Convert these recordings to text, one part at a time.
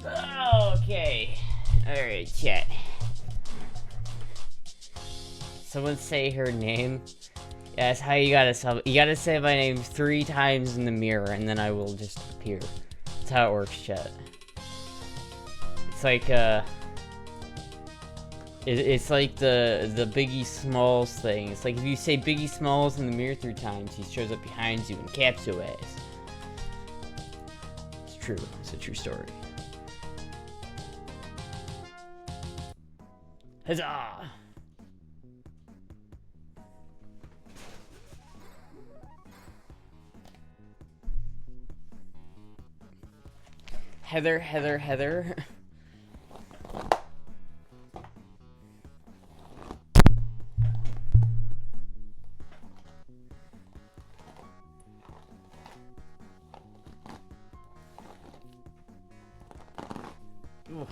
Okay. Alright, chat. Someone say her name. Yeah, that's how you gotta say my name 3 times in the mirror, and then I will just appear. That's how it works, chat. It's like, it's like the Biggie Smalls thing. It's like if you say Biggie Smalls in the mirror 3 times, he shows up behind you and caps your ass. It's true. It's a true story. Huzzah! Heather. Ooh.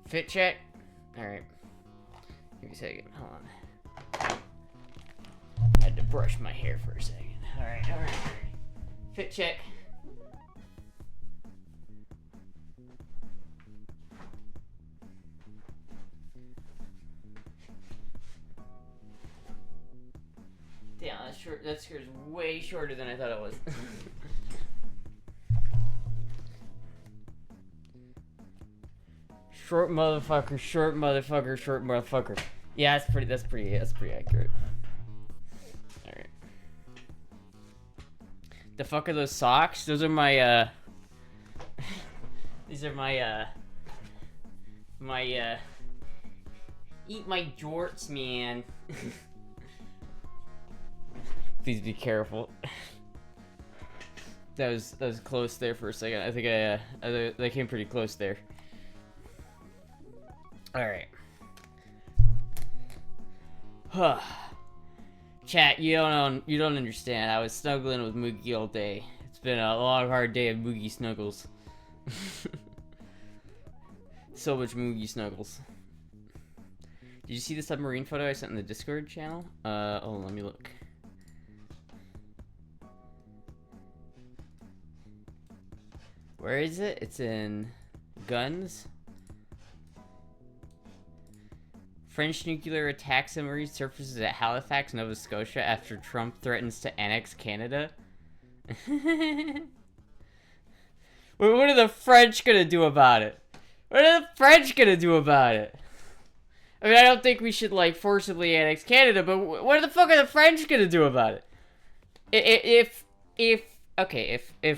Fit check. Alright. Give me a second. Hold on. Had to brush my hair for a second. Alright. Fit check. Damn, that's short. That skirt is way shorter than I thought it was. Short motherfucker. Yeah, that's pretty accurate. Alright. The fuck are those socks? Those are my, these are my, eat my jorts, man. Please be careful. That was close there for a second. I think they came pretty close there. Alright. Chat, you don't understand. I was snuggling with Moogie all day. It's been a long, hard day of Moogie snuggles. So much Moogie snuggles. Did you see the submarine photo I sent in the Discord channel? Oh, let me look. Where is it? It's in guns. French nuclear attack submarine surfaces at Halifax, Nova Scotia after Trump threatens to annex Canada. What are the French gonna do about it? What are the French gonna do about it? I mean, I don't think we should, like, forcibly annex Canada, but what the fuck are the French gonna do about it? If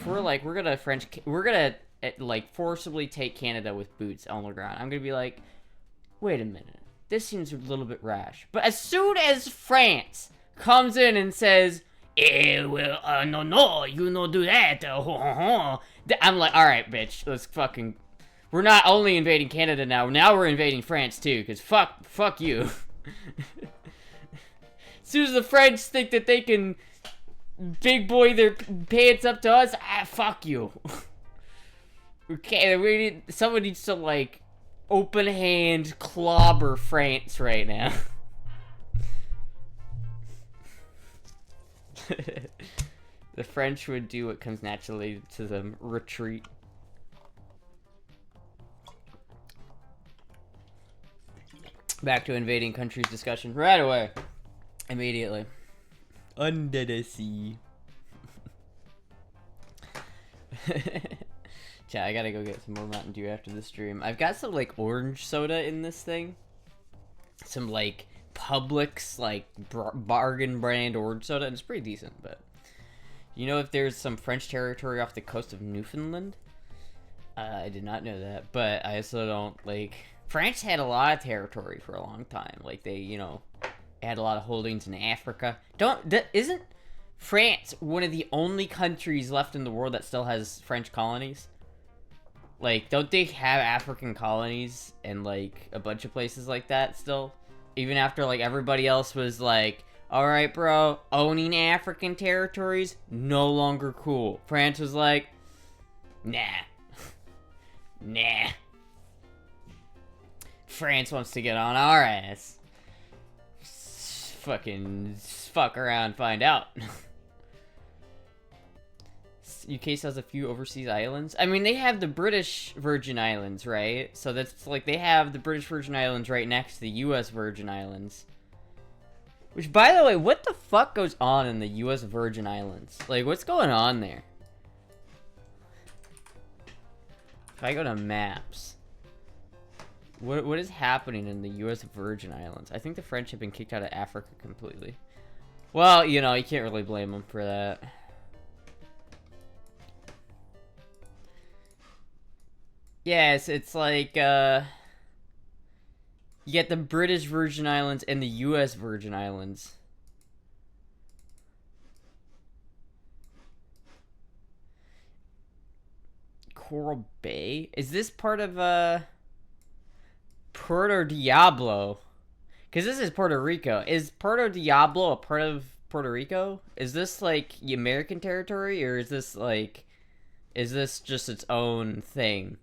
we're like, we're gonna like forcibly take Canada with boots on the ground, I'm gonna be like, wait a minute, this seems a little bit rash. But as soon as France comes in and says, no, you don't do that, I'm like, alright, bitch, let's fucking, we're not only invading Canada now we're invading France too, because fuck you. As soon as the French think that they can big boy their pants up to us, fuck you. Okay, someone needs to, like, open hand clobber France right now. The French would do what comes naturally to them: retreat. Back to invading countries discussion right away. Immediately. Under the sea. Chat, I gotta go get some more Mountain Dew after this stream. I've got some, like, orange soda in this thing. Some, like, Publix, like, bargain brand orange soda. And it's pretty decent, but... You know if there's some French territory off the coast of Newfoundland? I did not know that, but I also don't, like... France had a lot of territory for a long time. Like, they, you know, had a lot of holdings in Africa. Isn't France one of the only countries left in the world that still has French colonies? Like, don't they have African colonies in, like, a bunch of places like that still? Even after, like, everybody else was like, alright, bro, owning African territories, no longer cool. France was like, nah. France wants to get on our ass. fucking fuck around, find out. UK still has a few overseas islands. I mean, they have the British Virgin Islands, right? So that's like they have the British Virgin Islands right next to the US Virgin Islands. Which, by the way, what the fuck goes on in the US Virgin Islands? Like, what's going on there? If I go to maps, what is happening in the US Virgin Islands? I think the French have been kicked out of Africa completely. Well, you know, you can't really blame them for that. Yes, it's like, you get the British Virgin Islands and the US Virgin Islands. Coral Bay? Is this part of, Puerto Diablo? Because this is Puerto Rico. Is Puerto Diablo a part of Puerto Rico? Is this, like, the American territory? Or is this, like, is this just its own thing?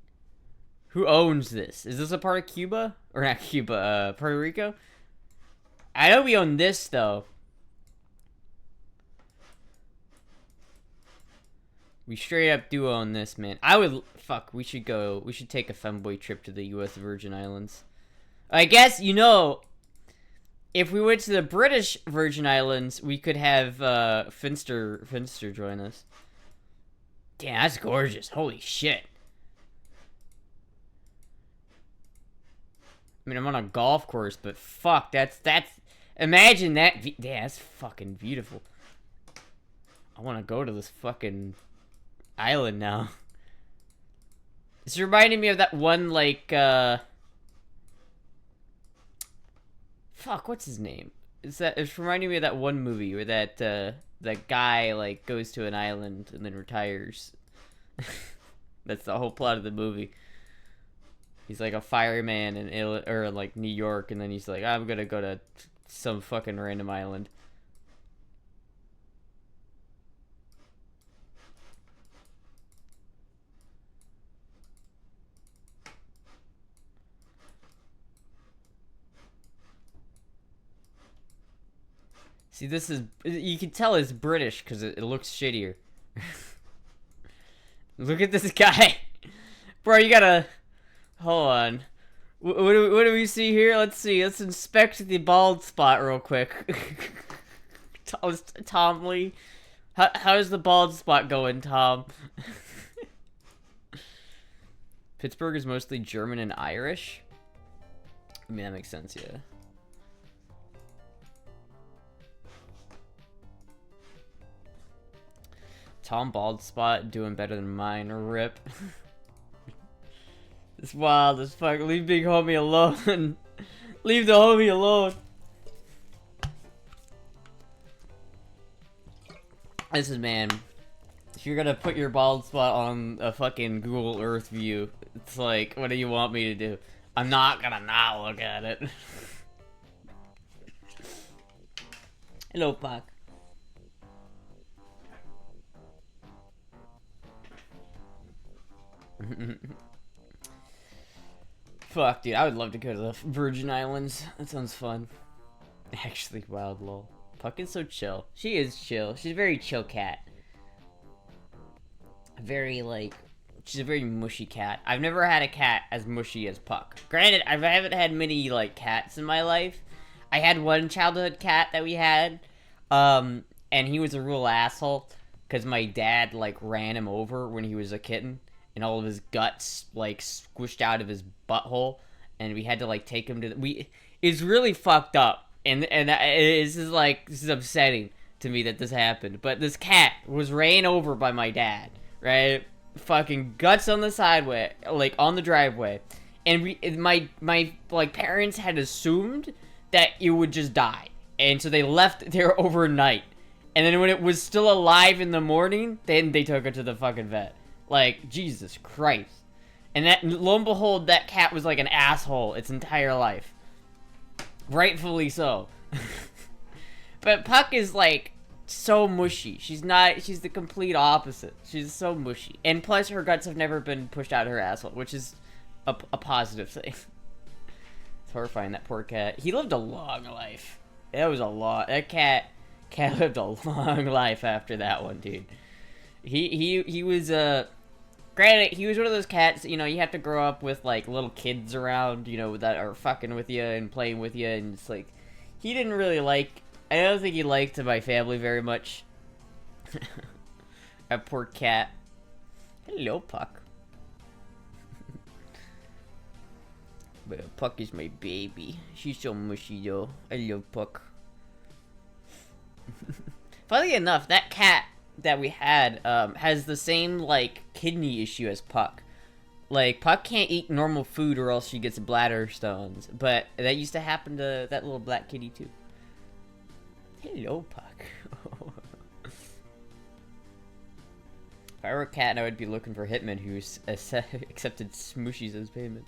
Who owns this? Is this a part of Cuba? Or not Cuba, Puerto Rico? I know we own this, though. We straight up do own this, man. I would... Fuck, we should go... We should take a femboy trip to the US Virgin Islands. I guess, you know... If we went to the British Virgin Islands, we could have, Finster join us. Damn, that's gorgeous. Holy shit. I mean, I'm on a golf course, but fuck, that's, imagine that, yeah, that's fucking beautiful. I want to go to this fucking island now. It's reminding me of that one, like, fuck, what's his name? It's reminding me of that one movie where that guy, like, goes to an island and then retires. That's the whole plot of the movie. He's like a fireman in like New York, and then he's like, I'm gonna go to some fucking random island. See, this is, you can tell it's British because it looks shittier. Look at this guy. Bro, you gotta... Hold on. What do we see here? Let's see. Let's inspect the bald spot real quick. Tom Lee. How's the bald spot going, Tom? Pittsburgh is mostly German and Irish. I mean, that makes sense, yeah. Tom bald spot doing better than mine. Rip. It's wild as fuck. Leave big homie alone. Leave the homie alone. Listen, man. If you're gonna put your bald spot on a fucking Google Earth view, it's like, what do you want me to do? I'm not gonna not look at it. Hello, Pac. Fuck, dude, I would love to go to the Virgin Islands. That sounds fun. Actually, wild lol. Puck is so chill. She is chill. She's a very chill cat. Very, like, she's a very mushy cat. I've never had a cat as mushy as Puck. Granted, I haven't had many, like, cats in my life. I had one childhood cat that we had, and he was a real asshole, because my dad, like, ran him over when he was a kitten. And all of his guts, like, squished out of his butthole, and we had to, like, take him to it's really fucked up, and this is upsetting to me that this happened, but this cat was ran over by my dad, right? Fucking guts on the sideway, like, on the driveway, and my like, parents had assumed that it would just die, and so they left it there overnight, and then when it was still alive in the morning, then they took it to the fucking vet. Like, Jesus Christ. And that, lo and behold, that cat was like an asshole its entire life. Rightfully so. But Puck is, like, so mushy. She's the complete opposite. She's so mushy. And plus, her guts have never been pushed out of her asshole, which is a positive thing. It's horrifying, that poor cat. He lived a long life. That was a lot. That cat lived a long life after that one, dude. He was granted, he was one of those cats, you know, you have to grow up with like little kids around, you know, that are fucking with you and playing with you, and it's like he didn't really like. I don't think he liked my family very much. A poor cat. Hello, Puck. But Puck is my baby. She's so mushy though. I love Puck. Funnily enough, that cat that we had has the same like kidney issue as Puck. Like Puck can't eat normal food or else she gets bladder stones. But that used to happen to that little black kitty too. Hello, Puck. If I were a cat, I would be looking for hitmen who accepted smooshies as payment.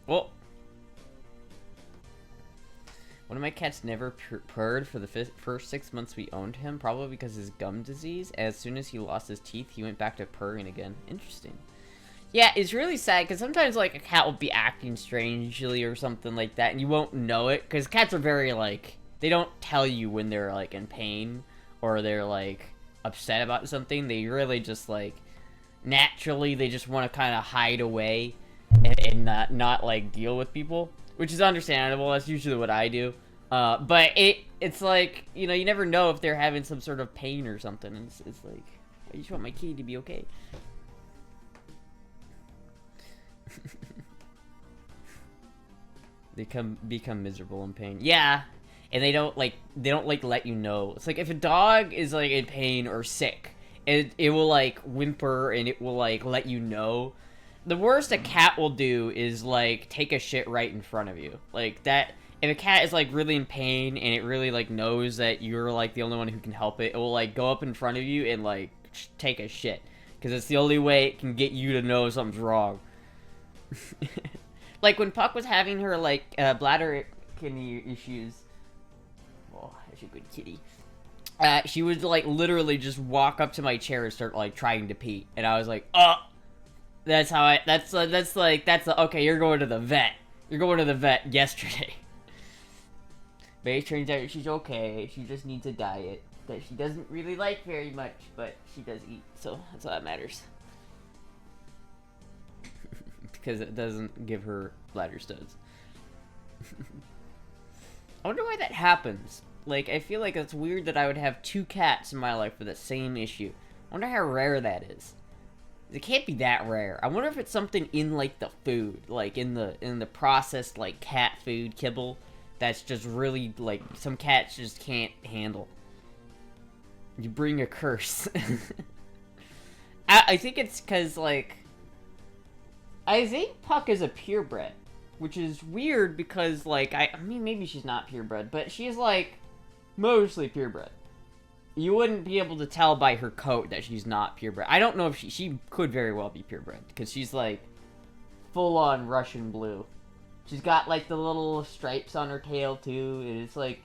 Well, one of my cats never purred for the first 6 months we owned him, probably because of his gum disease. As soon as he lost his teeth, he went back to purring again. Interesting. Yeah, it's really sad, because sometimes, like, a cat will be acting strangely or something like that, and you won't know it, because cats are very, like, they don't tell you when they're, like, in pain, or they're, like, upset about something. They really just, like, naturally, they just want to kind of hide away and not, like, deal with people, which is understandable. That's usually what I do. But it's, like, you know, you never know if they're having some sort of pain or something, and it's like, I just want my kitty to be okay. They become miserable in pain. Yeah, and they don't like let you know. It's like if a dog is like in pain or sick, it will like whimper and it will like let you know. The worst a cat will do is like take a shit right in front of you. Like that. If a cat is like really in pain and it really like knows that you're like the only one who can help it, it will like go up in front of you and like take a shit, because it's the only way it can get you to know something's wrong. Like when Puck was having her like bladder kidney issues. Oh, that's a good kitty. She would like literally just walk up to my chair and start like trying to pee, and I was like, oh, that's how I. That's okay. You're going to the vet. You're going to the vet yesterday. But it turns out she's okay. She just needs a diet that she doesn't really like very much, but she does eat, so that's all that matters. Because it doesn't give her bladder stones. I wonder why that happens. Like, I feel like it's weird that I would have 2 cats in my life with the same issue. I wonder how rare that is. It can't be that rare. I wonder if it's something in, like, the food. Like, in the processed, like, cat food kibble. That's just really, like, some cats just can't handle. You bring a curse. I think it's because, like, I think Puck is a purebred, which is weird because, like, I mean, maybe she's not purebred, but she's, like, mostly purebred. You wouldn't be able to tell by her coat that she's not purebred. I don't know if she could very well be purebred, because she's, like, full-on Russian blue. She's got, like, the little stripes on her tail, too, and it's, like,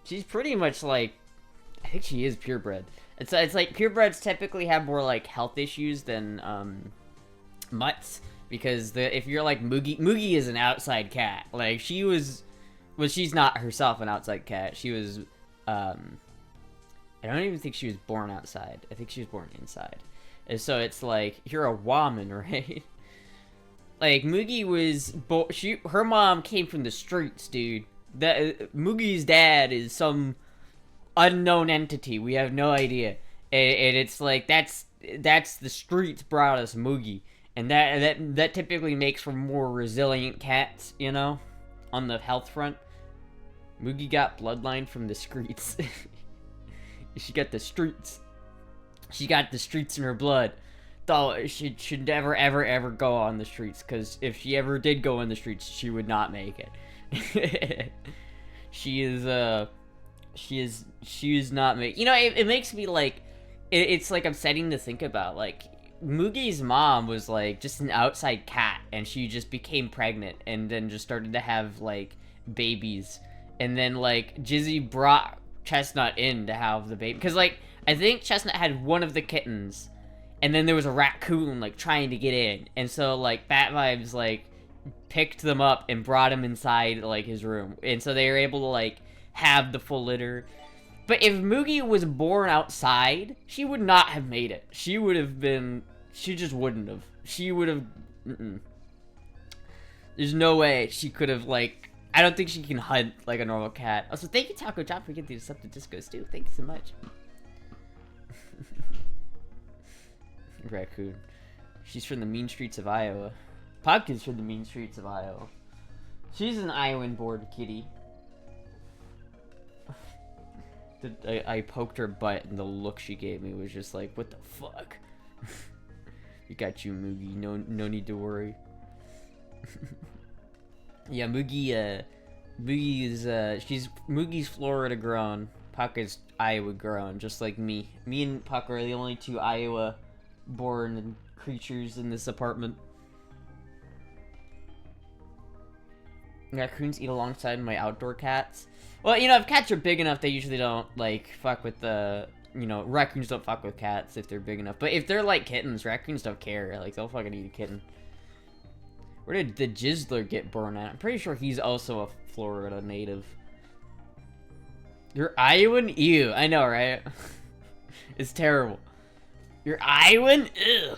she's pretty much, like, I think she is purebred. It's like, purebreds typically have more, like, health issues than, mutts. Because if you're like Moogie is an outside cat. Like she's not herself an outside cat. She was, I don't even think she was born outside. I think she was born inside. And so it's like, you're a woman, right? Like Moogie was, her mom came from the streets, dude. Moogie's dad is some unknown entity. We have no idea. And it's like, that's the streets brought us Moogie. And that typically makes for more resilient cats, you know, on the health front. Moogie got bloodline from the streets. She got the streets. She got the streets in her blood. Though she should never, ever go on the streets, because if she ever did go in the streets, she would not make it. She is not make. You know, it makes me like, it's like upsetting to think about, like. Moogie's mom was, like, just an outside cat, and she just became pregnant, and then just started to have, like, babies. And then, like, Jizzy brought Chestnut in to have the baby. Because, like, I think Chestnut had one of the kittens, and then there was a raccoon, like, trying to get in. And so, like, Bat Vibes, like, picked them up and brought them inside, like, his room. And so they were able to, like, have the full litter. But if Moogie was born outside, she would not have made it. She would have been... She just wouldn't have. She would have... There's no way she could have, like... I don't think she can hunt like a normal cat. Also, thank you, Taco John, for getting these up to discos, too. Thank you so much. Raccoon. She's from the mean streets of Iowa. Pumpkin's from the mean streets of Iowa. She's an Iowan-born kitty. I poked her butt, and the look she gave me was just like, what the fuck? We got you, Moogie. No need to worry. Yeah, Moogie, Moogie's Florida grown. Puck is Iowa grown, just like me. Me and Puck are the only two Iowa-born creatures in this apartment. Raccoons eat alongside my outdoor cats. Well, you know, if cats are big enough, they usually don't, like, fuck with the... You know, raccoons don't fuck with cats if they're big enough. But if they're like kittens, raccoons don't care. Like, they'll fucking eat a kitten. Where did the Jizzler get born at? I'm pretty sure he's also a Florida native. You're Iowan? Ew. I know, right? It's terrible. You're Iowan? Ew.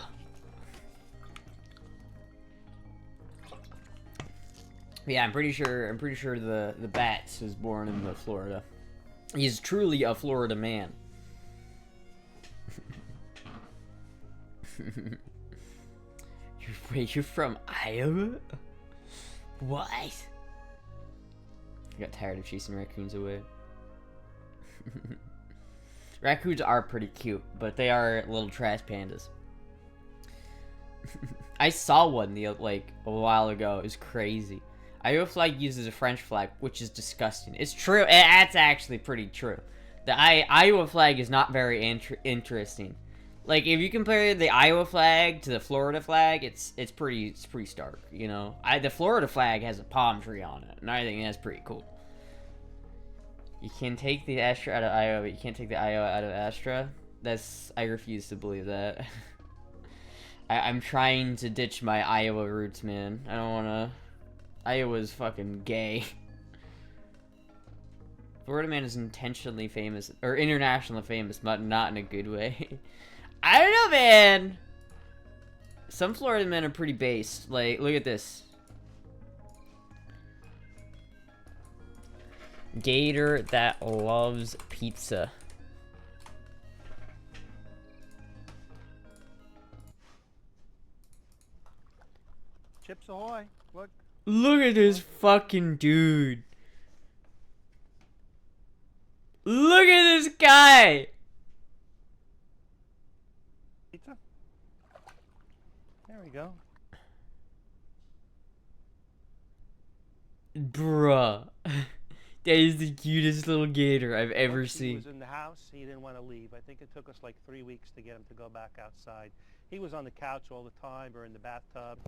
Yeah, I'm pretty sure the Bats was born in Florida. He's truly a Florida man. You're from Iowa? What? I got tired of chasing raccoons away. Raccoons are pretty cute, but they are little trash pandas. I saw one like a while ago. It was crazy. Iowa flag uses a French flag, which is disgusting. It's true. That's actually pretty true. The Iowa flag is not very interesting. Like, if you compare the Iowa flag to the Florida flag, it's pretty stark, you know? The Florida flag has a palm tree on it, and I think that's pretty cool. You can take the Astra out of Iowa, but you can't take the Iowa out of Astra? I refuse to believe that. I'm trying to ditch my Iowa roots, man. I don't wanna... Iowa's fucking gay. Florida man is intentionally famous, or internationally famous, but not in a good way. I don't know, man. Some Florida men are pretty based. Like, look at this. Gator that loves pizza. Chips ahoy. Look. Look at this fucking dude. Look at this guy. Pizza. There we go. Bruh. That is the cutest little gator I've ever seen. He was in the house. He didn't want to leave. I think it took us like 3 weeks to get him to go back outside. He was on the couch all the time or in the bathtub.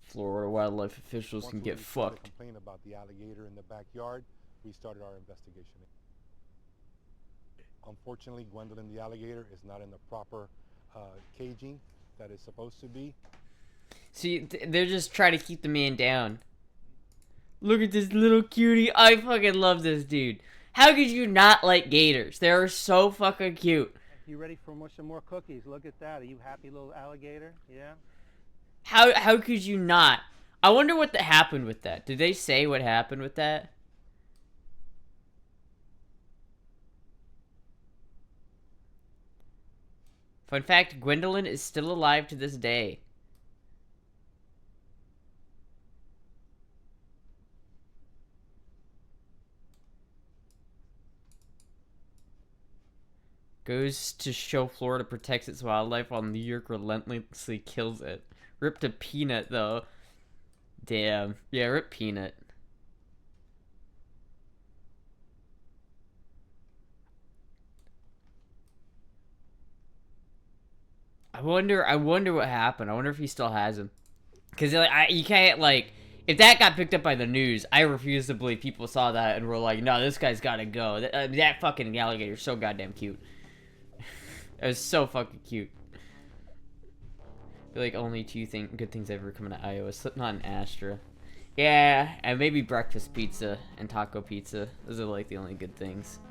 Florida wildlife officials can get fucked. Complain about the alligator in the backyard. We started our investigation. Unfortunately, Gwendolyn the alligator is not in the proper caging that it's supposed to be. See, they're just trying to keep the man down. Look at this little cutie. I fucking love this dude. How could you not like gators? They're so fucking cute. You ready for some more cookies? Look at that. Are you happy, little alligator? Yeah? How could you not? I wonder what happened with that. Did they say what happened with that? Fun fact, Gwendolyn is still alive to this day. Goes to show Florida protects its wildlife while New York relentlessly kills it. Rip to Peanut, though. Damn. Yeah, rip Peanut. I wonder what happened. I wonder if he still has him. Because, like, you can't, like... If that got picked up by the news, I refuse to believe people saw that and were like, no, this guy's gotta go. That fucking alligator's so goddamn cute. It was so fucking cute. I feel like only two good things ever coming to Iowa: Slipknot and Astra. Yeah, and maybe breakfast pizza and taco pizza. Those are like the only good things.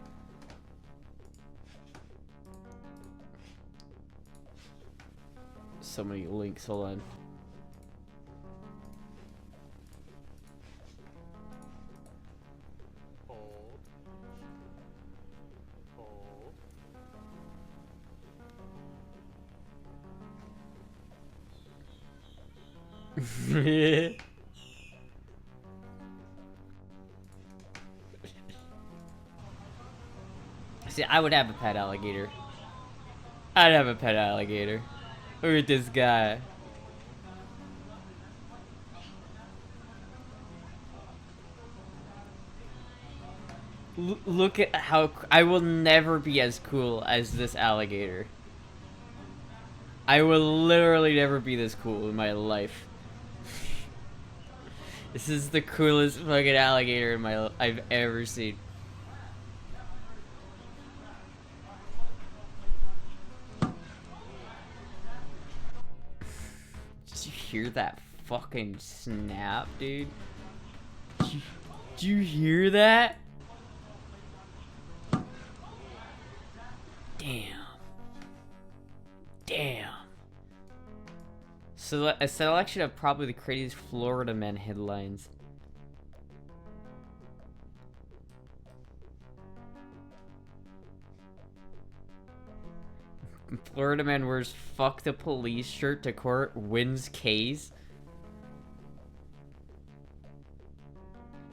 So many links, hold on. See, I would have a pet alligator. I'd have a pet alligator. Look at this guy. Look at how... I will never be as cool as this alligator. I will literally never be this cool in my life. This is the coolest fucking alligator I've ever seen. Did you hear that fucking snap, dude? Did you hear that? Damn. Damn. So a selection of probably the craziest Florida man headlines. Florida man wears "fuck the police" shirt to court, wins case.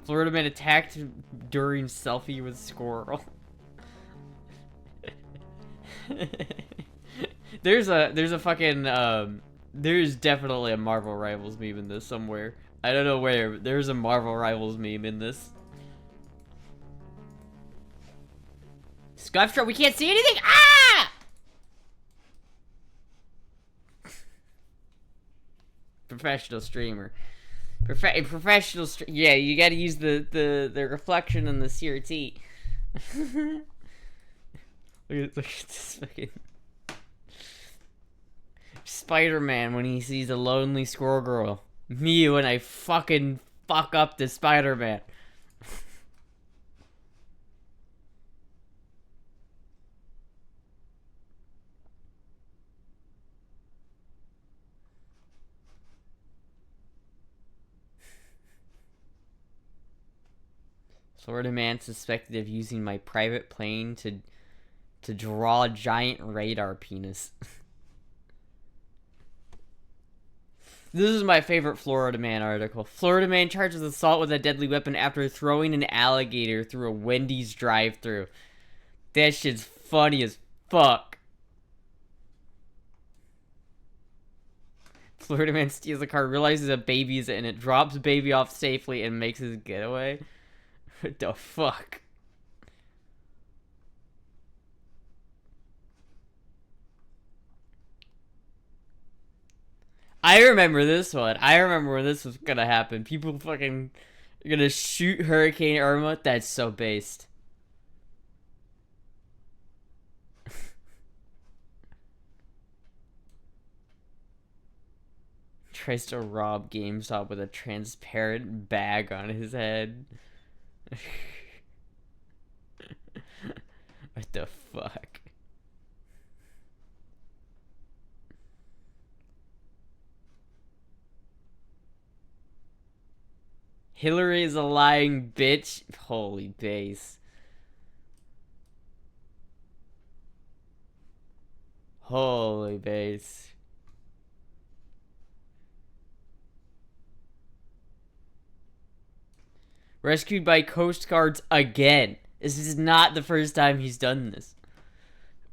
Florida man attacked during selfie with squirrel. There's a fucking there's definitely a Marvel Rivals meme in this somewhere. I don't know where, but there's a Marvel Rivals meme in this. Scuffstro, we can't see anything. Ah! Professional streamer. Professional yeah, you gotta use the reflection in the CRT. Look at this fucking Spider-Man when he sees a lonely squirrel girl. Me when I fucking fuck up the Spider-Man. Florida man suspected of using my private plane to draw a giant radar penis. This is my favorite Florida man article. Florida man charged with assault with a deadly weapon after throwing an alligator through a Wendy's drive-thru. That shit's funny as fuck. Florida man steals a car, realizes a baby's in it, drops baby off safely, and makes his getaway. What the fuck? I remember this one. I remember when this was gonna happen. People fucking are gonna shoot Hurricane Irma. That's so based. Tries to rob GameStop with a transparent bag on his head. What the fuck? Hillary is a lying bitch. Holy base. Holy base. Rescued by Coast Guards again. This is not the first time he's done this.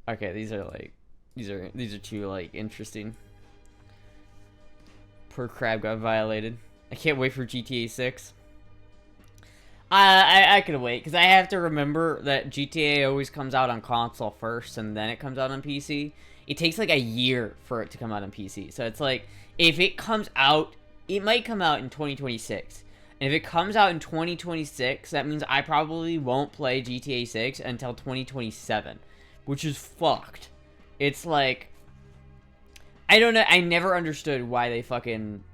Okay, these are two like interesting. Poor crab got violated. I can't wait for GTA 6. I can wait, because I have to remember that GTA always comes out on console first, and then it comes out on PC. It takes like a year for it to come out on PC. So it's like, if it comes out it might come out in 2026. And if it comes out in 2026, that means I probably won't play GTA 6 until 2027, which is fucked. It's like, I don't know, I never understood why they fucking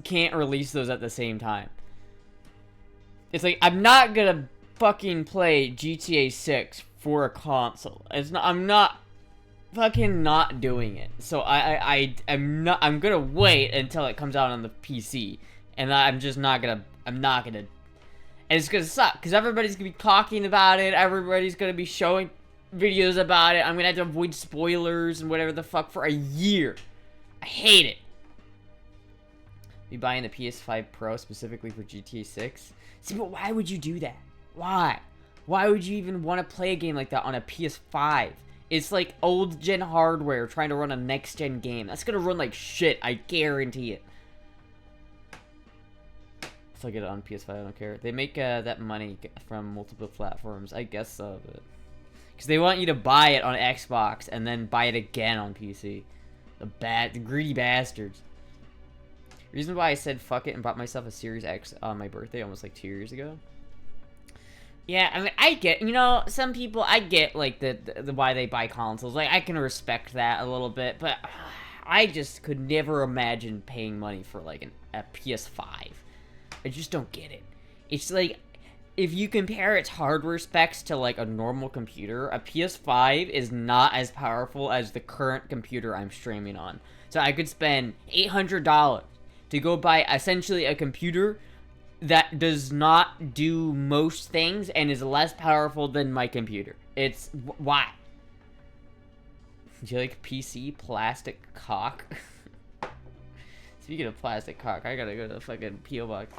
can't release those at the same time. It's like, I'm not gonna fucking play GTA 6 for a console. I'm not fucking not doing it. So I'm gonna wait until it comes out on the PC. And I'm not gonna, and it's gonna suck, because everybody's gonna be talking about it, everybody's gonna be showing videos about it, I'm gonna have to avoid spoilers and whatever the fuck for a year. I hate it. Be buying the PS5 Pro specifically for GTA 6? See, but why would you do that? Why? Why would you even want to play a game like that on a PS5? It's like old gen hardware trying to run a next gen game. That's gonna run like shit, I guarantee it. If I get it on PS5, I don't care. They make that money from multiple platforms. I guess so, but because they want you to buy it on Xbox and then buy it again on PC. The greedy bastards. Reason why I said fuck it and bought myself a Series X on my birthday almost like 2 years ago. Yeah, I mean, I get, you know, some people, I get like the why they buy consoles. Like, I can respect that a little bit, but I just could never imagine paying money for like a PS5. I just don't get it. It's like, if you compare its hardware specs to like a normal computer, a PS5 is not as powerful as the current computer I'm streaming on. So I could spend $800 to go buy essentially a computer that does not do most things and is less powerful than my computer. It's, why? Do you like PC plastic cock? Speaking of plastic cock, I gotta go to the fucking P.O. box.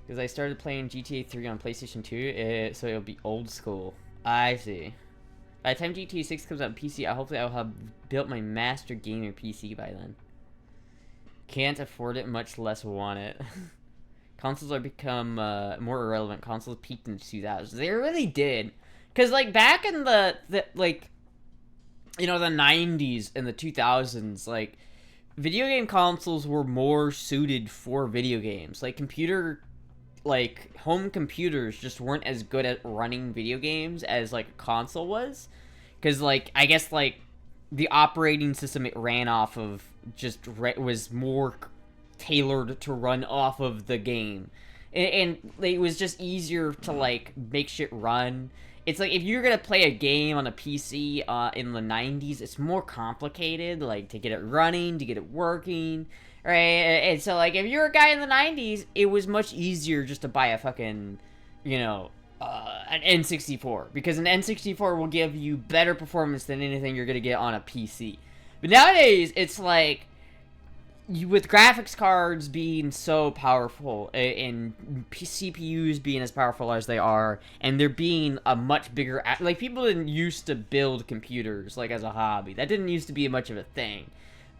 Because I started playing GTA 3 on PlayStation 2, so it'll be old school. I see. By the time GTA 6 comes out on PC, hopefully I'll have built my master gamer PC by then. Can't afford it, much less want it. Consoles are become more irrelevant. Consoles peaked in the 2000s. They really did. Because, like, back in the like, you know, the 90s and the 2000s, like, video game consoles were more suited for video games. Like, home computers just weren't as good at running video games as, like, a console was. Because, like, I guess, like, the operating system it ran off of just was more tailored to run off of the game. And it was just easier to, like, make shit run. It's like, if you're gonna play a game on a PC in the 90s, it's more complicated, like, to get it running, to get it working, right? And so, like, if you're a guy in the 90s, it was much easier just to buy a fucking, you know, an N64. Because an N64 will give you better performance than anything you're gonna get on a PC. But nowadays, it's like, with graphics cards being so powerful and CPUs being as powerful as they are, and there being a much bigger, like, people didn't used to build computers like as a hobby. That didn't used to be much of a thing.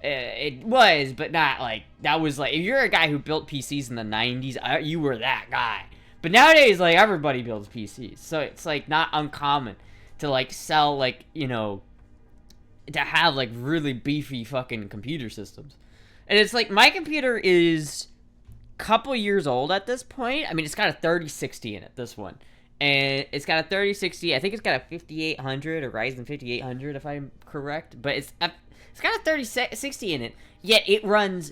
It was, but not like, that was like, if you're a guy who built PCs in the 90s, you were that guy. But nowadays, like, everybody builds PCs, so it's like not uncommon to like sell, like, you know, to have like really beefy fucking computer systems. And it's like, my computer is a couple years old at this point. I mean, it's got a 3060 in it, this one. And it's got a 3060, I think it's got a 5800, a Ryzen 5800 if I'm correct. But it's got a 3060 in it, yet it runs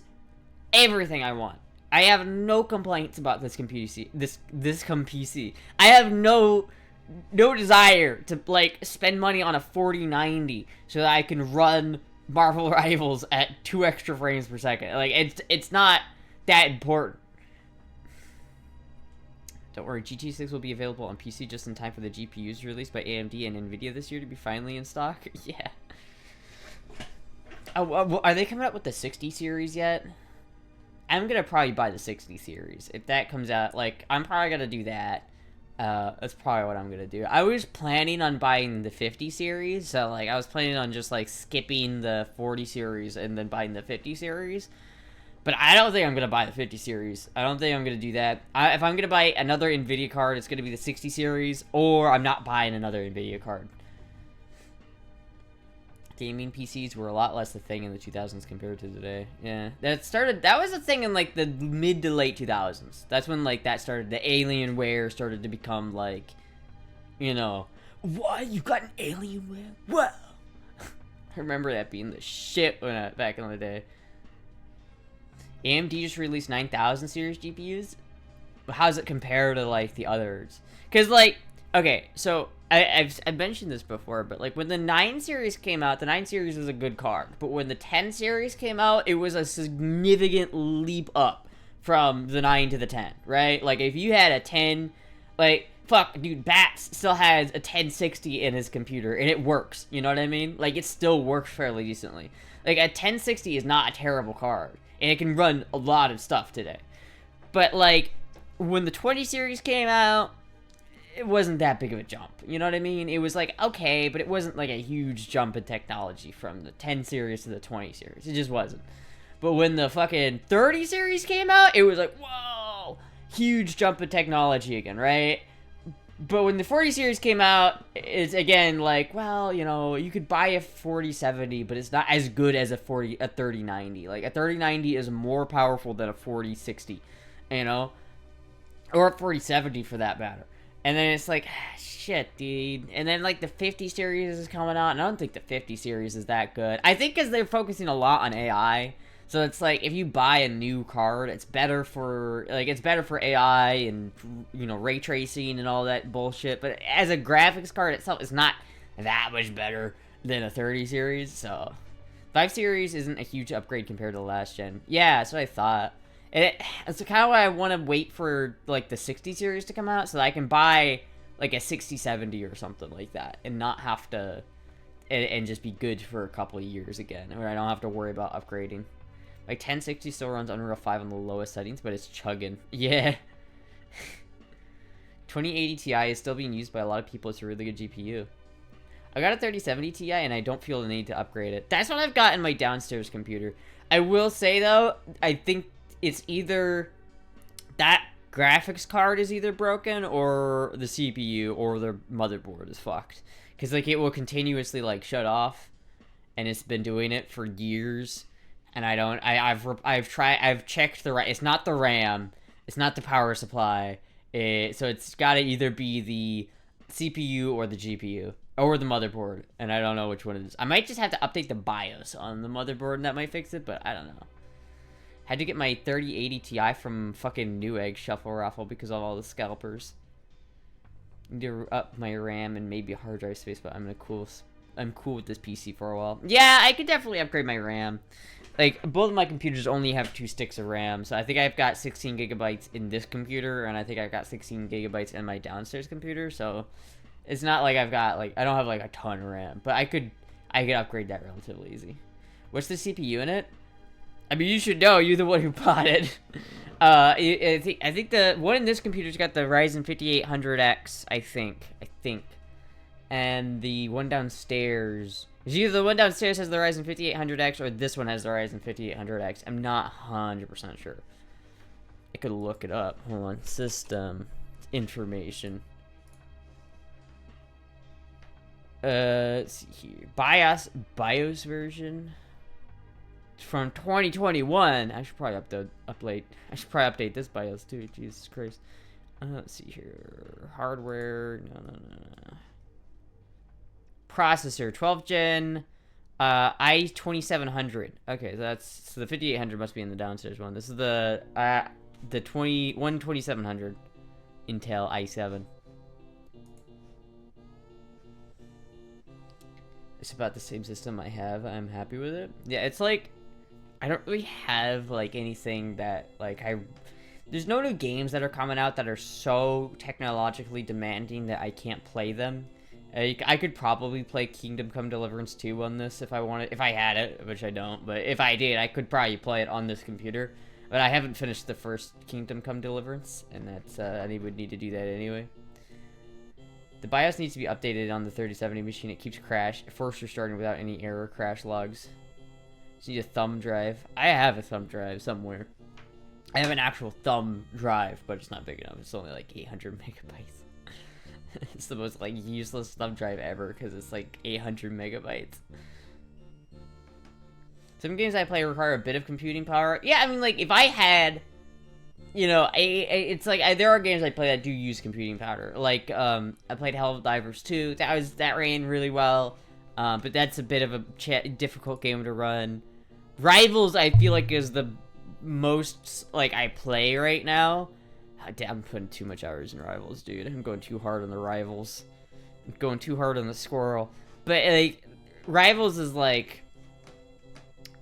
everything I want. I have no complaints about this PC. This PC. I have no desire to, like, spend money on a 4090 so that I can run Marvel Rivals at 2 extra frames per second. Like, it's not that important. Don't worry, GTA 6 will be available on PC just in time for the GPUs released by AMD and Nvidia this year to be finally in stock. Yeah. Oh, are they coming out with the 60 series yet? I'm gonna probably buy the 60 series. If that comes out, like, I'm probably gonna do that. That's probably what I'm gonna do. I was planning on buying the 50 series, so, like, I was planning on just, like, skipping the 40 series and then buying the 50 series. But I don't think I'm gonna buy the 50 series. I don't think I'm gonna do that. If I'm gonna buy another Nvidia card, it's gonna be the 60 series, or I'm not buying another Nvidia card. gaming PCs were a lot less a thing in the 2000s compared to today. Yeah, that was a thing in like the mid to late 2000s. That's when like that started. The Alienware started to become like, you know, what, you got an Alienware? What? I remember that being the shit back in the day. AMD just released 9000 series GPUs. How does it compare to like the others? Because like, okay, so I've mentioned this before, but like when the 9 series came out, the 9 series was a good card. But when the 10 series came out, it was a significant leap up from the 9 to the 10, right? Like if you had a 10, like, fuck, dude, Bats still has a 1060 in his computer, and it works, you know what I mean? Like, it still works fairly decently. Like, a 1060 is not a terrible card, and it can run a lot of stuff today. But, like, when the 20 series came out, it wasn't that big of a jump, you know what I mean? It was, like, okay, but it wasn't, like, a huge jump in technology from the 10 series to the 20 series. It just wasn't. But when the fucking 30 series came out, it was like, whoa, huge jump in technology again, right? But when the 40 series came out, it's again like, well, you know, you could buy a 4070, but it's not as good as a 3090. Like, a 3090 is more powerful than a 4060, you know? Or a 4070 for that matter. And then it's like, shit, dude. And then, like, the 50 series is coming out, and I don't think the 50 series is that good. I think because they're focusing a lot on AI. So it's like, if you buy a new card, it's better for, like, it's better for AI and, you know, ray tracing and all that bullshit. But as a graphics card itself, it's not that much better than a 30 series. So 5 series isn't a huge upgrade compared to the last gen. Yeah, that's what I thought. It's kind of why I want to wait for, like, the 60 series to come out so that I can buy, like, a 6070 or something like that and not have to, and just be good for a couple of years again, where I don't have to worry about upgrading. Like, 1060 still runs Unreal 5 on the lowest settings, but it's chugging. Yeah. 2080 Ti is still being used by a lot of people. It's a really good GPU. I got a 3070 Ti, and I don't feel the need to upgrade it. That's what I've got in my downstairs computer. I will say, though, I think it's either that graphics card is either broken, or the CPU or the motherboard is fucked. Because, like, it will continuously, like, shut off, and it's been doing it for years. And I've checked it's not the RAM, it's not the power supply, so it's got to either be the CPU or the GPU, or the motherboard, and I don't know which one it is. I might just have to update the BIOS on the motherboard, and that might fix it, but I don't know. Had to get my 3080 Ti from fucking Newegg Shuffle Raffle because of all the scalpers. Need to up my RAM and maybe hard drive space, but I'm cool with this PC for a while. Yeah, I could definitely upgrade my RAM. Like, both of my computers only have 2 sticks of RAM, so I think I've got 16 gigabytes in this computer, and I think I've got 16 gigabytes in my downstairs computer, so it's not like I've got, like, I don't have, like, a ton of RAM, but I could upgrade that relatively easy. What's the CPU in it? I mean, you should know, you're the one who bought it. I think the one in this computer's got the Ryzen 5800X, I think. And the one downstairs, either the one downstairs has the Ryzen 5800X or this one has the Ryzen 5800X. I'm not 100% sure. I could look it up. Hold on. System information. Let's see here. BIOS version. It's from 2021. I should probably update this BIOS too. Jesus Christ. Let's see here. Hardware. No. Processor, 12th gen, i2700. Okay, so the 5800 must be in the downstairs one. This is the 2700 Intel i7. It's about the same system I have. I'm happy with it. Yeah, it's like, I don't really have, like, anything that, like, there's no new games that are coming out that are so technologically demanding that I can't play them. I could probably play Kingdom Come Deliverance 2 on this if I wanted, if I had it, which I don't, but if I did, I could probably play it on this computer. But I haven't finished the first Kingdom Come Deliverance, and that's, I would need to do that anyway. The BIOS needs to be updated on the 3070 machine. It keeps force restarting without any error crash logs. Just need a thumb drive. I have a thumb drive somewhere. I have an actual thumb drive, but it's not big enough. It's only like 800 megabytes. It's the most, like, useless thumb drive ever because it's like 800 megabytes. Some games I play require a bit of computing power. Yeah, I mean, like, if I had, you know, it's like, there are games I play that do use computing power. Like, I played Helldivers 2. That ran really well. But that's a bit of a difficult game to run. Rivals, I feel like, is the most, like, I play right now. I'm putting too much hours in Rivals, dude. I'm going too hard on the Rivals. I'm going too hard on the Squirrel. But, like, Rivals is, like,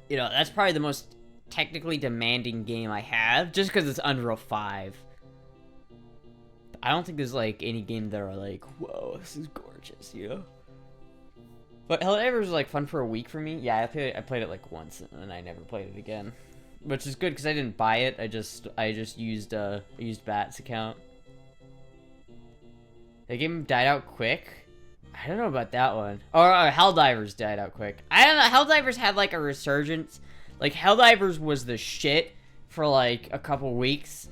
you know, that's probably the most technically demanding game I have, just because it's Unreal 5. I don't think there's, like, any game that are like, whoa, this is gorgeous, you know? But Helldivers was, like, fun for a week for me. Yeah, I played it, like, once, and I never played it again. Which is good, because I didn't buy it. I just used Bat's account. The game died out quick. I don't know about that one. Or Helldivers died out quick. I don't know. Helldivers had, like, a resurgence. Like, Helldivers was the shit for, like, a couple weeks.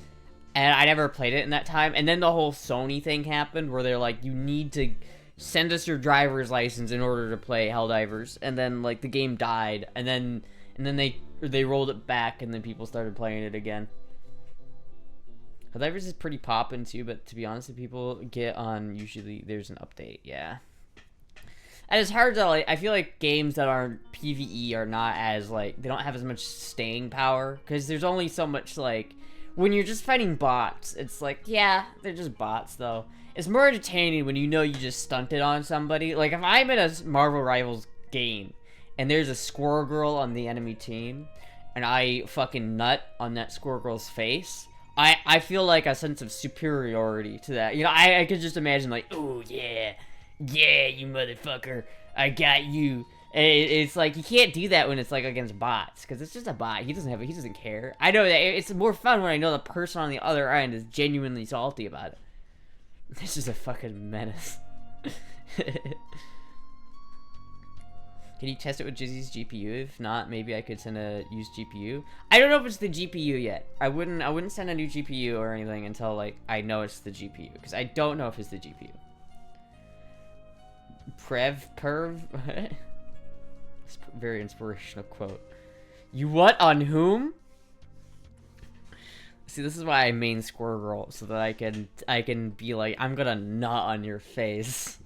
And I never played it in that time. And then the whole Sony thing happened, where they're like, you need to send us your driver's license in order to play Helldivers. And then, like, the game died. And then they rolled it back, and then people started playing it again. Helldivers is pretty poppin' too, but to be honest, if people get on, usually there's an update, yeah. And it's hard to, like, I feel like games that aren't PvE are not as, like, they don't have as much staying power, because there's only so much, like, when you're just fighting bots, it's like, yeah, they're just bots, though. It's more entertaining when you know you just stunted on somebody. Like, if I'm in a Marvel Rivals game, and there's a Squirrel Girl on the enemy team, and I fucking nut on that Squirrel Girl's face, I feel like a sense of superiority to that. You know, I could just imagine, like, oh, yeah, you motherfucker, I got you. It's like, you can't do that when it's, like, against bots, because it's just a bot. He doesn't care. I know that it's more fun when I know the person on the other end is genuinely salty about it. This is a fucking menace. Can you test it with Jizzy's GPU? If not, maybe I could send a used GPU. I don't know if it's the GPU yet. I wouldn't send a new GPU or anything until, like, I know it's the GPU, because I don't know if it's the GPU. Perv? It's a very inspirational quote. You what on whom? See, this is why I main Squirrel Girl, so that I can be like, I'm gonna nut on your face.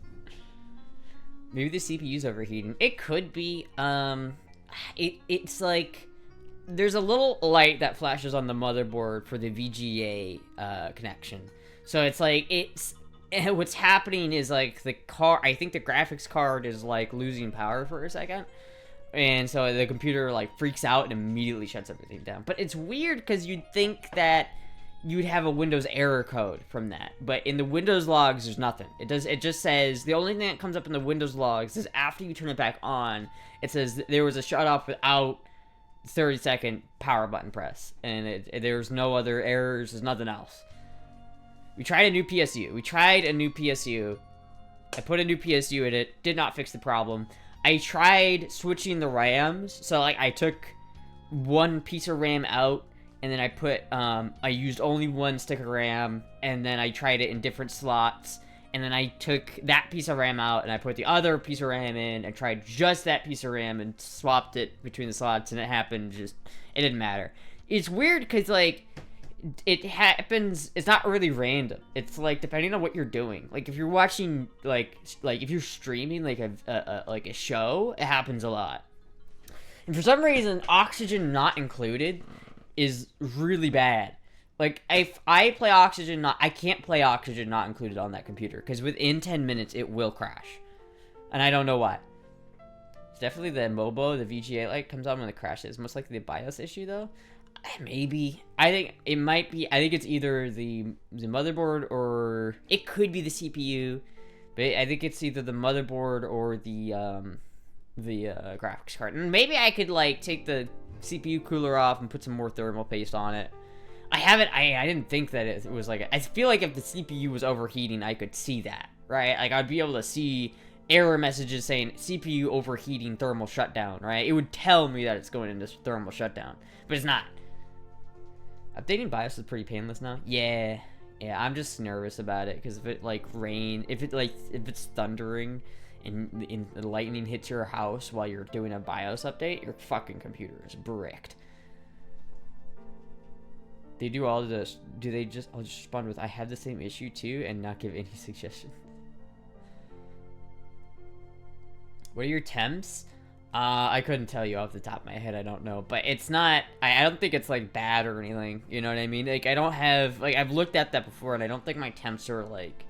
Maybe the CPU's overheating. It could be. It's like, there's a little light that flashes on the motherboard for the VGA connection. So it's like, what's happening is, like, I think the graphics card is, like, losing power for a second. And so the computer, like, freaks out and immediately shuts everything down. But it's weird, because you'd think that you'd have a Windows error code from that. But in the Windows logs, there's nothing. It just says, the only thing that comes up in the Windows logs is after you turn it back on, it says there was a shut off without 30-second power button press. And there's no other errors, there's nothing else. We tried a new PSU. I put a new PSU in it, did not fix the problem. I tried switching the RAMs, so, like, I took one piece of RAM out, and then I used only one stick of RAM, and then I tried it in different slots, and then I took that piece of RAM out, and I put the other piece of RAM in, and tried just that piece of RAM, and swapped it between the slots, and it happened, it didn't matter. It's weird, because, like, it happens, it's not really random. It's, like, depending on what you're doing. Like, if you're watching, like if you're streaming, like, a show, it happens a lot. And for some reason, Oxygen not included is really bad. Like, if I play Oxygen I can't play Oxygen not included on that computer, because within 10 minutes, it will crash. And I don't know why. It's definitely the MOBO, the VGA light comes on when it crashes. Most likely the BIOS issue, though. Maybe. I think it might be. I think it's either the motherboard, or it could be the CPU. But I think it's either the motherboard or the graphics card. And maybe I could, like, take the CPU cooler off and put some more thermal paste on it. I didn't think that it was like, I feel like if the CPU was overheating, I could see that, right? Like, I'd be able to see error messages saying CPU overheating, thermal shutdown, right? It would tell me that it's going into thermal shutdown, but it's not. Updating BIOS is pretty painless now. Yeah, I'm just nervous about it, because if it, like, if it's thundering, and the lightning hits your house while you're doing a BIOS update, your fucking computer is bricked. They do all of this. Do they just... I'll just respond with, I have the same issue too, and not give any suggestion. What are your temps? I couldn't tell you off the top of my head. I don't know. But it's not... I don't think it's, like, bad or anything. You know what I mean? Like, I don't have... Like, I've looked at that before, and I don't think my temps are, like,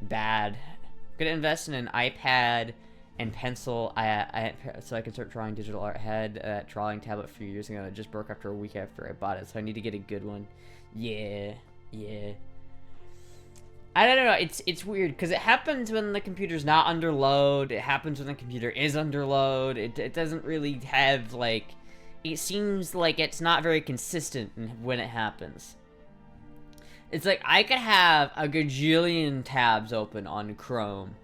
bad. I'm gonna invest in an iPad and pencil so I can start drawing digital art. I had that drawing tablet a few years ago. It just broke after a week after I bought it, so I need to get a good one. Yeah. I don't know, it's weird, because it happens when the computer's not under load, it happens when the computer is under load, it doesn't really have, like, it seems like it's not very consistent when it happens. It's like, I could have a gajillion tabs open on Chrome,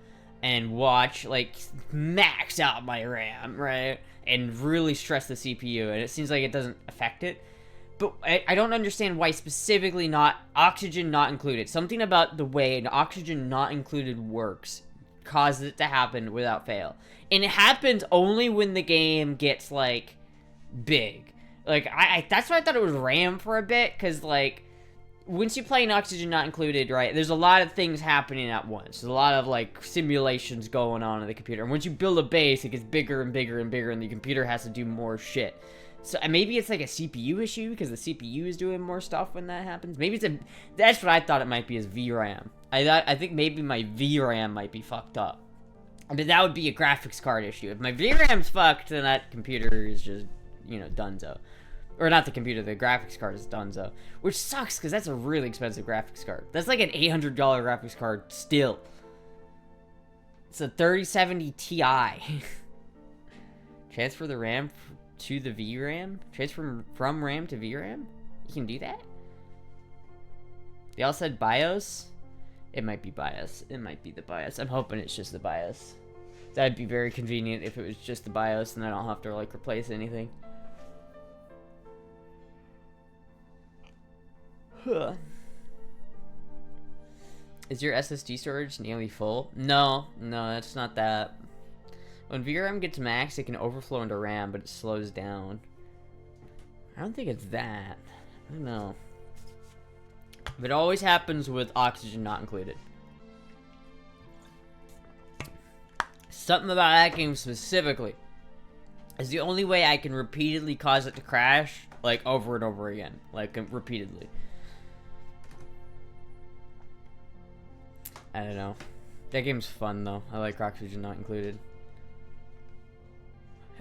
and watch, like, max out my RAM, right? And really stress the CPU, and it seems like it doesn't affect it. But I don't understand why specifically not oxygen not included. Something about the way an oxygen not included works causes it to happen without fail. And it happens only when the game gets, like, big. Like, that's why I thought it was RAM for a bit, because, like, once you play an oxygen not included, right, there's a lot of things happening at once. There's a lot of, like, simulations going on in the computer. And once you build a base, it gets bigger and bigger and bigger, and the computer has to do more shit. So maybe it's like a CPU issue because the CPU is doing more stuff when that happens. Maybe it's that's what I thought it might be, is VRAM. I think maybe my VRAM might be fucked up. I mean, that would be a graphics card issue. If my VRAM's fucked, then that computer is just, you know, donezo. Or not the computer, the graphics card is donezo. Which sucks, because that's a really expensive graphics card. That's like an $800 graphics card still. It's a 3070 Ti. Transfer the RAM to the VRAM? Transfer from RAM to VRAM? You can do that? They all said BIOS? It might be BIOS. It might be the BIOS. I'm hoping it's just the BIOS. That'd be very convenient if it was just the BIOS and I don't have to, like, replace anything. Huh. Is your SSD storage nearly full? No, that's not that. When VRAM gets max, it can overflow into RAM, but it slows down. I don't think it's that. I don't know. But it always happens with oxygen not included. Something about that game specifically is the only way I can repeatedly cause it to crash, like, over and over again. Like, repeatedly. I don't know. That game's fun, though. I like oxygen not included.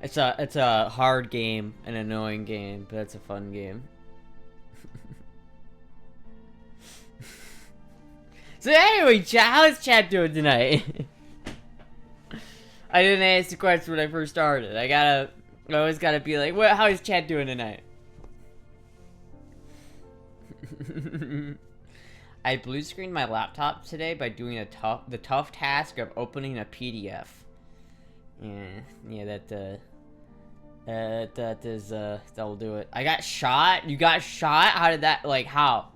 It's a hard game, an annoying game, but it's a fun game. So anyway, chat, how is chat doing tonight? I didn't ask the question when I first started. I always gotta be like, how is chat doing tonight? I blue screened my laptop today by doing the tough task of opening a PDF. Yeah, that'll do it. I got shot? You got shot? How did that, like, how?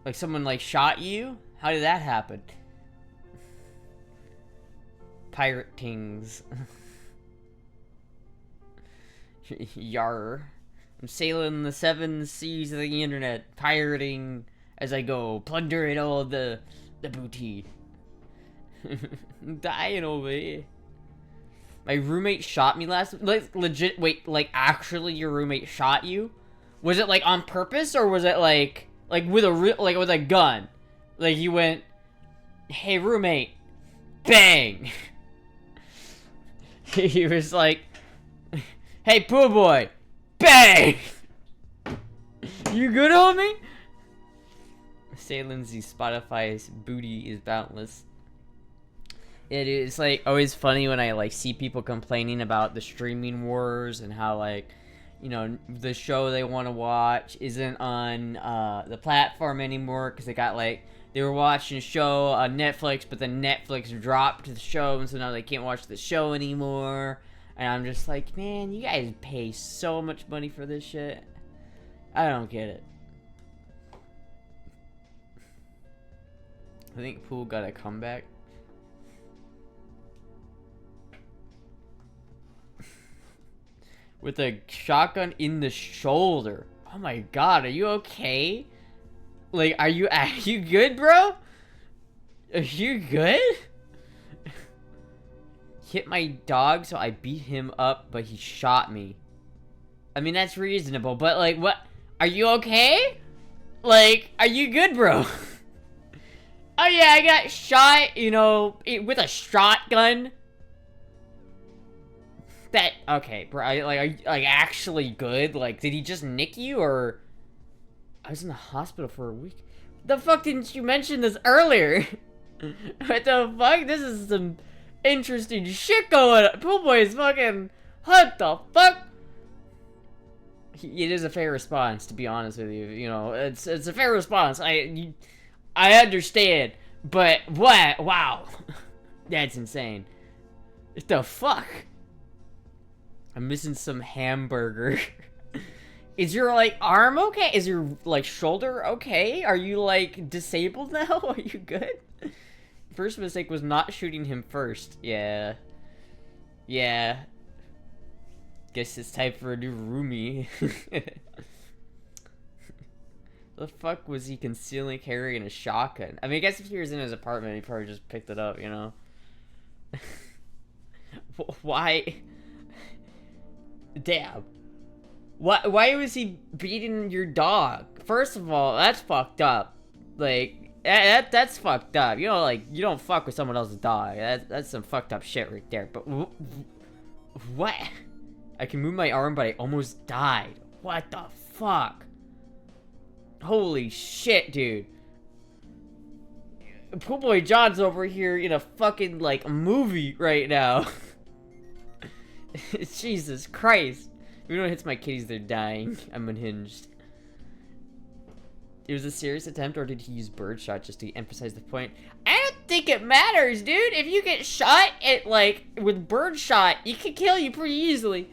Like, someone, like, shot you? How did that happen? Pirate tings. Yar. I'm sailing the 7 seas of the internet, pirating as I go, plundering all the booty. I'm dying over here. My roommate shot me last week. Like, legit, wait, like, actually your roommate shot you? Was it, like, on purpose, or was it, like with a gun? Like, you went, hey, roommate, bang! He was like, hey, poor boy, bang! You good, homie? Say Lindsay, Spotify's booty is boundless. It is, like, always funny when I, like, see people complaining about the streaming wars and how, like, you know, the show they want to watch isn't on the platform anymore because they got, like, they were watching a show on Netflix, but then Netflix dropped the show, and so now they can't watch the show anymore. And I'm just like, man, you guys pay so much money for this shit. I don't get it. I think Poole got a comeback. with a shotgun in the shoulder. Oh my god, are you okay? Like, are you good, bro? Are you good? Hit my dog, so I beat him up, but he shot me. I mean, that's reasonable, but like, what? Are you okay? Like, are you good, bro? Oh yeah, I got shot, you know, with a shotgun. That, okay, bro, are you, like, actually good? Like, did he just nick you, or... I was in the hospital for a week. The fuck didn't you mention this earlier? What the fuck? This is some interesting shit going on. Pool Boy is fucking... What the fuck? It is a fair response, to be honest with you. You know, it's a fair response. I understand, but what? Wow. That's insane. What the fuck? I'm missing some hamburger. Is your, like, arm okay? Is your, like, shoulder okay? Are you, like, disabled now? Are you good? First mistake was not shooting him first. Yeah. Yeah. Guess it's time for a new roomie. The fuck was he concealing carrying a shotgun? I mean, I guess if he was in his apartment, he probably just picked it up, you know? Why? Damn. Why was he beating your dog? First of all, that's fucked up. Like, that's fucked up. You know, like, you don't fuck with someone else's dog. That's some fucked up shit right there. But what? I can move my arm, but I almost died. What the fuck? Holy shit, dude. Pool Boy John's over here in a fucking, like, movie right now. Jesus Christ. If anyone hits my kitties, they're dying. I'm unhinged. It was a serious attempt, or did he use birdshot just to emphasize the point? I don't think it matters, dude. If you get shot at, like, with birdshot, it can kill you pretty easily.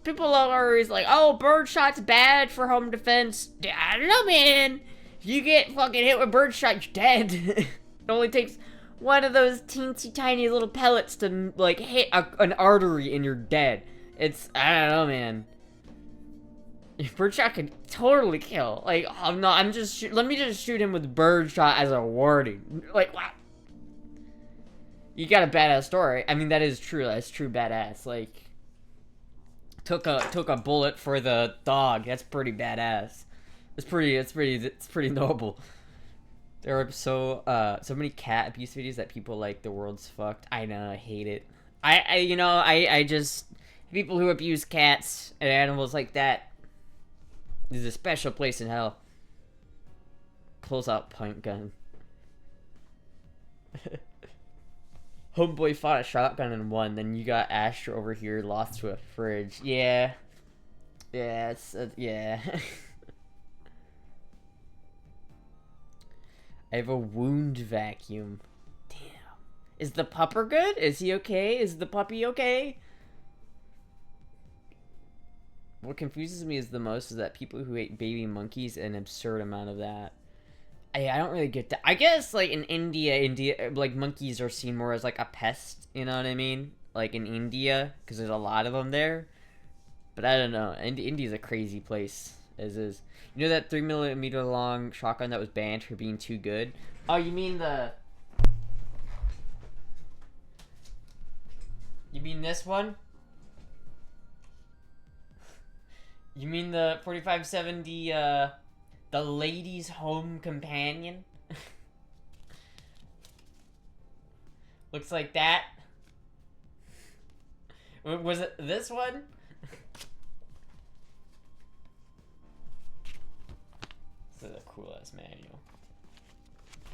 People are always like, oh, birdshot's bad for home defense. I don't know, man. If you get fucking hit with birdshot, you're dead. It only takes one of those teensy tiny little pellets to, like, hit an artery and you're dead. It's, I don't know, man. Birdshot can totally kill. Like, I'm just, let me just shoot him with birdshot as a warning. Like, wow. You got a badass story. I mean, that is true. That's true badass. Like, took a bullet for the dog. That's pretty badass. It's pretty noble. There are so many cat abuse videos that people like the world's fucked. I know, I hate it. I just, people who abuse cats and animals like that, there's a special place in hell. Pulls out pint gun. Homeboy fought a shotgun and won. Then you got Astra over here, lost to a fridge. Yeah. Yeah, it's, yeah. I have a wound vacuum. Damn. Is the pupper good? Is he okay? Is the puppy okay? What confuses me the most is that people who ate baby monkeys, an absurd amount of that. I don't really get that. I guess, like, in India, like, monkeys are seen more as, like, a pest, you know what I mean? Like, in India, because there's a lot of them there. But I don't know. India's a crazy place, as is. You know that 3mm long shotgun that was banned for being too good? Oh, you mean the... You mean this one? You mean the 4570, the ladies' home companion? Looks like that. Was it this one? This is a cool-ass manual.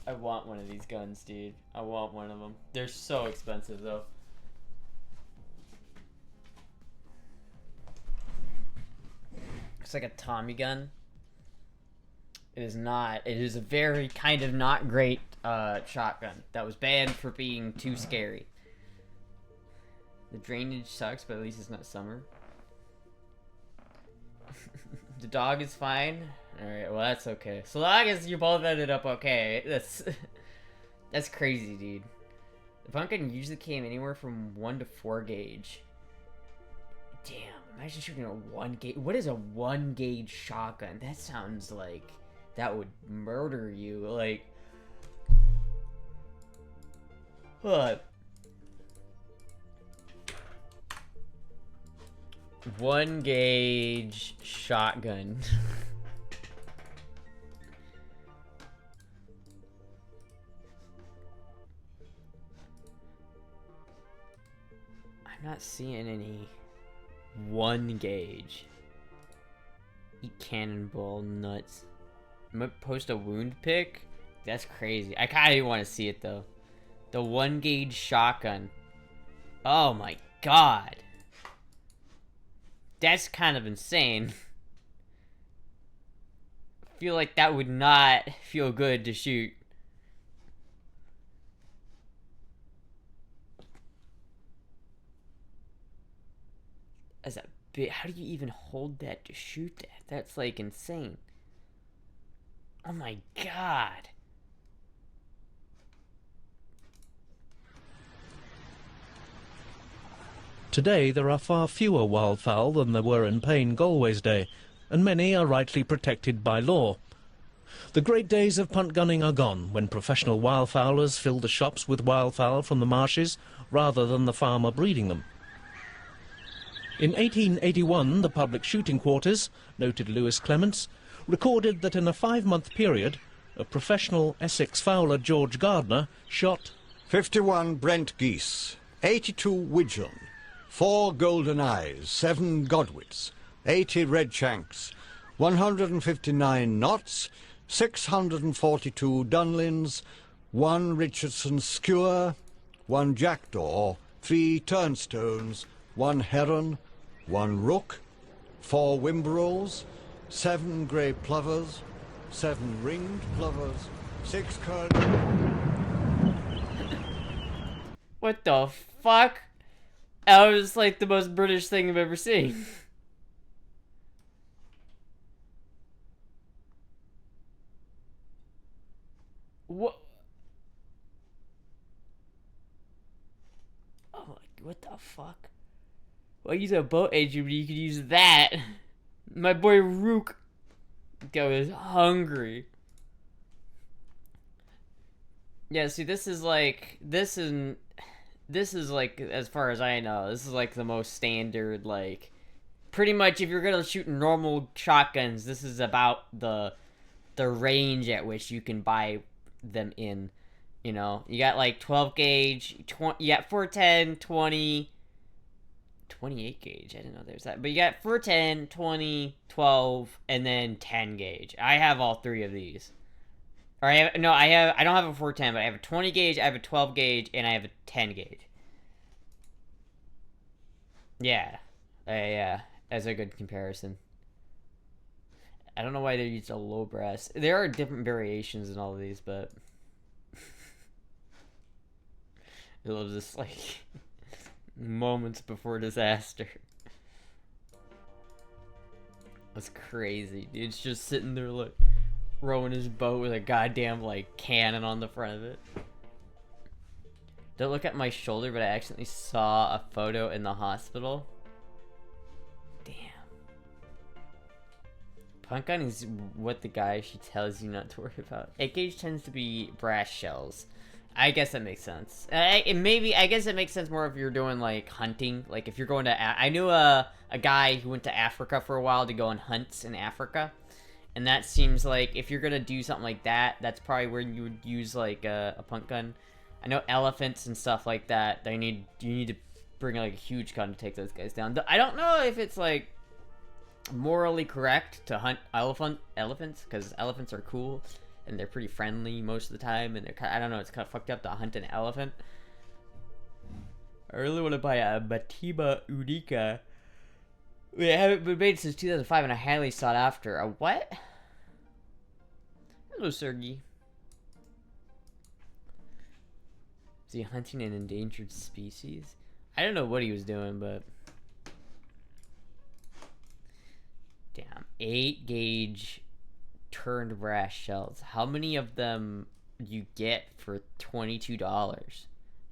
I want one of these guns, dude. I want one of them. They're so expensive, though. It's like a Tommy gun. It is not. It is a very kind of not great shotgun that was banned for being too scary. The drainage sucks, but at least it's not summer. The dog is fine. Alright, well that's okay. So long as you both ended up okay. That's crazy, dude. The pumpkin usually came anywhere from 1 to 4 gauge. Damn, Imagine shooting a 1 gauge. What is a 1 gauge shotgun? That sounds like that would murder you. Like, what? 1 gauge shotgun. I'm not seeing any 1 gauge. Eat cannonball nuts. I'm gonna post a wound pic. That's crazy. I kinda want to see it though. The 1 gauge shotgun. Oh my god. That's kind of insane. I feel like that would not feel good to shoot. As a bit, how do you even hold that to shoot that? That's like insane. Oh my god. Today there are far fewer wildfowl than there were in Payne Galway's day, and many are rightly protected by law. The great days of punt gunning are gone, when professional wildfowlers filled the shops with wildfowl from the marshes rather than the farmer breeding them. In 1881, the public shooting quarters, noted Lewis Clements, recorded that in a 5-month period, a professional Essex fowler, George Gardner, shot 51 Brent geese, 82 widgeon, 4 golden eyes, 7 godwits, 80 redshanks, 159 knots, 642 dunlins, 1 Richardson skewer, 1 jackdaw, 3 turnstones, 1 heron, 1 rook, 4 whimbrels, 7 grey plovers, 7 ringed plovers, 6 curd. What the fuck? That was like the most British thing I've ever seen. What? Oh, what the fuck? Well, use a boat engine, but you could use that. My boy Rook goes hungry. Yeah, see, this is like, as far as I know, this is like the most standard, like, pretty much if you're gonna shoot normal shotguns, this is about the range at which you can buy them in. You know, you got like 12 gauge, you got 410, 20, 28 gauge. I didn't know there's that. But you got 410, 20, 12, and then 10 gauge. I have all 3 of these. Or I don't have a 410, but I have a 20 gauge, I have a 12 gauge, and I have a 10 gauge. Yeah. Yeah. That's a good comparison. I don't know why they used a low brass. There are different variations in all of these, but I love this, like, moments before disaster. That's crazy. Dude's just sitting there, like, rowing his boat with a goddamn, like, cannon on the front of it. Don't look at my shoulder, but I accidentally saw a photo in the hospital. Damn. Punt gun is what the guy she tells you not to worry about. 8 gauge tends to be brass shells. I guess that makes sense. I guess it makes sense more if you're doing, like, hunting. Like, if you're going to... I knew a guy who went to Africa for a while to go on hunts in Africa. And that seems like, if you're going to do something like that, that's probably where you would use, like, a punt gun. I know elephants and stuff like that, you need to bring, like, a huge gun to take those guys down. I don't know if it's, like, morally correct to hunt elephants, because elephants are cool. And they're pretty friendly most of the time, and they're I don't know, it's kind of fucked up to hunt an elephant. I really want to buy a Batiba Udica. I haven't been made since 2005, and I highly sought after. A what? Hello, Sergey. Is he hunting an endangered species? I don't know what he was doing, but... Damn. 8 gauge... turned brass shells. How many of them do you get for $22?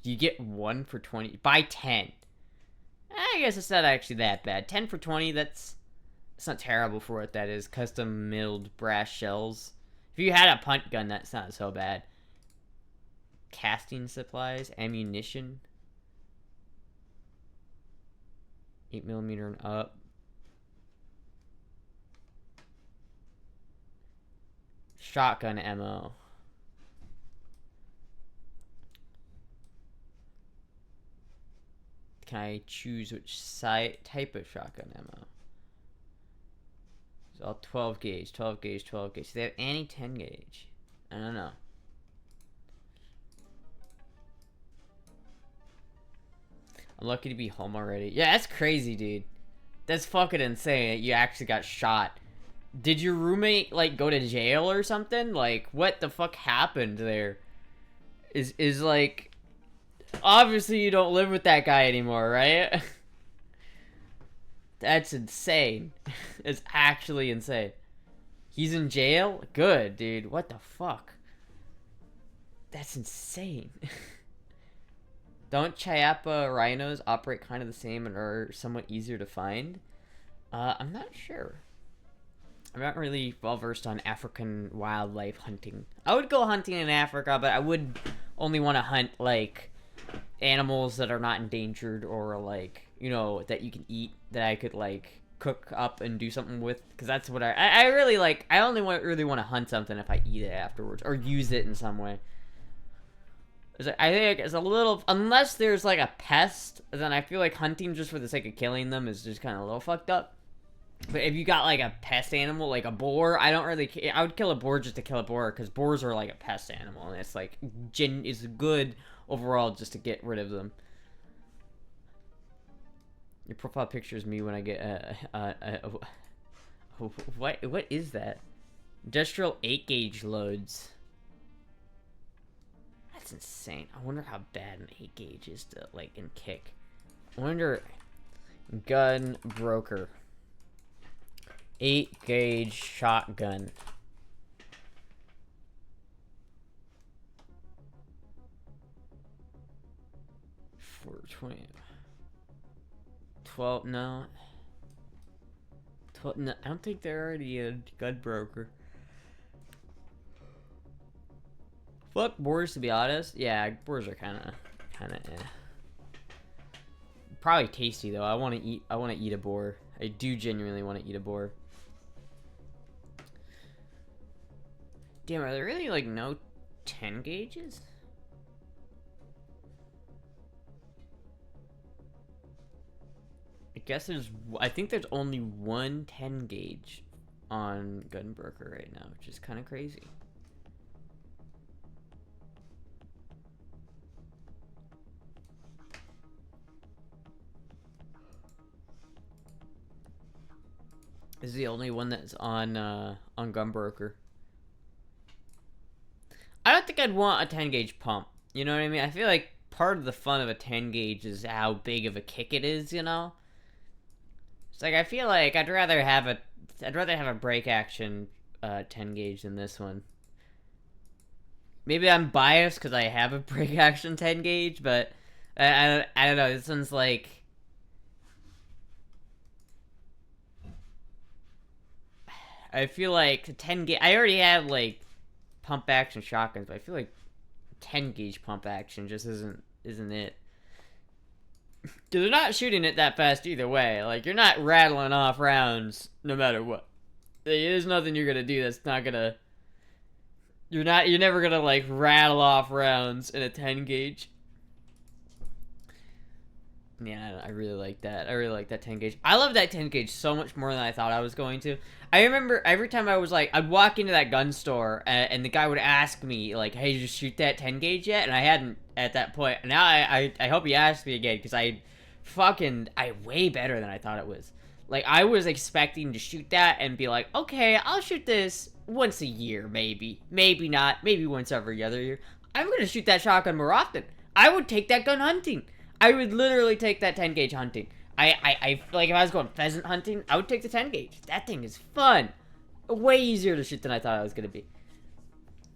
Do you get one for 20? Buy 10. I guess it's not actually that bad. 10 for 20, it's not terrible for what that is. Custom milled brass shells. If you had a punt gun, that's not so bad. Casting supplies, ammunition. 8mm and up. Shotgun ammo. Can I choose which type of shotgun ammo? It's all 12 gauge, 12 gauge, 12 gauge. Do they have any 10 gauge? I don't know. I'm lucky to be home already. Yeah, that's crazy, dude. That's fucking insane that you actually got shot. Did your roommate, like, go to jail or something? Like, what the fuck happened there? Is like... Obviously, you don't live with that guy anymore, right? That's insane. It's actually insane. He's in jail? Good, dude. What the fuck? That's insane. Don't Chiapa rhinos operate kind of the same and are somewhat easier to find? I'm not sure. I'm not really well versed on African wildlife hunting. I would go hunting in Africa, but I would only want to hunt, like, animals that are not endangered or, like, you know, that you can eat, that I could, like, cook up and do something with. Because that's what I really, like, I only really want to hunt something if I eat it afterwards or use it in some way. I think it's a little, unless there's like a pest, then I feel like hunting just for the sake of killing them is just kind of a little fucked up. But if you got like a pest animal, like a boar, I don't really care. I would kill a boar just to kill a boar, because boars are like a pest animal, and it's like, is good overall just to get rid of them. Your profile picture is me when I get what is that? Industrial 8 gauge loads. That's insane. I wonder how bad an 8 gauge is to, like, in kick. I wonder... Gun broker. 8 gauge shotgun. For 20. 12, no. 12, no, I don't think they're already a gun broker. Fuck boars, to be honest. Yeah, boars are kind of eh. Probably tasty though. I want to eat a boar. I do genuinely want to eat a boar. Damn, are there really like no 10 gauges? I think there's only one 10 gauge on Gunbroker right now, which is kind of crazy. This is the only one that's on Gunbroker. I don't think I'd want a 10 gauge pump. You know what I mean? I feel like part of the fun of a 10 gauge is how big of a kick it is, you know? It's like, I feel like I'd rather have a break action 10 gauge than this one. Maybe I'm biased because I have a break action 10 gauge, but I don't know. This one's like, I feel like 10 gauge. I already have like pump action shotguns, but I feel like 10 gauge pump action just isn't it. Because they're not shooting it that fast either way. Like, you're not rattling off rounds no matter what. There's nothing you're gonna do that's not gonna... You're never gonna, like, rattle off rounds in a 10 gauge. Yeah, I really like that. I really like that 10 gauge. I love that 10 gauge so much more than I thought I was going to. I remember every time I was like, I'd walk into that gun store and the guy would ask me, like, hey, did you shoot that 10 gauge yet? And I hadn't at that point. Now I hope he asked me again, because I way better than I thought it was. Like, I was expecting to shoot that and be like, okay, I'll shoot this once a year, maybe. Maybe not. Maybe once every other year. I'm going to shoot that shotgun more often. I would take that gun hunting. I would literally take that 10 gauge hunting. I like, if I was going pheasant hunting, I would take the 10 gauge. That thing is fun. Way easier to shoot than I thought it was going to be.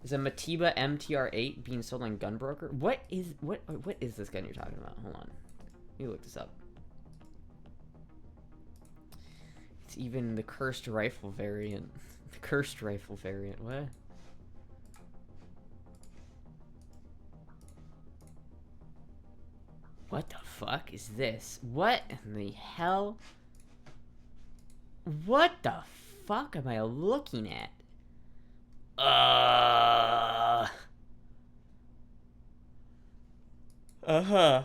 Is a Matiba MTR8 being sold on Gunbroker? What is this gun you're talking about? Hold on. Let me look this up. It's even the cursed rifle variant. The cursed rifle variant, what? What the fuck is this? What in the hell? What the fuck am I looking at? Uh-huh.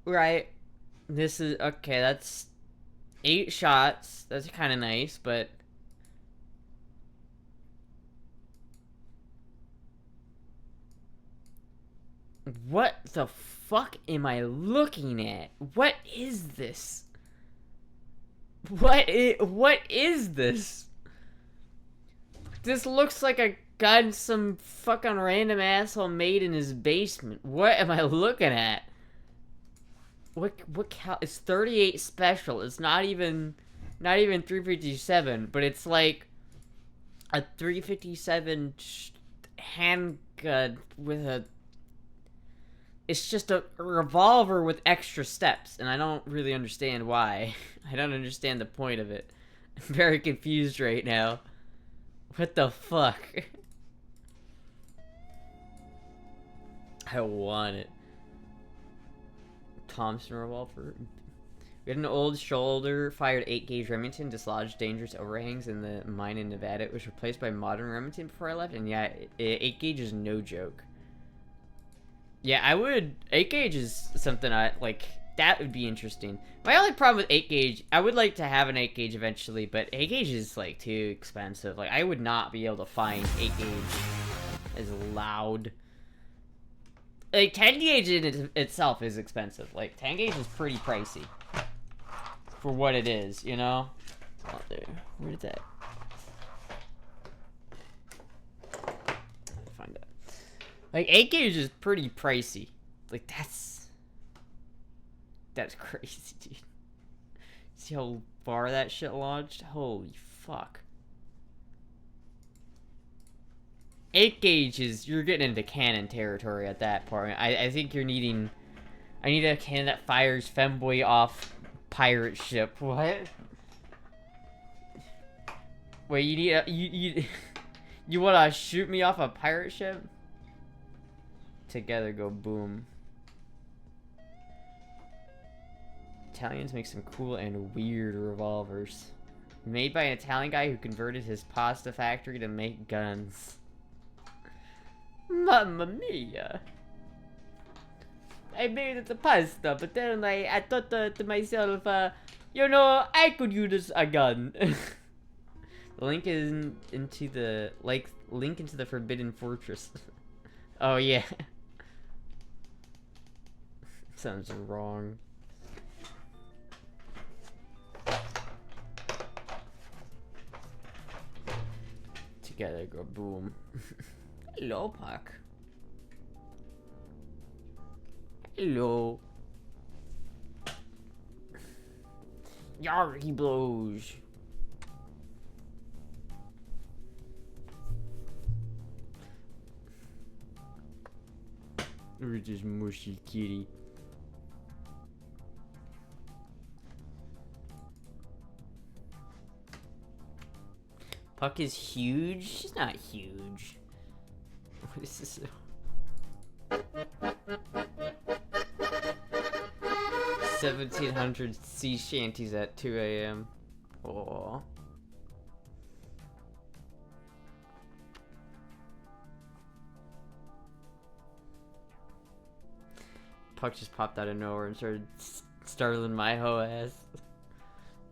Right. This is, okay, that's 8 shots. That's kind of nice, but... What the fuck am I looking at? What is this? What is this? This looks like a gun some fucking random asshole made in his basement. What am I looking at? It's 38 special. It's not even 357, but it's like a 357 handgun with a... It's just a revolver with extra steps, and I don't really understand why. I don't understand the point of it. I'm very confused right now. What the fuck? I want it. Thompson revolver. We had an old shoulder-fired 8-gauge Remington dislodged dangerous overhangs in the mine in Nevada. It was replaced by modern Remington before I left, and yeah, 8-gauge is no joke. Yeah, 8-gauge is something that would be interesting. My only problem with 8-gauge, I would like to have an 8-gauge eventually, but 8-gauge is, like, too expensive. Like, I would not be able to find 8-gauge as loud. Like, 10-gauge in itself is expensive. Like, 10-gauge is pretty pricey. For what it is, you know? Oh, there. Where is that? Find it. Like, 8-gauge is pretty pricey. Like, that's crazy, dude. See how far that shit launched? Holy fuck. 8-gauge is... You're getting into cannon territory at that point. I think you're needing... I need a cannon that fires femboy off pirate ship. What? Wait, you need a... You wanna shoot me off a pirate ship? Together go boom. Italians make some cool and weird revolvers. Made by an Italian guy who converted his pasta factory to make guns. Mamma mia! I made the pasta, but then I thought to myself, you know, I could use a gun. The link is into the link into the Forbidden Fortress. Oh yeah. Sounds wrong. Together go boom. Hello, Puck. Hello. Yar, he blows. Look at this mushy kitty. Puck is huge? She's not huge. What is this? 1700 sea shanties at 2 a.m. Aww. Puck just popped out of nowhere and started startling my hoe ass.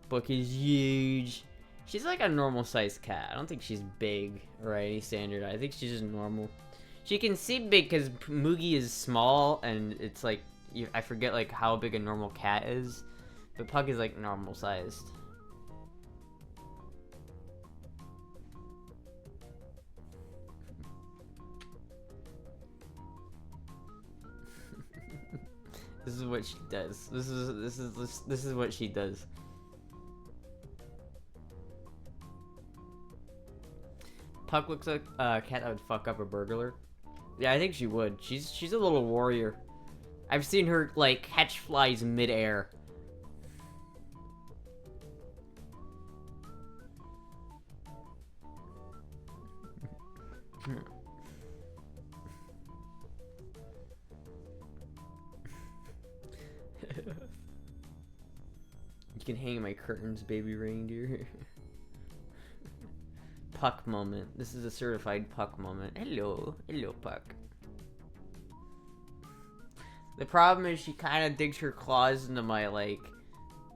Puck is huge. She's like a normal sized cat. I don't think she's big or any standard. I think she's just normal. She can seem big because Moogie is small and it's like, I forget like how big a normal cat is. But Puck is like normal sized. This is what she does. This is what she does. Puck looks like a cat that would fuck up a burglar. Yeah, I think she would. She's a little warrior. I've seen her like catch flies midair. You can hang my curtains, baby reindeer. Puck moment. This is a certified Puck moment. Hello. Hello, Puck. The problem is she kind of digs her claws into my, like,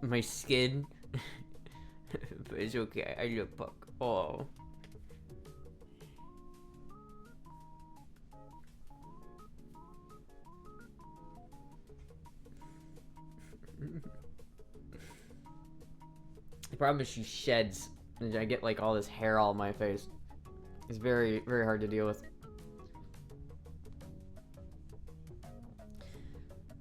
my skin. But it's okay. I love Puck. Oh. The problem is she sheds, and I get like all this hair all on my face. It's very, very hard to deal with.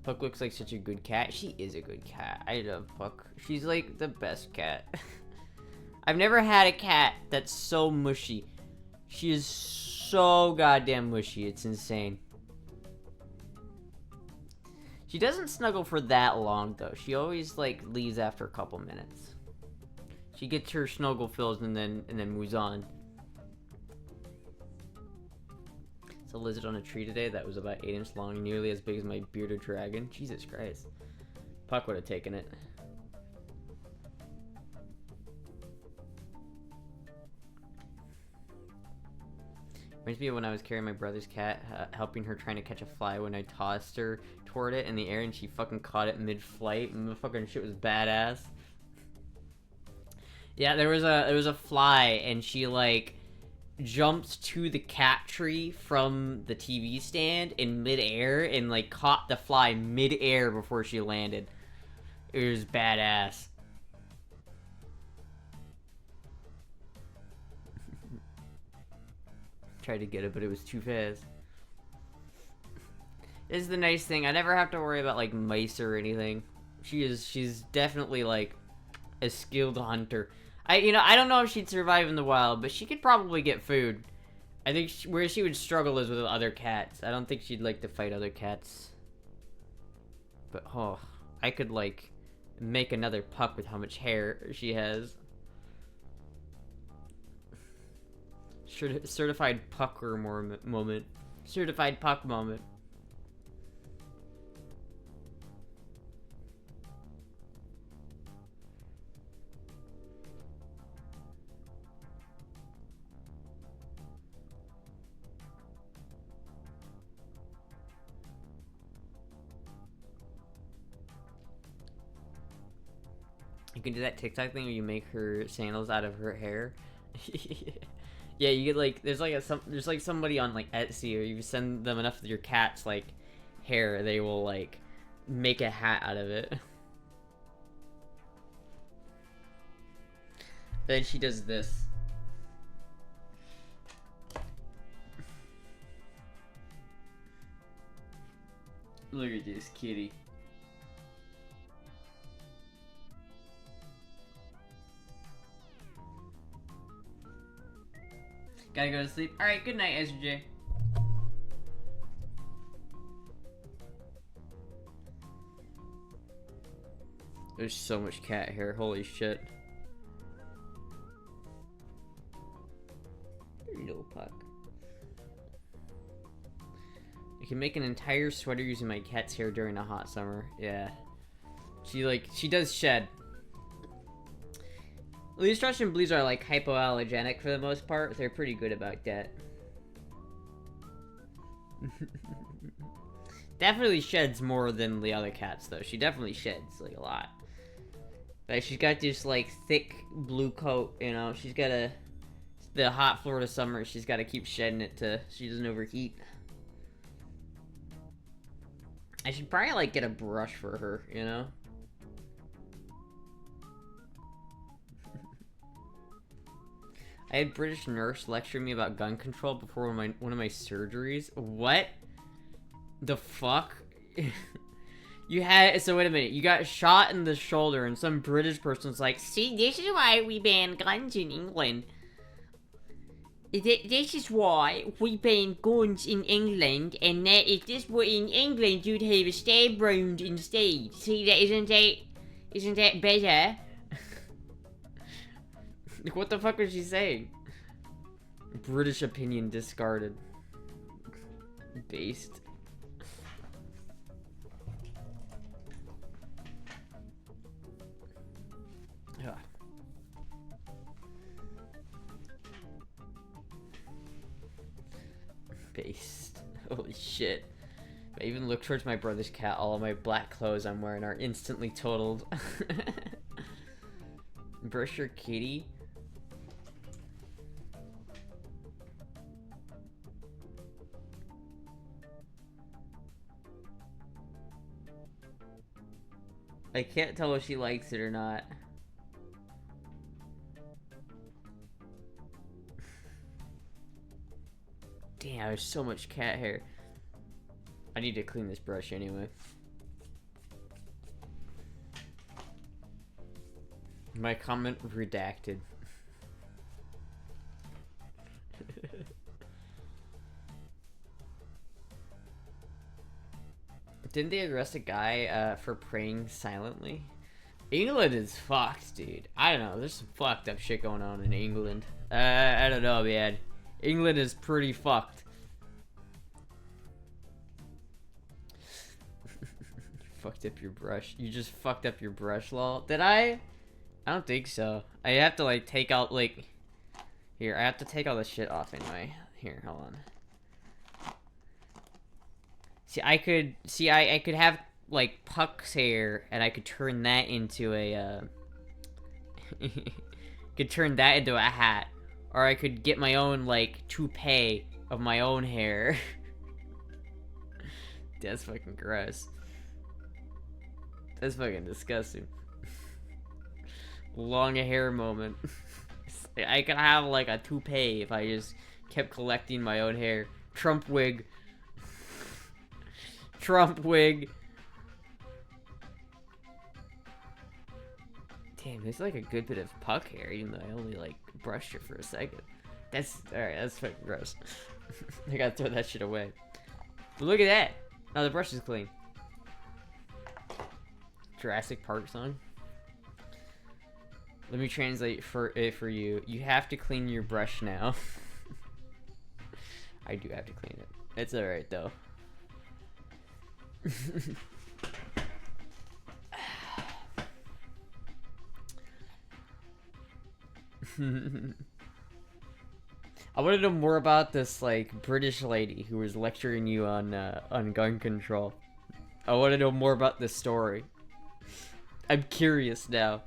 Puck looks like such a good cat. She is a good cat. I love Puck. She's like the best cat. I've never had a cat that's so mushy. She is so goddamn mushy. It's insane. She doesn't snuggle for that long though. She always like leaves after a couple minutes. She gets her snuggle fills and then moves on. It's a lizard on a tree today that was about 8 inches long, nearly as big as my bearded dragon. Jesus Christ. Puck would have taken it. Reminds me of when I was carrying my brother's cat, helping her trying to catch a fly when I tossed her toward it in the air and she fucking caught it mid-flight and the fucking shit was badass. Yeah, there was a fly and she like jumped to the cat tree from the TV stand in mid-air and like caught the fly mid-air before she landed. It was badass. Tried to get it, but it was too fast. This is the nice thing. I never have to worry about like mice or anything. She's definitely like a skilled hunter. I don't know if she'd survive in the wild, but she could probably get food. I think where she would struggle is with other cats. I don't think she'd like to fight other cats. But oh, I could like make another Puck with how much hair she has. Certified Pucker moment. Certified Puck moment. You can do that TikTok thing where you make her sandals out of her hair. Yeah, you get like there's like somebody on like Etsy, or you send them enough of your cat's like hair, they will like make a hat out of it. Then she does this. Look at this kitty. Gotta go to sleep. Alright, good night, SJ. There's so much cat hair, holy shit. No Puck. I can make an entire sweater using my cat's hair during a hot summer. Yeah. She does shed. These Russian blues are like hypoallergenic for the most part. They're pretty good about that. Definitely sheds more than the other cats though. She definitely sheds like a lot. But she's got this like thick blue coat, you know. She's got the hot Florida summer. She's got to keep shedding it to she doesn't overheat. I should probably like get a brush for her, you know. I had British nurse lecture me about gun control before one of my surgeries. What? The fuck? So wait a minute. You got shot in the shoulder and some British person's like, see, this is why we ban guns in England. This is why we ban guns in England, and that if this were in England, you'd have a stab wound instead. See, isn't that better? What the fuck was she saying? British opinion discarded. Based. Ugh. Based. Holy shit. If I even look towards my brother's cat, all of my black clothes I'm wearing are instantly totaled. Brush your kitty? I can't tell if she likes it or not. Damn, there's so much cat hair. I need to clean this brush anyway. My comment redacted. Didn't they arrest a guy for praying silently? England is fucked, dude. I don't know. There's some fucked up shit going on in England. I don't know, man. England is pretty fucked. Fucked up your brush. You just fucked up your brush, lol. Did I? I don't think so. I have to like take out like... Here, I have to take all this shit off anyway. Here, hold on. See, I could have like Puck's hair, and I could turn that into a could turn that into a hat, or I could get my own like toupee of my own hair. That's fucking gross. That's fucking disgusting. Long hair moment. I could have like a toupee if I just kept collecting my own hair. Trump wig. Trump wig. Damn, there's like a good bit of Puck hair, even though I only like brushed it for a second. That's alright, that's fucking gross. I gotta throw that shit away. But look at that! Now the brush is clean. Jurassic Park song. Let me translate for you. You have to clean your brush now. I do have to clean it. It's alright though. I want to know more about this like British lady who was lecturing you on gun control. I want to know more about this story. I'm curious now.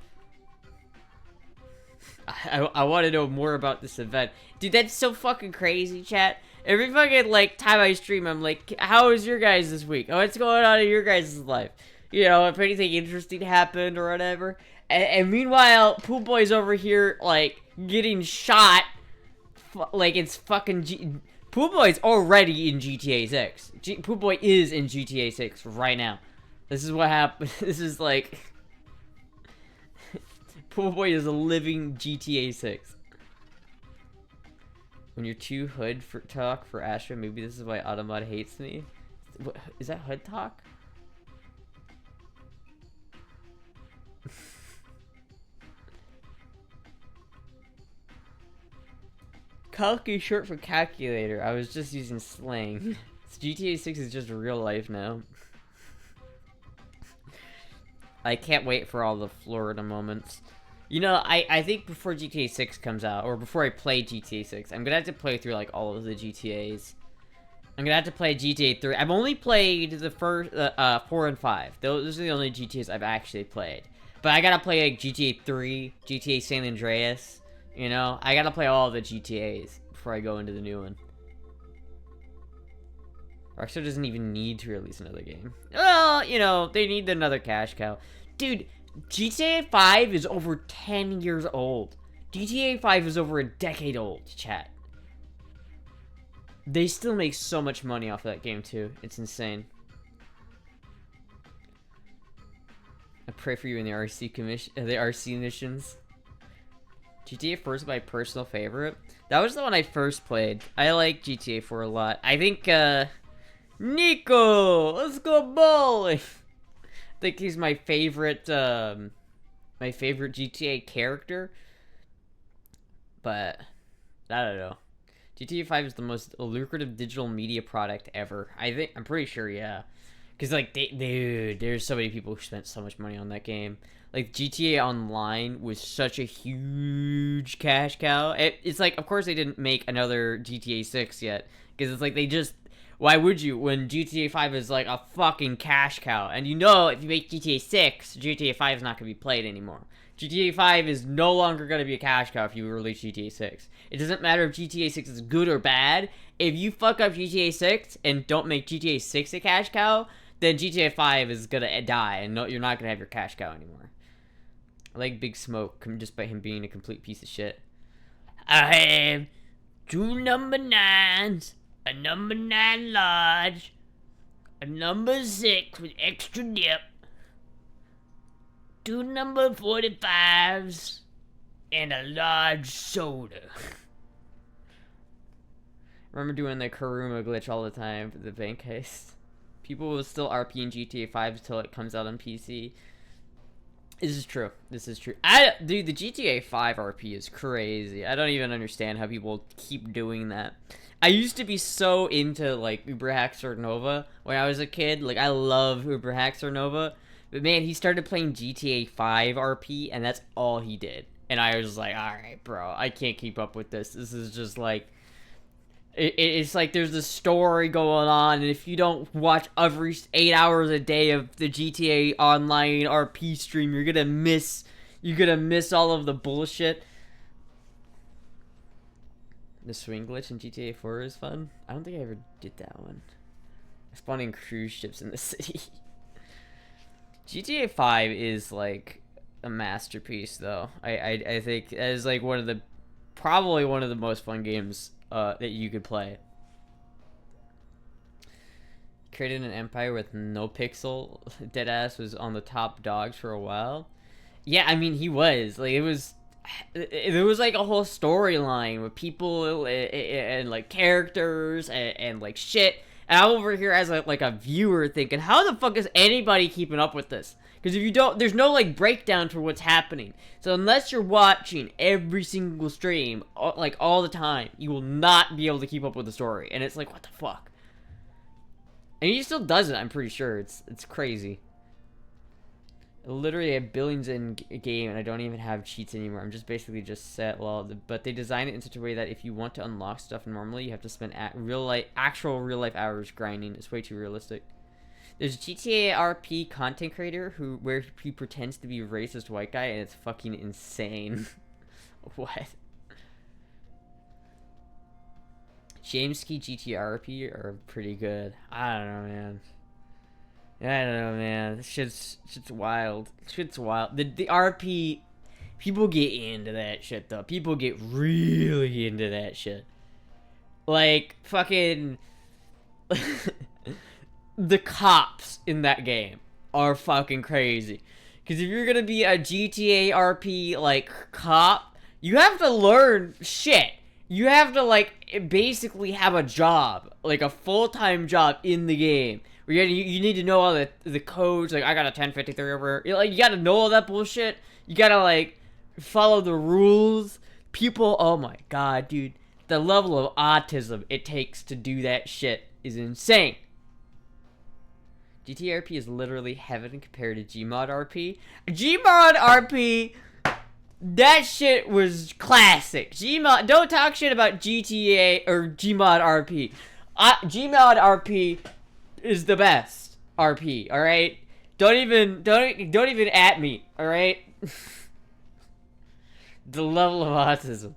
I want to know more about this event. Dude, that's so fucking crazy, chat. Every fucking, like, time I stream, I'm like, how was your guys this week? Oh, what's going on in your guys' life? You know, if anything interesting happened or whatever. And meanwhile, Poop Boy's over here, like, getting shot. Like, it's fucking... Poop Boy's already in GTA 6. Poop Boy is in GTA 6 right now. This is what happened. This is, like... Poop Boy is a living GTA 6. When you're too hood for talk for Astra, maybe this is why Automod hates me. What, is that hood talk? Calc is short for calculator. I was just using slang. GTA 6 is just real life now. I can't wait for all the Florida moments. You know, I think before GTA 6 comes out, or before I play GTA 6, I'm gonna have to play through, like, all of the GTAs. I'm gonna have to play GTA 3. I've only played the first, 4 and 5. Those are the only GTAs I've actually played. But I gotta play, like, GTA 3, GTA San Andreas, you know? I gotta play all of the GTAs before I go into the new one. Rockstar doesn't even need to release another game. Well, you know, they need another cash cow. Dude, GTA 5 is over 10 years old. GTA 5 is over a decade old, chat. They still make so much money off of that game, too. It's insane. I pray for you in the RC missions. GTA 4 is my personal favorite. That was the one I first played. I like GTA 4 a lot. I think, Nico! Let's go bowling! I think he's my favorite GTA character. But, I don't know. GTA 5 is the most lucrative digital media product ever. I'm pretty sure, yeah. Because, like, dude, there's so many people who spent so much money on that game. Like, GTA Online was such a huge cash cow. It's like, of course they didn't make another GTA 6 yet. Because it's like, why would you when GTA 5 is like a fucking cash cow? And you know, if you make GTA 6, GTA 5 is not going to be played anymore. GTA 5 is no longer going to be a cash cow if you release GTA 6. It doesn't matter if GTA 6 is good or bad. If you fuck up GTA 6 and don't make GTA 6 a cash cow, then GTA 5 is going to die, and no, you're not going to have your cash cow anymore. I like Big Smoke, just by him being a complete piece of shit. I have 2 number 9s, a number 9 large, a number 6 with extra dip, 2 number 45s, and a large soda. Remember doing the Karuma glitch all the time for the bank heist? People will still RP in GTA 5 until it comes out on PC. This is true. This is true. Dude, the GTA 5 RP is crazy. I don't even understand how people keep doing that. I used to be so into, like, Uber Hacks or Nova when I was a kid. Like, I love Uber Hacks or Nova. But, man, he started playing GTA 5 RP, and that's all he did. And I was like, alright, bro, I can't keep up with this. This is just, like... It's like there's a story going on, and if you don't watch every 8 hours a day of the GTA Online RP stream, you're gonna miss all of the bullshit. The swing glitch in GTA 4 is fun. I don't think I ever did that one. Spawning cruise ships in the city. GTA 5 is like a masterpiece, though. I think that is like probably one of the most fun games that you could play. Created an empire with no pixel. Deadass was on the top dogs for a while. Yeah, I mean, he was. Like, there was like a whole storyline with people and like characters and like shit. And I'm over here as like a viewer thinking, how the fuck is anybody keeping up with this? Because if you don't, there's no like breakdown for what's happening. So unless you're watching every single stream, like all the time, you will not be able to keep up with the story. And it's like, what the fuck? And he still does it, I'm pretty sure. It's crazy. I literally have billions in game, and I don't even have cheats anymore. I'm just basically just set. Well, but they design it in such a way that if you want to unlock stuff normally, you have to spend actual real life hours grinding. It's way too realistic. There's a GTA RP content creator where he pretends to be a racist white guy, and it's fucking insane. What? Jameski GTA RP are pretty good. I don't know, man. I don't know, man. This shit's wild. Shit's wild. The RP, people get into that shit, though. People get really into that shit. Like, fucking... the cops in that game are fucking crazy. Because if you're gonna be a GTA RP, like, cop, you have to learn shit. You have to, like, basically have a job. Like, a full-time job in the game. Where you need to know all the codes. Like, I got a 1053 over. Like, you gotta know all that bullshit. You gotta, like, follow the rules. People, oh my god, dude. The level of autism it takes to do that shit is insane. GTA RP is literally heaven compared to Gmod RP. Gmod RP, that shit was classic. Gmod, don't talk shit about GTA or Gmod RP. Gmod RP is the best RP. All right, don't even at me. All right. The level of autism.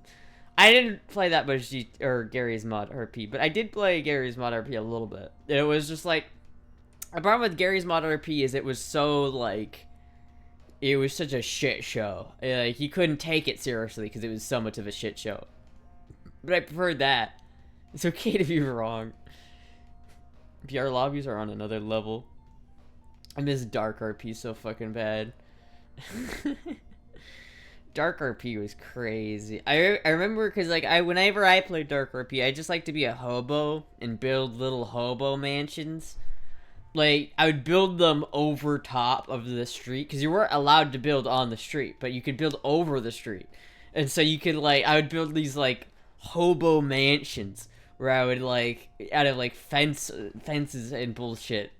I didn't play that much Gary's Mod RP, but I did play Gary's Mod RP a little bit. It was just like. The problem with Gary's Mod RP is it was so, like, it was such a shit show. Like, he couldn't take it seriously because it was so much of a shit show. But I preferred that. It's okay to be wrong. VR lobbies are on another level. I miss Dark RP so fucking bad. Dark RP was crazy. I remember because, like, whenever I played Dark RP, I just like to be a hobo and build little hobo mansions. Like, I would build them over top of the street, because you weren't allowed to build on the street, but you could build over the street. And so you could, like, I would build these, like, hobo mansions where I would like out of like fences and bullshit.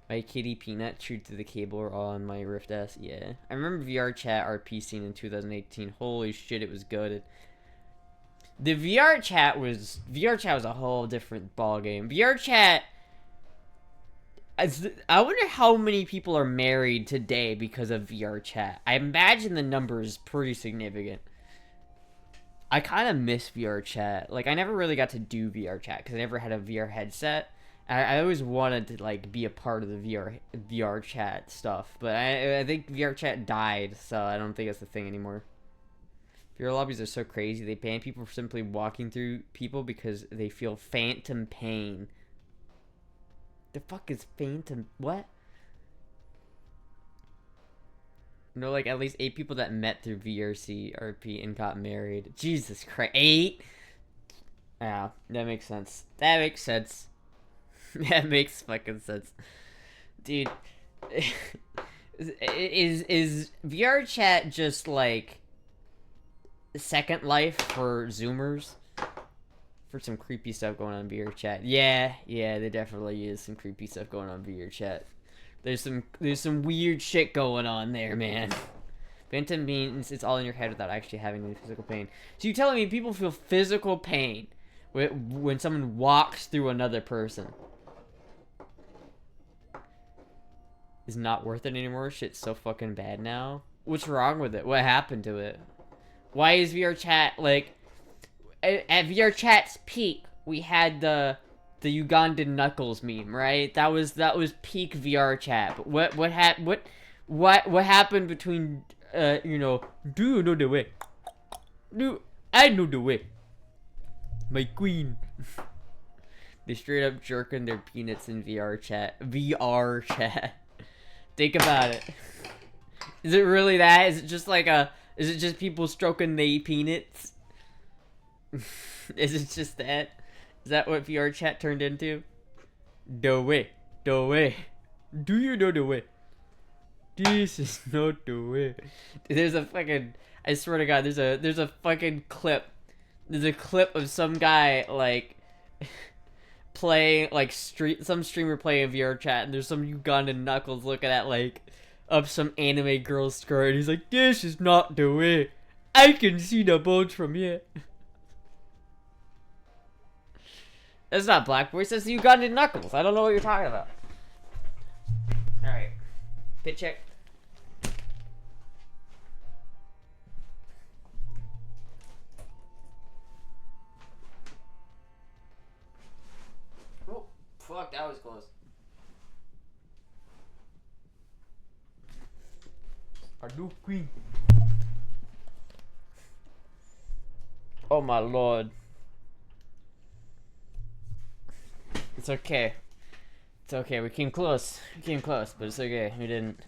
My kitty Peanut, True to the Cable are all on my Rift S. Yeah, I remember VR chat RP scene in 2018. Holy shit, it was good. The VR chat was a whole different ball game. VR chat. I wonder how many people are married today because of VR chat. I imagine the number is pretty significant. I kind of miss VR chat. Like, I never really got to do VR chat because I never had a VR headset. I always wanted to like be a part of the VR chat stuff, but I think VR chat died, so I don't think it's the thing anymore. VR lobbies are so crazy. They ban people for simply walking through people because they feel phantom pain. The fuck is phantom? What? No, like at least 8 people that met through VRC RP and got married. Jesus Christ, 8? Yeah, that makes sense. That makes sense. That makes fucking sense, dude. Is VR chat just like Second Life for Zoomers? For some creepy stuff going on in VR chat. Yeah, there definitely is some creepy stuff going on in VR chat. There's some weird shit going on there, man. Phantom means it's all in your head without actually having any physical pain. So you're telling me people feel physical pain when someone walks through another person? Is not worth it anymore? Shit's so fucking bad now. What's wrong with it? What happened to it? Why is VR chat like... At VR chat's peak, we had the Ugandan Knuckles meme, right? That was peak VR chat. But what happened between you know, do you know the way? Do I know the way? My queen. They straight up jerking their peanuts in VR chat. VR chat. Think about it. Is it really that? Is it just like is it just people stroking the peanuts? Is it just that? Is that what VR chat turned into? The way. The way. Do you know the way? This is not the way. There's a fucking... I swear to God, there's a fucking clip. There's a clip of some guy, like... playing, like, some streamer playing VR chat, and there's some Ugandan Knuckles looking at, like, up some anime girl's skirt, and he's like, this is not the way. I can see the bones from here. That's not Black Voice, that's the Ugandan Knuckles. I don't know what you're talking about. Alright. Pit check. Oh, fuck, that was close. Our new queen. Oh my lord. It's okay. It's okay. We came close. We came close, but it's okay. We didn't.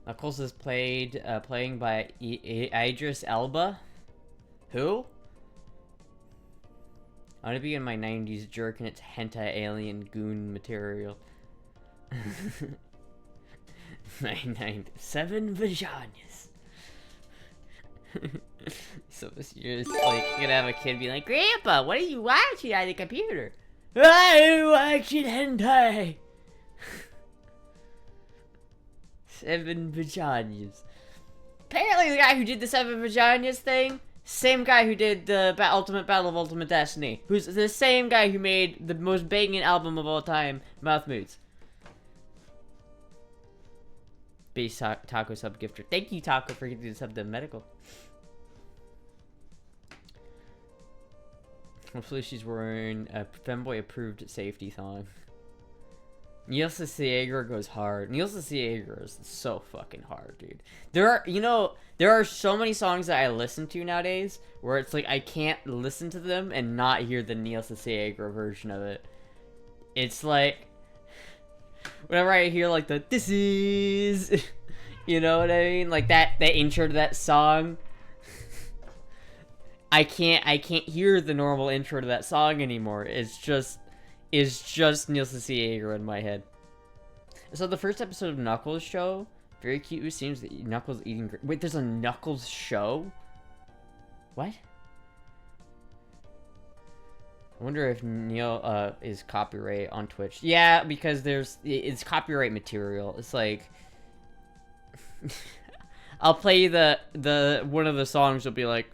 Knuckles is playing by Idris Elba. Who? I want to be in my 90s jerking its hentai alien goon material. My 7 vaginas. So you're just like, you're gonna have a kid be like, Grandpa, what are you watching on the computer? I'm watching hentai. 7 vaginas. Apparently the guy who did the 7 vaginas thing, same guy who did the Ultimate Battle of Ultimate Destiny, who's the same guy who made the most banging album of all time, Mouth Moods. Base Taco sub gifter. Thank you, Taco, for giving the sub to medical. Hopefully she's wearing a femboy approved safety thong. Nielsa Ciagra goes hard. Nielsa Ciagra is so fucking hard, dude. There are so many songs that I listen to nowadays where it's like I can't listen to them and not hear the Nielsa Ciagra version of it. It's like whenever I hear like the this is you know what I mean? Like that intro to that song. I can't hear the normal intro to that song anymore. It's just Nielsa Ciagra in my head. So the first episode of Knuckles show Very cute. It seems that Knuckles eating. Wait, there's a Knuckles show? What? I wonder if Neil is copyright on Twitch. Yeah, because it's copyright material. It's like I'll play the one of the songs will be like,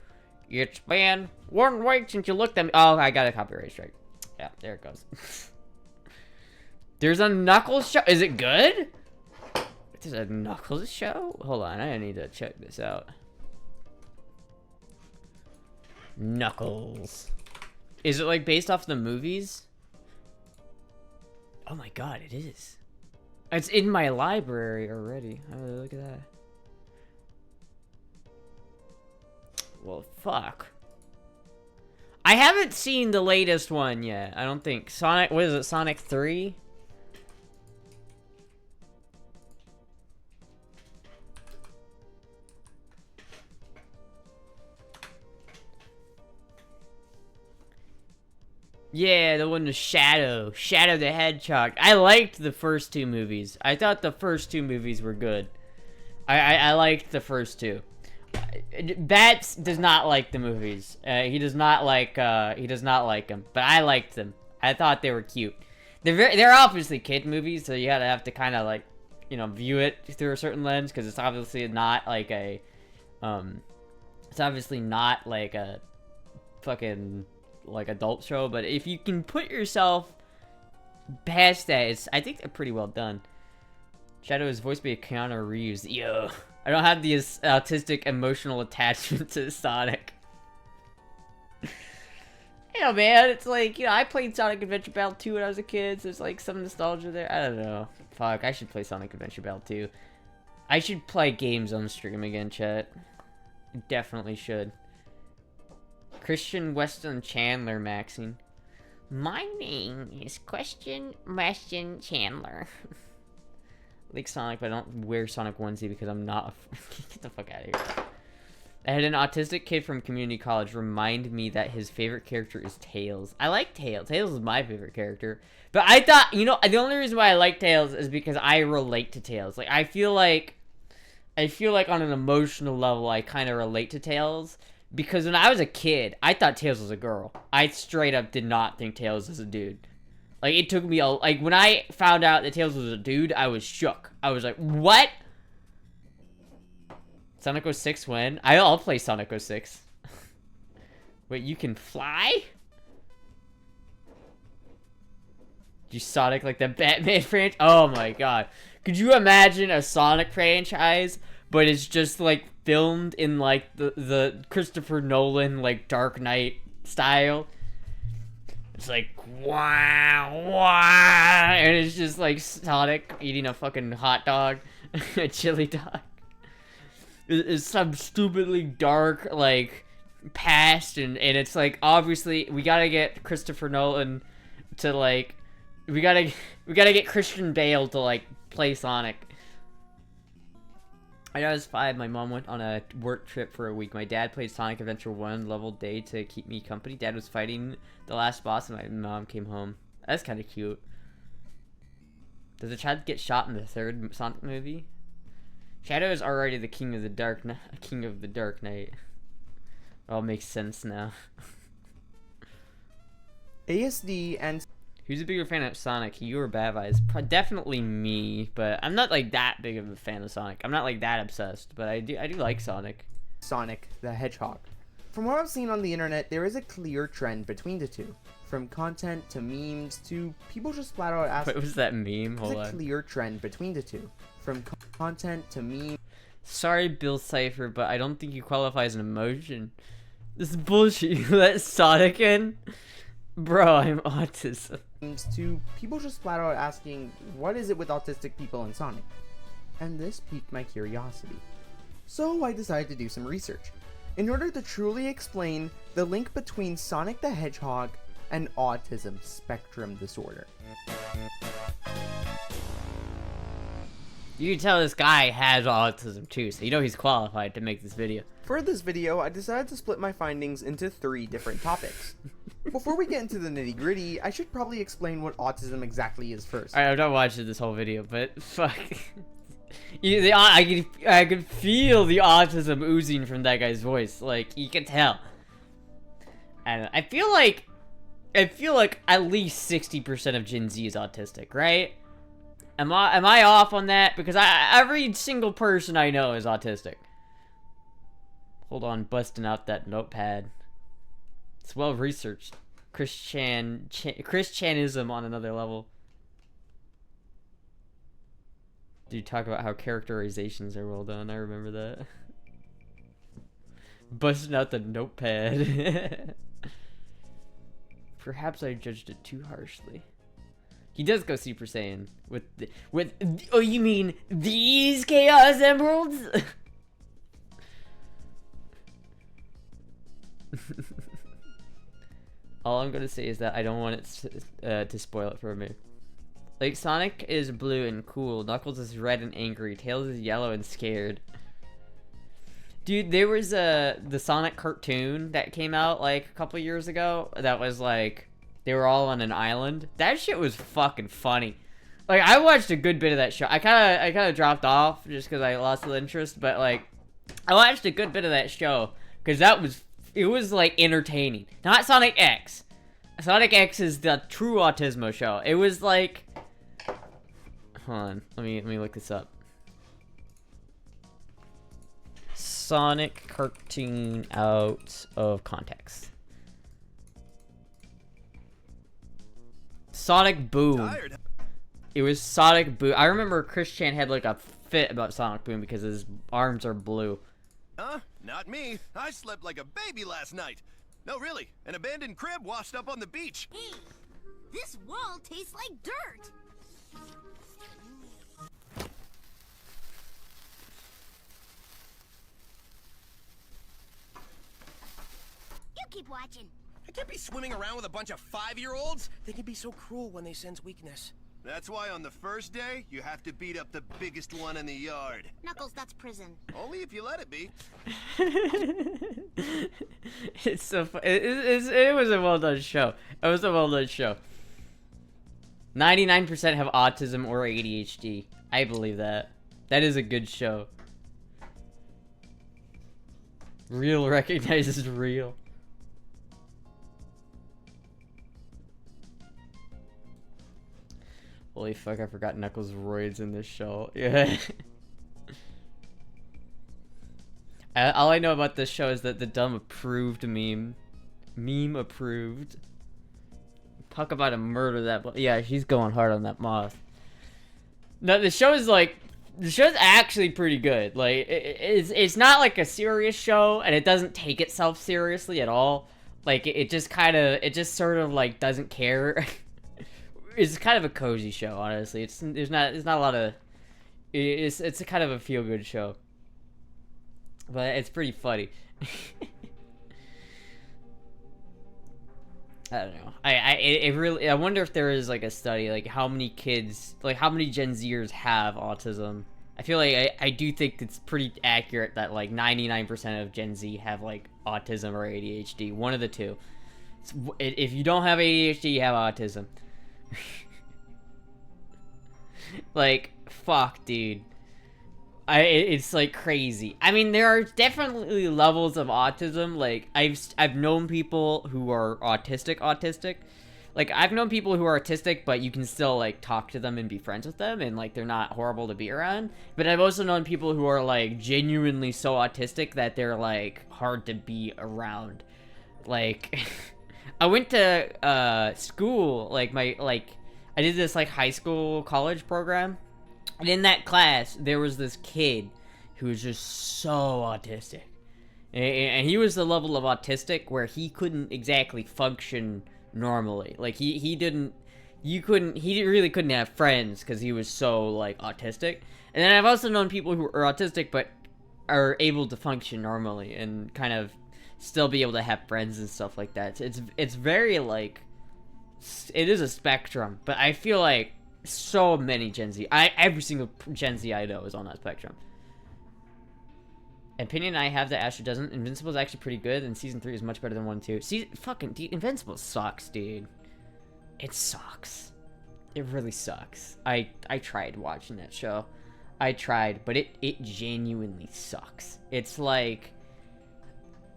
it's been 1 week since you looked at me. Oh, I got a copyright strike. Yeah, there it goes. There's a Knuckles show. Is it good? There's a Knuckles show? Hold on, I need to check this out. Knuckles. Is it like based off the movies? Oh my god, it is. It's in my library already. Oh, look at that. Well, fuck. I haven't seen the latest one yet. I don't think. Sonic, what is it? Sonic 3? Yeah, the one with Shadow the Hedgehog. I liked the first 2 movies. I thought the first 2 movies were good. I liked the first 2. Bats does not like the movies. He does not like them. But I liked them. I thought they were cute. They're obviously kid movies, so you gotta have to kind of like, you know, view it through a certain lens, because it's obviously not like a, it's obviously not like a fucking like adult show. But if you can put yourself past that, I think they're pretty well done. Shadow is voiced by Keanu Reeves. Yo, I don't have the autistic emotional attachment to Sonic. You know, man, it's like, you know, I played Sonic Adventure Battle 2 when I was a kid, so there's like some nostalgia there. I don't know. Fuck, I should play Sonic Adventure Battle 2. I should play games on stream again, chat. Definitely should. Christian Weston Chandler, Maxine. My name is Question Weston Chandler. I like Sonic, but I don't wear Sonic onesie because I'm not. Get the fuck out of here. I had an autistic kid from community college remind me that his favorite character is Tails. I like Tails. Tails is my favorite character. But I thought, you know, the only reason why I like Tails is because I relate to Tails. Like, I feel like on an emotional level, I kind of relate to Tails. Because when I was a kid, I thought Tails was a girl. I straight up did not think Tails was a dude. Like, it took me like, when I found out that Tails was a dude, I was shook. I was like, what? Sonic 06 when? I'll play Sonic 06. Wait, you can fly? You Sonic like the Batman franchise? Oh my god. Could you imagine a Sonic franchise, but it's just like filmed in like the Christopher Nolan like Dark Knight style? It's like, wow, wow, and it's just like Sonic eating a fucking hot dog, a chili dog. It's some stupidly dark, like, past, and it's like, obviously, we gotta get Christopher Nolan to, like, we gotta get Christian Bale to, like, play Sonic. When I was 5, my mom went on a work trip for a week. My dad played Sonic Adventure 1 level day to keep me company. Dad was fighting the last boss, and my mom came home. That's kind of cute. Does the child get shot in the 3rd Sonic movie? Shadow is already the king of the dark Knight. It all makes sense now. ASD and... Who's a bigger fan of Sonic? You or Bad Eyes? Definitely me, but I'm not like that big of a fan of Sonic. I'm not like that obsessed, but I do like Sonic. Sonic the Hedgehog. From what I've seen on the internet, there is a clear trend between the two. From content to memes to people just flat out asking. What was that meme? Hold on. There's a clear trend between the two. From content to memes. Sorry, Bill Cipher, but I don't think you qualify as an emotion. This is bullshit. You let Sonic in? Bro, I'm autism. To people just flat out asking, what is it with autistic people and Sonic? And this piqued my curiosity. So I decided to do some research, in order to truly explain the link between Sonic the Hedgehog and autism spectrum disorder. You can tell this guy has autism too, so you know he's qualified to make this video. For this video, I decided to split my findings into 3 different topics. Before we get into the nitty-gritty, I should probably explain what autism exactly is first. Alright, I'm not watching this whole video, but fuck. I could feel the autism oozing from that guy's voice. Like, you can tell. And I feel like at least 60% of Gen Z is autistic, right? Am I off on that? Because every single person I know is autistic. Hold on, busting out that notepad. It's well researched. Christianism on another level. Dude, talk about how characterizations are well done. I remember that. Busting out the notepad. Perhaps I judged it too harshly. He does go Super Saiyan with oh, you mean these Chaos Emeralds? All I'm gonna say is that I don't want it to spoil it for me. Like, Sonic is blue and cool, Knuckles is red and angry, Tails is yellow and scared. Dude, there was the Sonic cartoon that came out like a couple years ago that was like, they were all on an island. That shit was fucking funny. Like, I watched a good bit of that show. I kind of dropped off just because I lost the interest, but like, I watched a good bit of that show because it was like entertaining. Not Sonic X. Sonic X is the true Autismo show. It was like, hold on, let me look this up. Sonic cartoon out of context. Sonic Boom. It was Sonic Boom. I remember Chris Chan had like a fit about Sonic Boom because his arms are blue. Huh? Not me. I slept like a baby last night. No, really. An abandoned crib washed up on the beach. Hey, this wall tastes like dirt. You keep watching. I can't be swimming around with a bunch of 5-year-olds. They can be so cruel when they sense weakness. That's why on the first day, you have to beat up the biggest one in the yard. Knuckles, that's prison. Only if you let it be. It's so fun. It was a well done show. It was a well done show. 99% have autism or ADHD. I believe that. That is a good show. Real recognizes real. Holy fuck, I forgot Knuckles roids in this show. Yeah. All I know about this show is that the dumb approved meme. Meme approved. Talk about a murder that... Yeah, she's going hard on that moth. No, the show is like... The show's actually pretty good. Like, it's not like a serious show, and it doesn't take itself seriously at all. Like, it just sort of like doesn't care. It's kind of a cozy show, honestly. There's not a lot of... It's a kind of a feel-good show. But it's pretty funny. I don't know. I wonder if there is like a study, like how many kids, like how many Gen Zers have autism. I feel like I do think it's pretty accurate that like 99% of Gen Z have like autism or ADHD. One of the two. If you don't have ADHD, you have autism. Like, fuck, dude. It's like crazy. I mean, there are definitely levels of autism. Like, I've known people who are autistic. Like, I've known people who are autistic, but you can still like talk to them and be friends with them, and like they're not horrible to be around. But I've also known people who are like genuinely so autistic that they're like hard to be around. Like, I went to school, like I did this like high school college program. And in that class, there was this kid who was just so autistic. And he was the level of autistic where he couldn't exactly function normally. Like, he really couldn't have friends because he was so, like, autistic. And then I've also known people who are autistic but are able to function normally and kind of still be able to have friends and stuff like that. It's very, like, it is a spectrum, but I feel like so many Gen Z. Every single Gen Z I know is on that spectrum. Opinion I have that Astra doesn't. Invincible is actually pretty good, and season 3 is much better than 1 and 2. Dude, Invincible sucks, dude. It sucks. It really sucks. I tried watching that show. I tried, but it genuinely sucks. It's like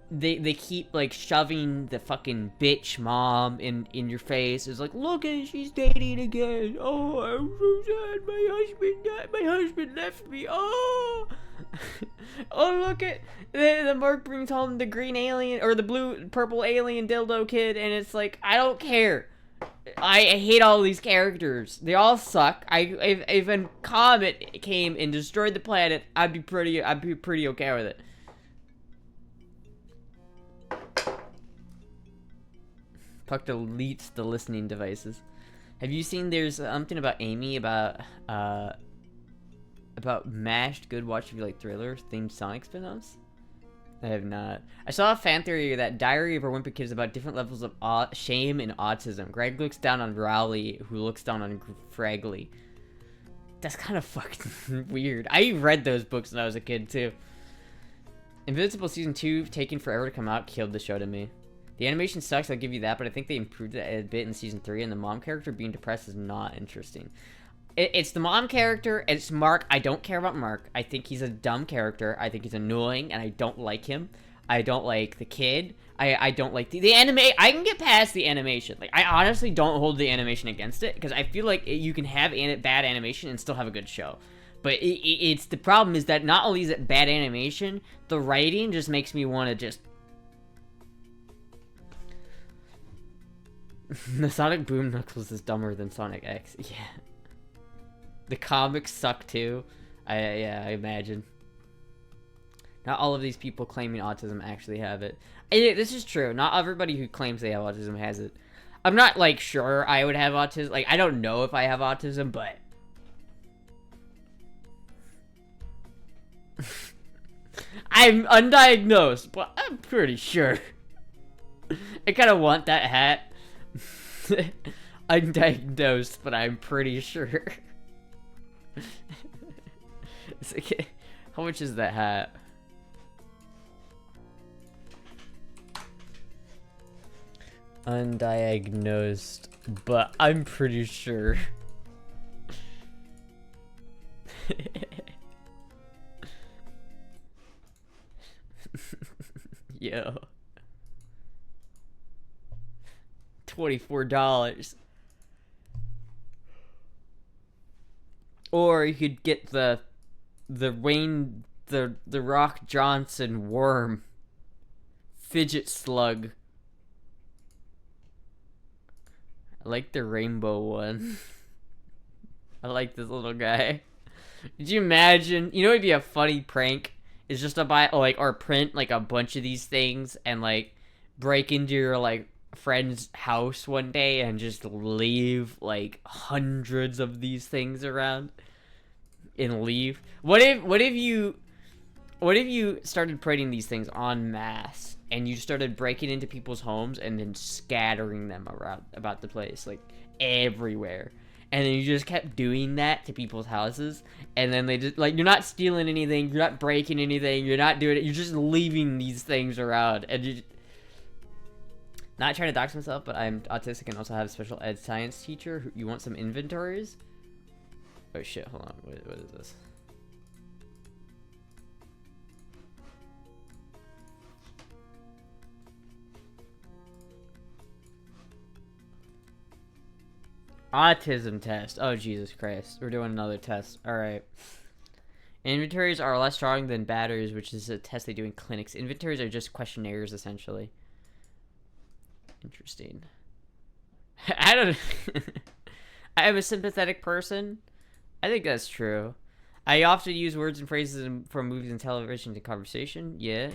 they keep like shoving the fucking bitch mom in your face. It's like, look at, she's dating again. Oh, I'm so sad. My husband left me. Oh. Oh, look at the Mark brings home the green alien or the purple alien dildo kid, and it's like, I don't care. I hate all these characters. They all suck. If a comet came and destroyed the planet, I'd be pretty okay with it. Puck deletes the listening devices. Have you seen there's something about Amy about mashed good watch if you like thriller themed Sonic spin-offs? I have not. I saw a fan theory that Diary of a Wimpy Kid is about different levels of shame and autism. Greg looks down on Rowley, who looks down on Fragley. That's kind of fucking weird. I read those books when I was a kid too. Invincible Season 2, taking forever to come out, killed the show to me. The animation sucks, I'll give you that, but I think they improved it a bit in Season 3, and the mom character being depressed is not interesting. It's the mom character, it's Mark. I don't care about Mark. I think he's a dumb character. I think he's annoying, and I don't like him. I don't like the kid. I don't like the anime. I can get past the animation. Like, I honestly don't hold the animation against it, because I feel like you can have bad animation and still have a good show. But it's the problem is that not only is it bad animation, the writing just makes me want to just... The Sonic Boom Knuckles is dumber than Sonic X. Yeah. The comics suck too. Yeah, I imagine. Not all of these people claiming autism actually have it. This is true. Not everybody who claims they have autism has it. I'm not, like, sure I would have autism. Like, I don't know if I have autism, but... I'm undiagnosed, but I'm pretty sure. I kind of want that hat. Undiagnosed, but I'm pretty sure. It's like, how much is that hat? Undiagnosed, but I'm pretty sure. Yo. $24. Or you could get the Rock Johnson worm fidget slug. I like the rainbow one. I like this little guy. Did you imagine? You know, it'd be a funny prank. Is just to buy or print like a bunch of these things and like break into your like friend's house one day and just leave like hundreds of these things around and leave. What if you started printing these things en masse and you started breaking into people's homes and then scattering them around about the place, like everywhere, and then you just kept doing that to people's houses, and then they just like, you're not stealing anything, you're not breaking anything, you're not doing it, you're just leaving these things around, and you... Not trying to dox myself, but I'm autistic and also have a special ed science teacher. You want some inventories? Oh shit, hold on. What is this? Autism test. Oh, Jesus Christ. We're doing another test. Alright. Inventories are less strong than batteries, which is a test they do in clinics. Inventories are just questionnaires, essentially. Interesting. I don't... I am a sympathetic person. I think that's true. I often use words and phrases from movies and television to conversation. Yeah,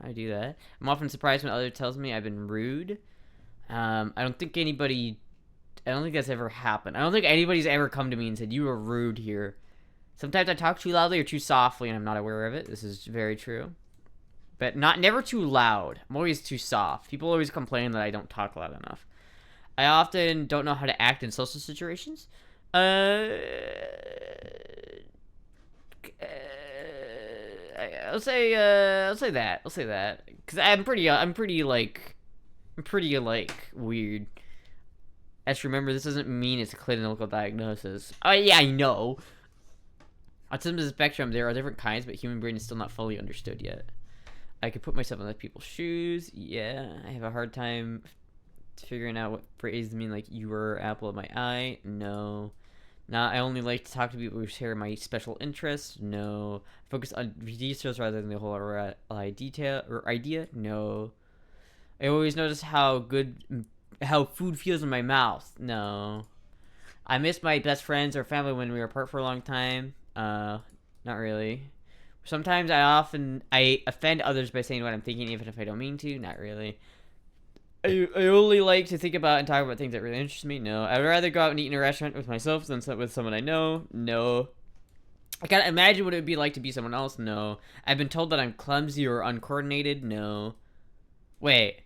I do that. I'm often surprised when others tells me I've been rude. I don't think that's ever happened. I don't think anybody's ever come to me and said, you were rude here. Sometimes I talk too loudly or too softly and I'm not aware of it. This is very true. But never too loud. I'm always too soft. People always complain that I don't talk loud enough. I often don't know how to act in social situations. I'll say that. Cause I'm pretty weird. As remember, this doesn't mean it's a clinical diagnosis. Oh yeah, I know. Autism is a spectrum. There are different kinds, but human brain is still not fully understood yet. I could put myself in other people's shoes. Yeah, I have a hard time figuring out what phrases mean, like you were apple of my eye. No. I only like to talk to people who share my special interests. No. Focus on details rather than the whole idea. No. I always notice how food feels in my mouth. No. I miss my best friends or family when we were apart for a long time. Not really. Sometimes I offend others by saying what I'm thinking, even if I don't mean to. Not really. I only like to think about and talk about things that really interest me. No. I'd rather go out and eat in a restaurant with myself than with someone I know. No. I can't imagine what it would be like to be someone else. No. I've been told that I'm clumsy or uncoordinated. No. Wait.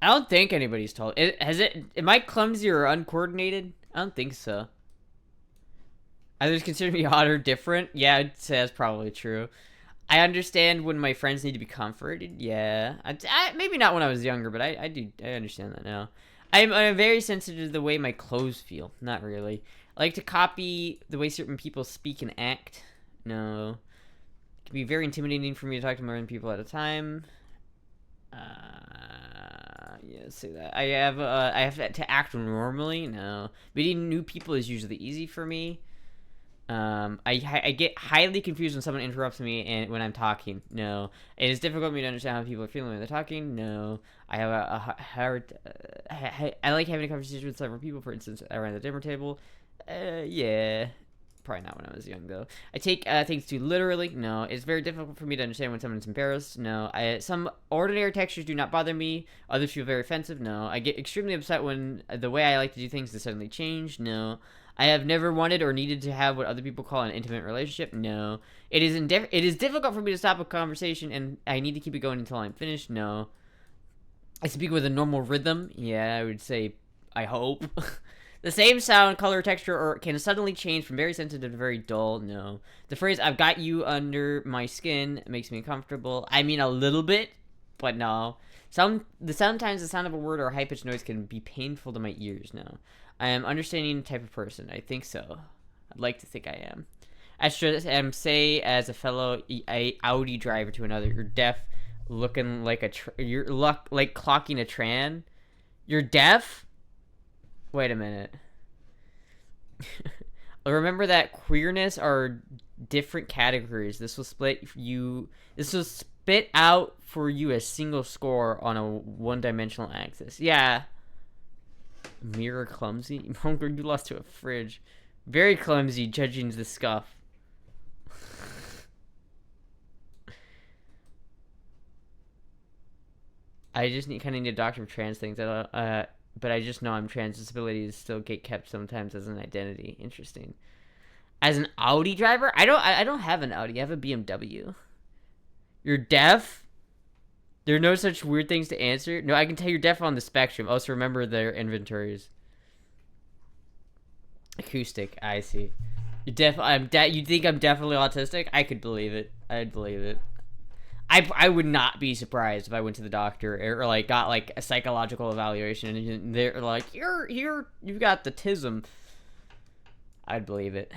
I don't think anybody's told. Am I clumsy or uncoordinated? I don't think so. Others consider me odd or different? Yeah, I'd say that's probably true. I understand when my friends need to be comforted. Yeah. Maybe not when I was younger, but I understand that now. I'm very sensitive to the way my clothes feel. Not really. I like to copy the way certain people speak and act. No. It can be very intimidating for me to talk to more than people at a time. Yeah, say that. I have to act normally. No. Meeting new people is usually easy for me. I get highly confused when someone interrupts me and when I'm talking. No. It is difficult for me to understand how people are feeling when they're talking. No. I have a hard... I like having a conversation with several people, for instance, around the dinner table. Yeah. Probably not when I was young, though. I take things too literally. No. It's very difficult for me to understand when someone's embarrassed. No. Some ordinary textures do not bother me. Others feel very offensive. No. I get extremely upset when the way I like to do things has suddenly changed. No. I have never wanted or needed to have what other people call an intimate relationship. No. It is difficult for me to stop a conversation, and I need to keep it going until I'm finished. No. I speak with a normal rhythm. Yeah, I would say, I hope. The same sound, color, texture, can suddenly change from very sensitive to very dull. No. The phrase, I've got you under my skin, makes me uncomfortable. I mean, a little bit, but no. Sometimes the sound of a word or a high-pitched noise can be painful to my ears. No. I am understanding type of person. I think so. I'd like to think I am. Astra, say as a fellow Audi driver to another, you're deaf, looking like you're like clocking a tran. You're deaf? Wait a minute. Remember that queerness are different categories. This will spit out for you a single score on a one-dimensional axis. Yeah. Mirror clumsy? You lost to a fridge. Very clumsy, judging the scuff. I just kind of need a doctor for trans things. But I just know I'm trans. Disabilities still get kept sometimes as an identity. Interesting. As an Audi driver? I don't have an Audi. I have a BMW. You're deaf? There are no such weird things to answer? No, I can tell you're deaf on the spectrum. Also, remember their inventories. Acoustic. I see. You're deaf. You think I'm definitely autistic? I could believe it. I'd believe it. I would not be surprised if I went to the doctor or like got like a psychological evaluation and they're like, you've got the tism. I'd believe it.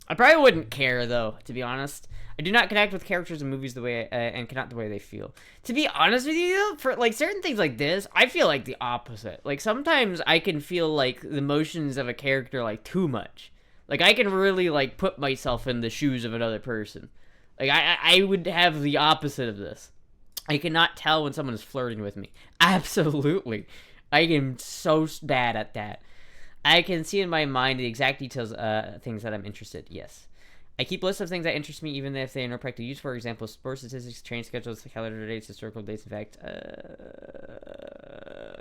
I probably wouldn't care though, to be honest. I do not connect with characters in movies the way and cannot the way they feel. To be honest with you, for like certain things like this, I feel like the opposite. Like sometimes I can feel like the emotions of a character like too much. Like I can really like put myself in the shoes of another person. Like, I would have the opposite of this. I cannot tell when someone is flirting with me. Absolutely. I am so bad at that. I can see in my mind the exact details, things that I'm interested in. Yes. I keep lists of things that interest me, even if they are no practical use. For example, sports statistics, train schedules, calendar dates, historical dates. In fact,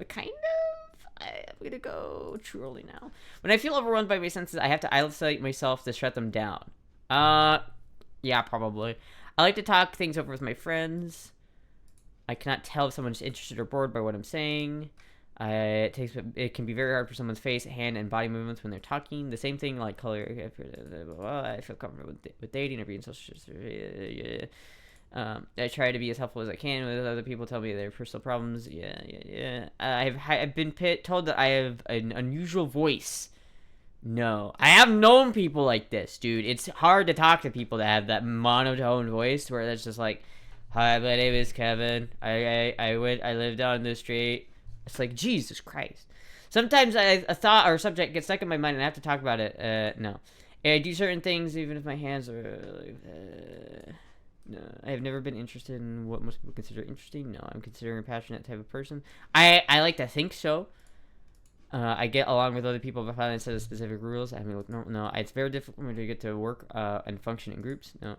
kind of. I'm going to go truly now. When I feel overwhelmed by my senses, I have to isolate myself to shut them down. Yeah, probably. I like to talk things over with my friends. I cannot tell if someone's interested or bored by what I'm saying. It can be very hard for someone's face, hand, and body movements when they're talking. The same thing, like color. I feel comfortable with dating or being social. I try to be as helpful as I can with other people. Tell me their personal problems. Yeah. I've been told that I have an unusual voice. No. I have known people like this, dude. It's hard to talk to people that have that monotone voice where it's just like, hi, my name is Kevin. I lived on the street. It's like, Jesus Christ. Sometimes a thought or subject gets stuck in my mind and I have to talk about it. No. I do certain things even if my hands are no. I have never been interested in what most people consider interesting. No, I'm considering a passionate type of person. I like to think so. I get along with other people, but finally instead of specific rules. I mean, no, it's very difficult for me to get to work and function in groups. No.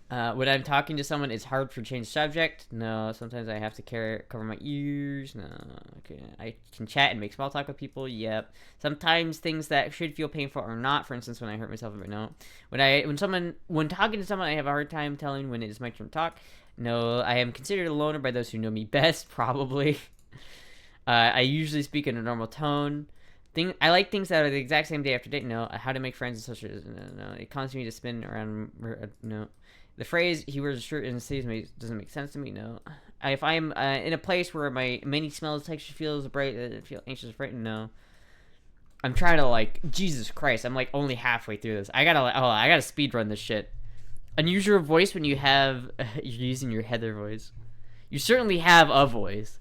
When I'm talking to someone, it's hard for change subject. No, sometimes I have to cover my ears. No, okay. I can chat and make small talk with people. Yep. Sometimes things that should feel painful are not. For instance, when I hurt myself, but no. When talking to someone, I have a hard time telling when it is my turn to talk. No, I am considered a loner by those who know me best, probably. I usually speak in a normal tone. I like things that are the exact same day after date. No, how to make friends and such. No, it causes me to spin around. No. The phrase "he wears a shirt and stays me" doesn't make sense to me. No. If I'm in a place where my many smells, texture feels bright, feel anxious, bright. No. I'm trying to like Jesus Christ. I'm like only halfway through this. I gotta speed run this shit. Unusual voice when you have you're using your Heather voice. You certainly have a voice.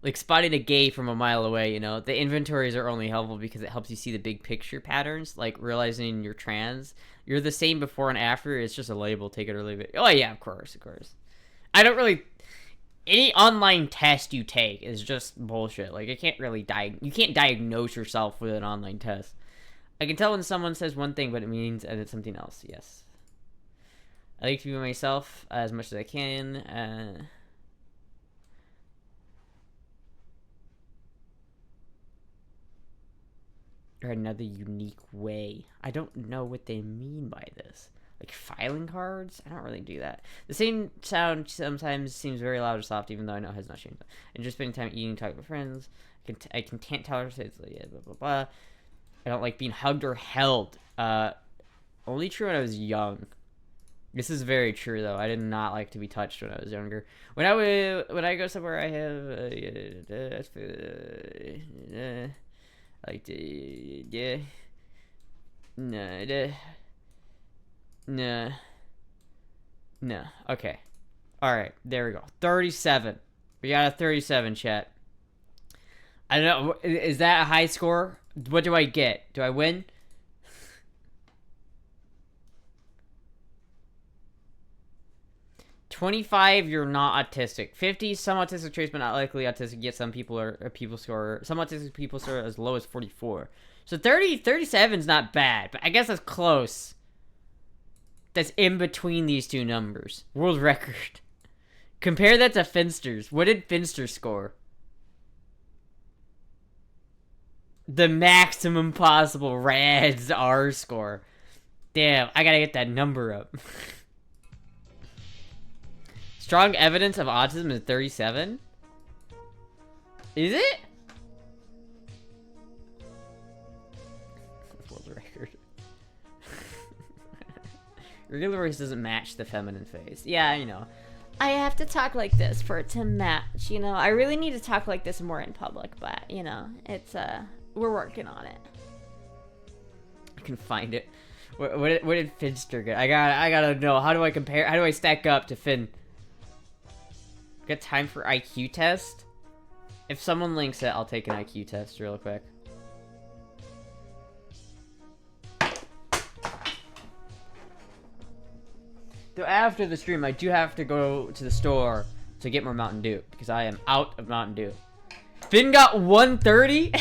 Like spotting a gay from a mile away, you know. The inventories are only helpful because it helps you see the big picture patterns, like realizing you're trans. You're the same before and after. It's just a label, take it or leave it. Oh yeah, of course. I don't really... Any online test you take is just bullshit. Like, you can't diagnose yourself with an online test. I can tell when someone says one thing, but it means and it's something else, yes. I like to be myself as much as I can. Or another unique way. I don't know what they mean by this. Like filing cards? I don't really do that. The same sound sometimes seems very loud or soft, even though I know it has not changed. And just spending time eating, talking with friends. Can't tell her it's like, yeah, blah, blah, blah. I don't like being hugged or held. Only true when I was young. This is very true, though. I did not like to be touched when I was younger. When I go somewhere, I have... like the no okay, all right, there we go. 37. We got a 37, chat. I don't know, is that a high score? What do I get? Do I win? 25, you're not autistic. 50, some autistic traits, but not likely autistic. Yet some people score. Some autistic people score as low as 44. So 37 is not bad, but I guess that's close. That's in between these two numbers. World record. Compare that to Finster's. What did Finster score? The maximum possible Rad's R score. Damn, I gotta get that number up. Strong evidence of autism is 37? Is it? World record. Regular voice doesn't match the feminine face. Yeah, you know. I have to talk like this for it to match, you know. I really need to talk like this more in public, but, you know, it's, we're working on it. I can find it. What did Finster get? I gotta know. How do I compare? How do I stack up to Finn? Got time for IQ test? If someone links it, I'll take an IQ test real quick. So after the stream, I do have to go to the store to get more Mountain Dew because I am out of Mountain Dew. Finn got 130?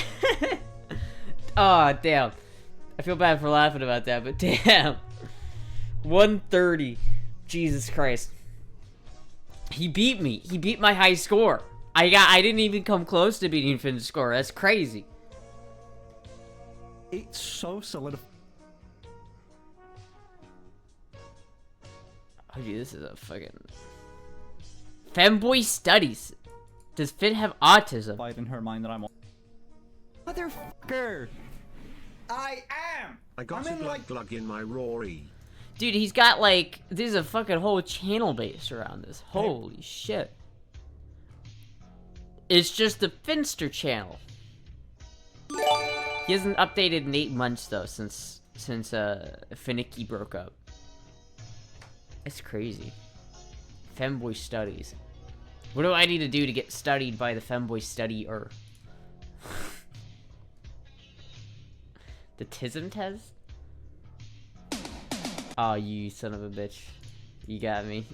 Aw, oh, damn. I feel bad for laughing about that, but damn. 130. Jesus Christ. He beat me. He beat my high score. I didn't even come close to beating Finn's score. That's crazy. It's so solid. Oh, dude, this is a fucking... Femboy studies. Does Finn have autism? In her mind that I'm... Motherfucker! I am! I got a glug in my Rory. Dude, he's got like, there's a fucking whole channel based around this. Holy shit. It's just the Finster channel. He hasn't updated in 8 months though, since Finicky broke up. It's crazy. Femboy studies. What do I need to do to get studied by the femboy studier? The Tism test? Oh, you son of a bitch. You got me.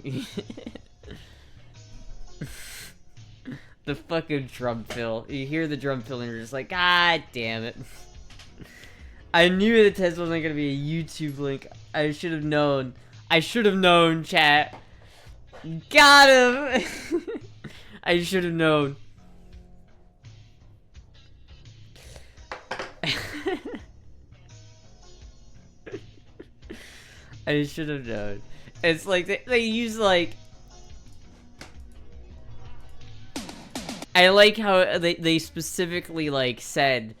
The fucking drum fill. You hear the drum fill and you're just like, God damn it. I knew the test wasn't gonna be a YouTube link. I should have known. I should have known, chat. Got him! I should have known. I should have known. It's like they use like, I like how they specifically like said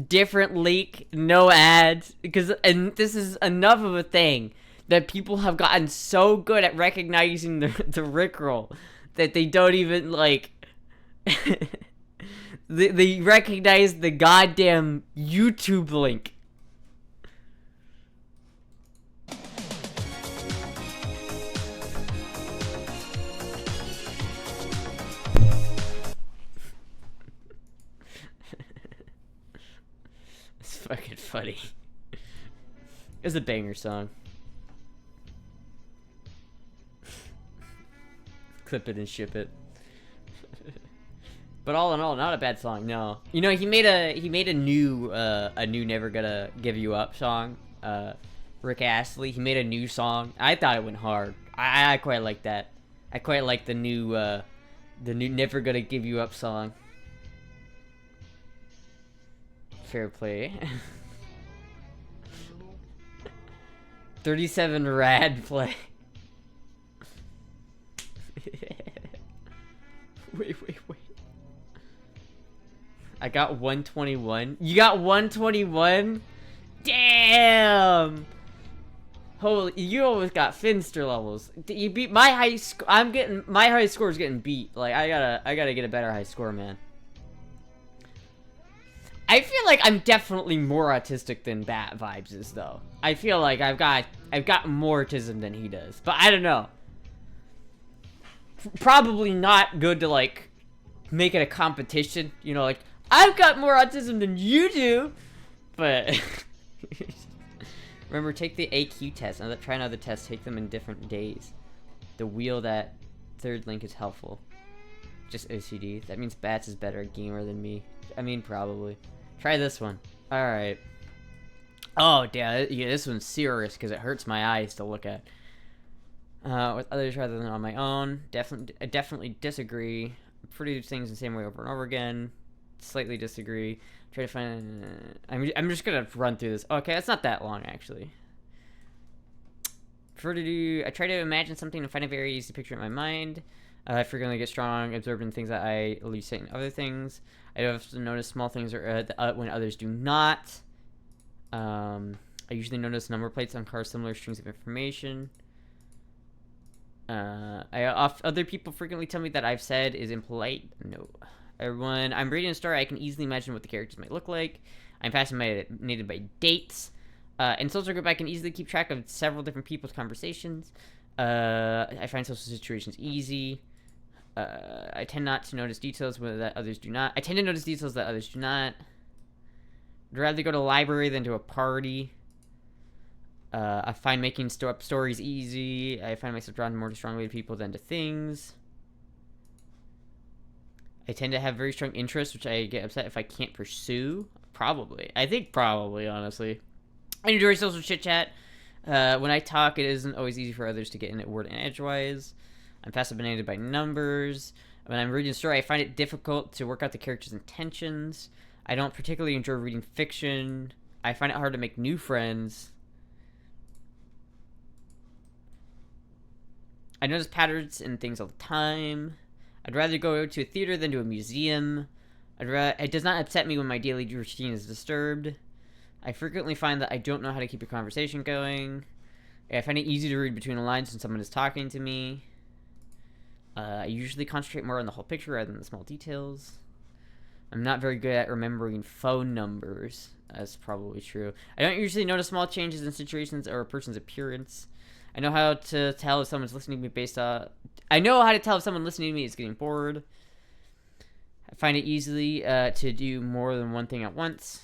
different link, no ads, because and this is enough of a thing that people have gotten so good at recognizing the Rickroll that they don't even like they recognize the goddamn YouTube link. It's fucking funny. It's a banger song. Clip it and ship it. But all in all, not a bad song. No, you know, he made a new Never Gonna Give You Up song. Rick Astley. He made a new song. I thought it went hard. I quite like that. I quite like the new Never Gonna Give You Up song. Fair play. 37 rad play. Wait. I got 121. You got 121? Damn! Holy, you almost got Finster levels. You beat my high score. My high score is getting beat. Like I gotta get a better high score, man. I feel like I'm definitely more autistic than Bat Vibes is, though. I feel like I've got more autism than he does, but I don't know. Probably not good to like make it a competition, you know, like I've got more autism than you do, but remember, take the AQ test. Try another test. Take them in different days. The wheel, that third link is helpful. Just OCD. That means Bats is better gamer than me. I mean, probably. Try this one. All right. Oh, yeah, this one's serious because it hurts my eyes to look at. With others rather than on my own. I definitely disagree. Produce things the same way over and over again. Slightly disagree. Try to find. I'm just gonna run through this. Okay, it's not that long actually. I try to imagine something and find a very easy picture in my mind. I frequently get strong, absorbed in things that I elucidate in other things. I often notice small things when others do not. I usually notice number plates on cars, similar strings of information. Other people frequently tell me that I've said is impolite. No. When I'm reading a story, I can easily imagine what the characters might look like. I'm fascinated by dates. In social group, I can easily keep track of several different people's conversations. I find social situations easy. I tend not to notice details that others do not. I'd rather go to a library than to a party. I find making up stories easy. I find myself drawn more strongly to people than to things. I tend to have very strong interests, which I get upset if I can't pursue. Probably. I think probably, honestly. I enjoy social chit-chat. When I talk, it isn't always easy for others to get in a word and edgewise. I'm fascinated by numbers. When I'm reading a story, I find it difficult to work out the character's intentions. I don't particularly enjoy reading fiction. I find it hard to make new friends. I notice patterns in things all the time. I'd rather go to a theater than to a museum. It does not upset me when my daily routine is disturbed. I frequently find that I don't know how to keep a conversation going. I find it easy to read between the lines when someone is talking to me. I usually concentrate more on the whole picture rather than the small details. I'm not very good at remembering phone numbers. That's probably true. I don't usually notice small changes in situations or a person's appearance. I know how to tell if someone's listening to me based on... I know how to tell if someone listening to me is getting bored. I find it easily to do more than one thing at once.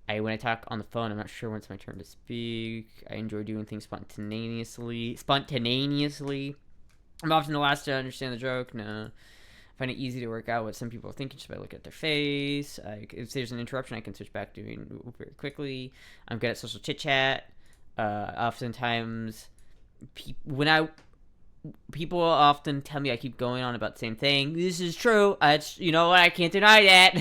When I talk on the phone, I'm not sure when it's my turn to speak. I enjoy doing things spontaneously. I'm often the last to understand the joke. No. I find it easy to work out what some people are thinking just by looking at their face. If there's an interruption, I can switch back to doing very quickly. I'm good at social chit chat. Oftentimes, people often tell me I keep going on about the same thing. This is true. You know what? I can't deny that.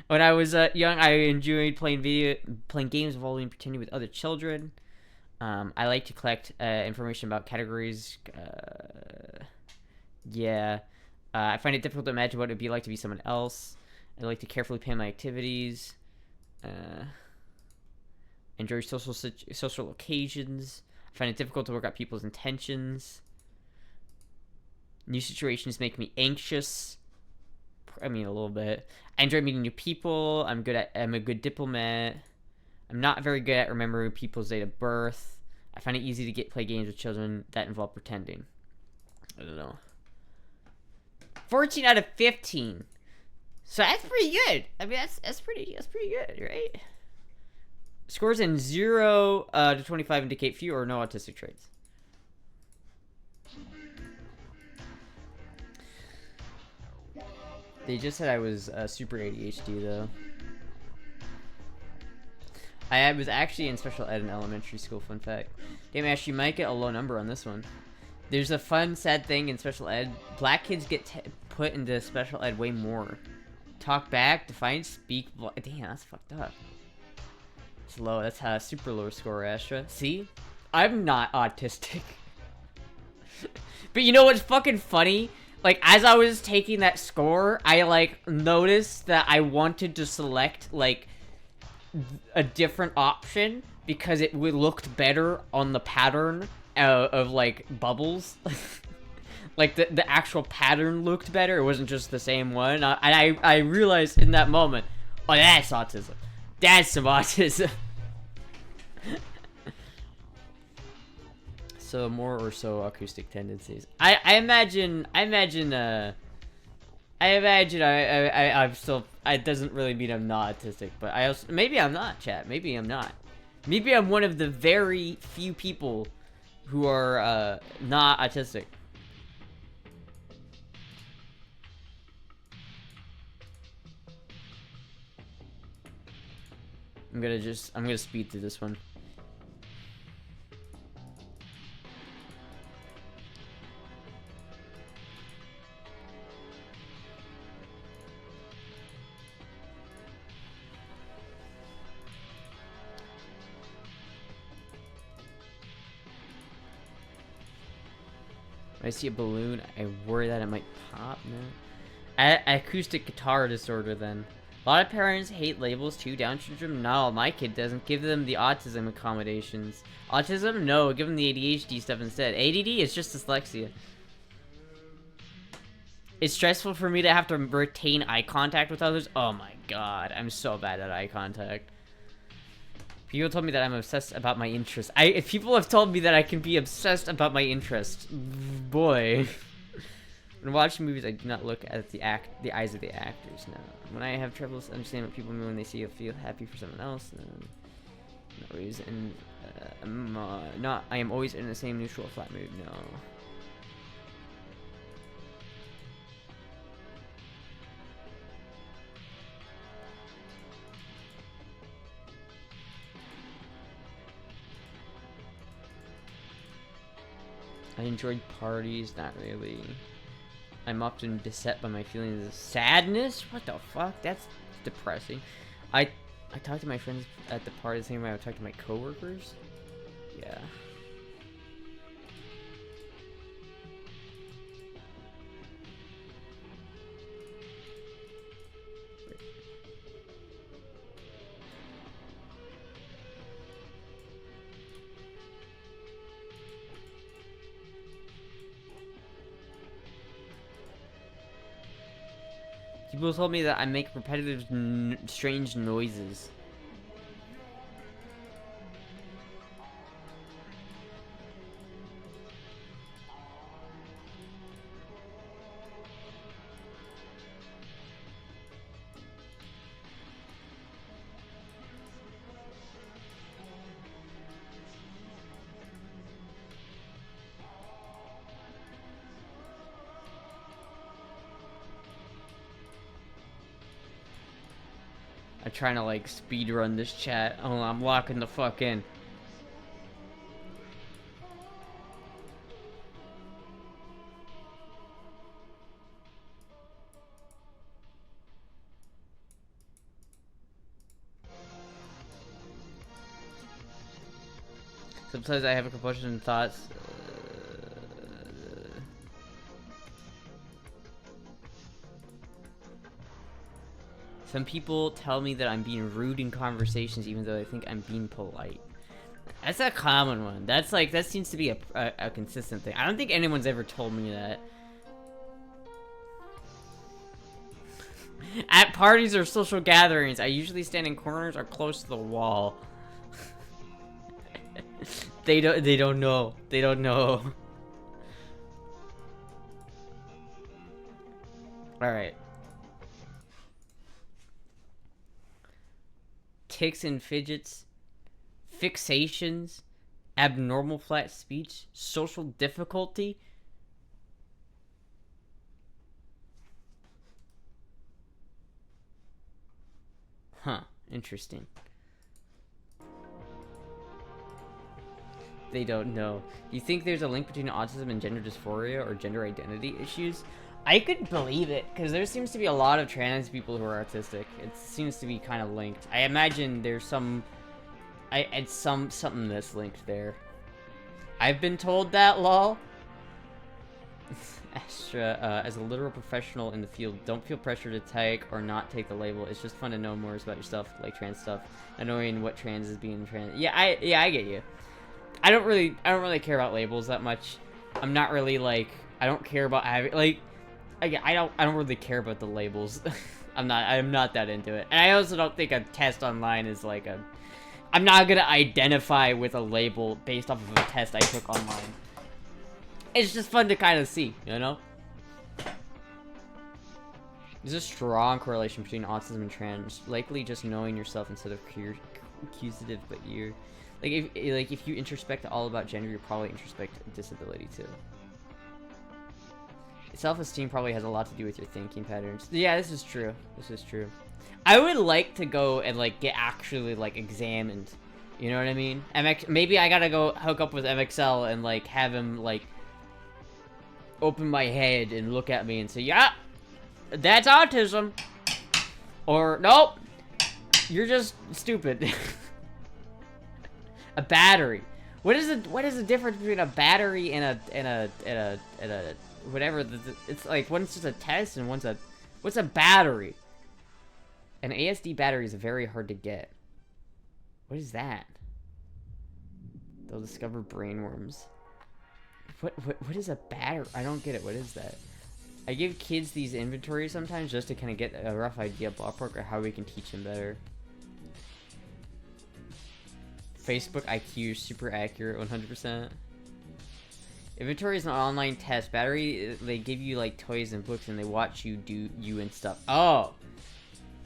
When I was young, I enjoyed playing games involving pretending with other children. I like to collect information about categories. I find it difficult to imagine what it would be like to be someone else. I like to carefully plan my activities. Enjoy social occasions. I find it difficult to work out people's intentions. New situations make me anxious. I mean, a little bit. I enjoy meeting new people. I'm a good diplomat. I'm not very good at remembering people's date of birth. I find it easy to play games with children that involve pretending. I don't know. 14 out of 15. So that's pretty good. I mean, that's pretty good, right? Scores in 0 to 25 indicate few or no autistic traits. They just said I was super ADHD, though. I was actually in special ed in elementary school, fun fact. Damn, Ash, you might get a low number on this one. There's a fun, sad thing in special ed. Black kids get put into special ed way more. Talk back, define, speak. Damn, that's fucked up. It's low. That's a super low score, Astra. See? I'm not autistic. But you know what's fucking funny? Like, as I was taking that score, I, like, noticed that I wanted to select, like, a different option because it looked better on the pattern of, like, bubbles. Like, the actual pattern looked better. It wasn't just the same one. I realized in that moment, oh, that's autism. That's some autism. So more or so acoustic tendencies. I imagine I'm still, it doesn't really mean I'm not autistic, but maybe I'm not, chat. Maybe I'm not. Maybe I'm one of the very few people who are not autistic. I'm gonna speed through this one. When I see a balloon, I worry that it might pop. No. Acoustic guitar disorder, then. A lot of parents hate labels too. Down syndrome? No, my kid doesn't. Give them the autism accommodations. Autism? No, give them the ADHD stuff instead. ADD is just dyslexia. It's stressful for me to have to retain eye contact with others. Oh my god, I'm so bad at eye contact. People told me that I'm obsessed about my interests. If people have told me that I can be obsessed about my interests, boy. When watching movies, I do not look at the eyes of the actors. No. When I have trouble understanding what people mean when they see or feel happy for someone else, I am always in the same neutral flat mood. No. I enjoyed parties, not really. I'm often beset by my feelings of sadness. What the fuck? That's depressing. I talk to my friends at the party the same way I would talk to my coworkers. Yeah. People told me that I make repetitive, strange noises. I'm trying to like speed run this chat. Oh, I'm locking the fuck in. Sometimes I have a compulsion of thoughts. Some people tell me that I'm being rude in conversations even though I think I'm being polite. That's a common one. That's like, that seems to be a consistent thing. I don't think anyone's ever told me that. At parties or social gatherings, I usually stand in corners or close to the wall. They don't know. They don't know. Alright. Tics and fidgets, fixations, abnormal flat speech, social difficulty. Huh, interesting. They don't know. Do you think there's a link between autism and gender dysphoria or gender identity issues? I could believe it, because there seems to be a lot of trans people who are autistic. It seems to be kind of linked. I imagine there's something that's linked there. I've been told that, lol. Astra, as a literal professional in the field, don't feel pressure to take or not take the label. It's just fun to know more about yourself, like trans stuff. Knowing what trans is being trans. Yeah, I get you. I don't really care about labels that much. I'm not really like, I don't care about having like. I don't really care about the labels. I'm not that into it. And I also don't think a test online is like a... I'm not gonna identify with a label based off of a test I took online. It's just fun to kind of see, you know? There's a strong correlation between autism and trans. Likely just knowing yourself instead of accusative, but you're... Like, if you introspect all about gender, you probably introspect disability too. Self-esteem probably has a lot to do with your thinking patterns. Yeah, this is true. This is true. I would like to go and like get actually like examined. You know what I mean? Maybe I gotta go hook up with MXL and like have him like open my head and look at me and say, "Yeah, that's autism," or "Nope, you're just stupid." A battery. What is the difference between a battery and a whatever? It's like one's just a test and what's a battery? An ASD battery is very hard to get. What is that? They'll discover brainworms. What is a battery? I don't get it. What is that? I give kids these inventories sometimes just to kind of get a rough idea, ballpark, or how we can teach them better. Facebook IQ is super accurate, 100%. Inventory is an online test. Battery, they give you like toys and books and they watch you do you and stuff. Oh,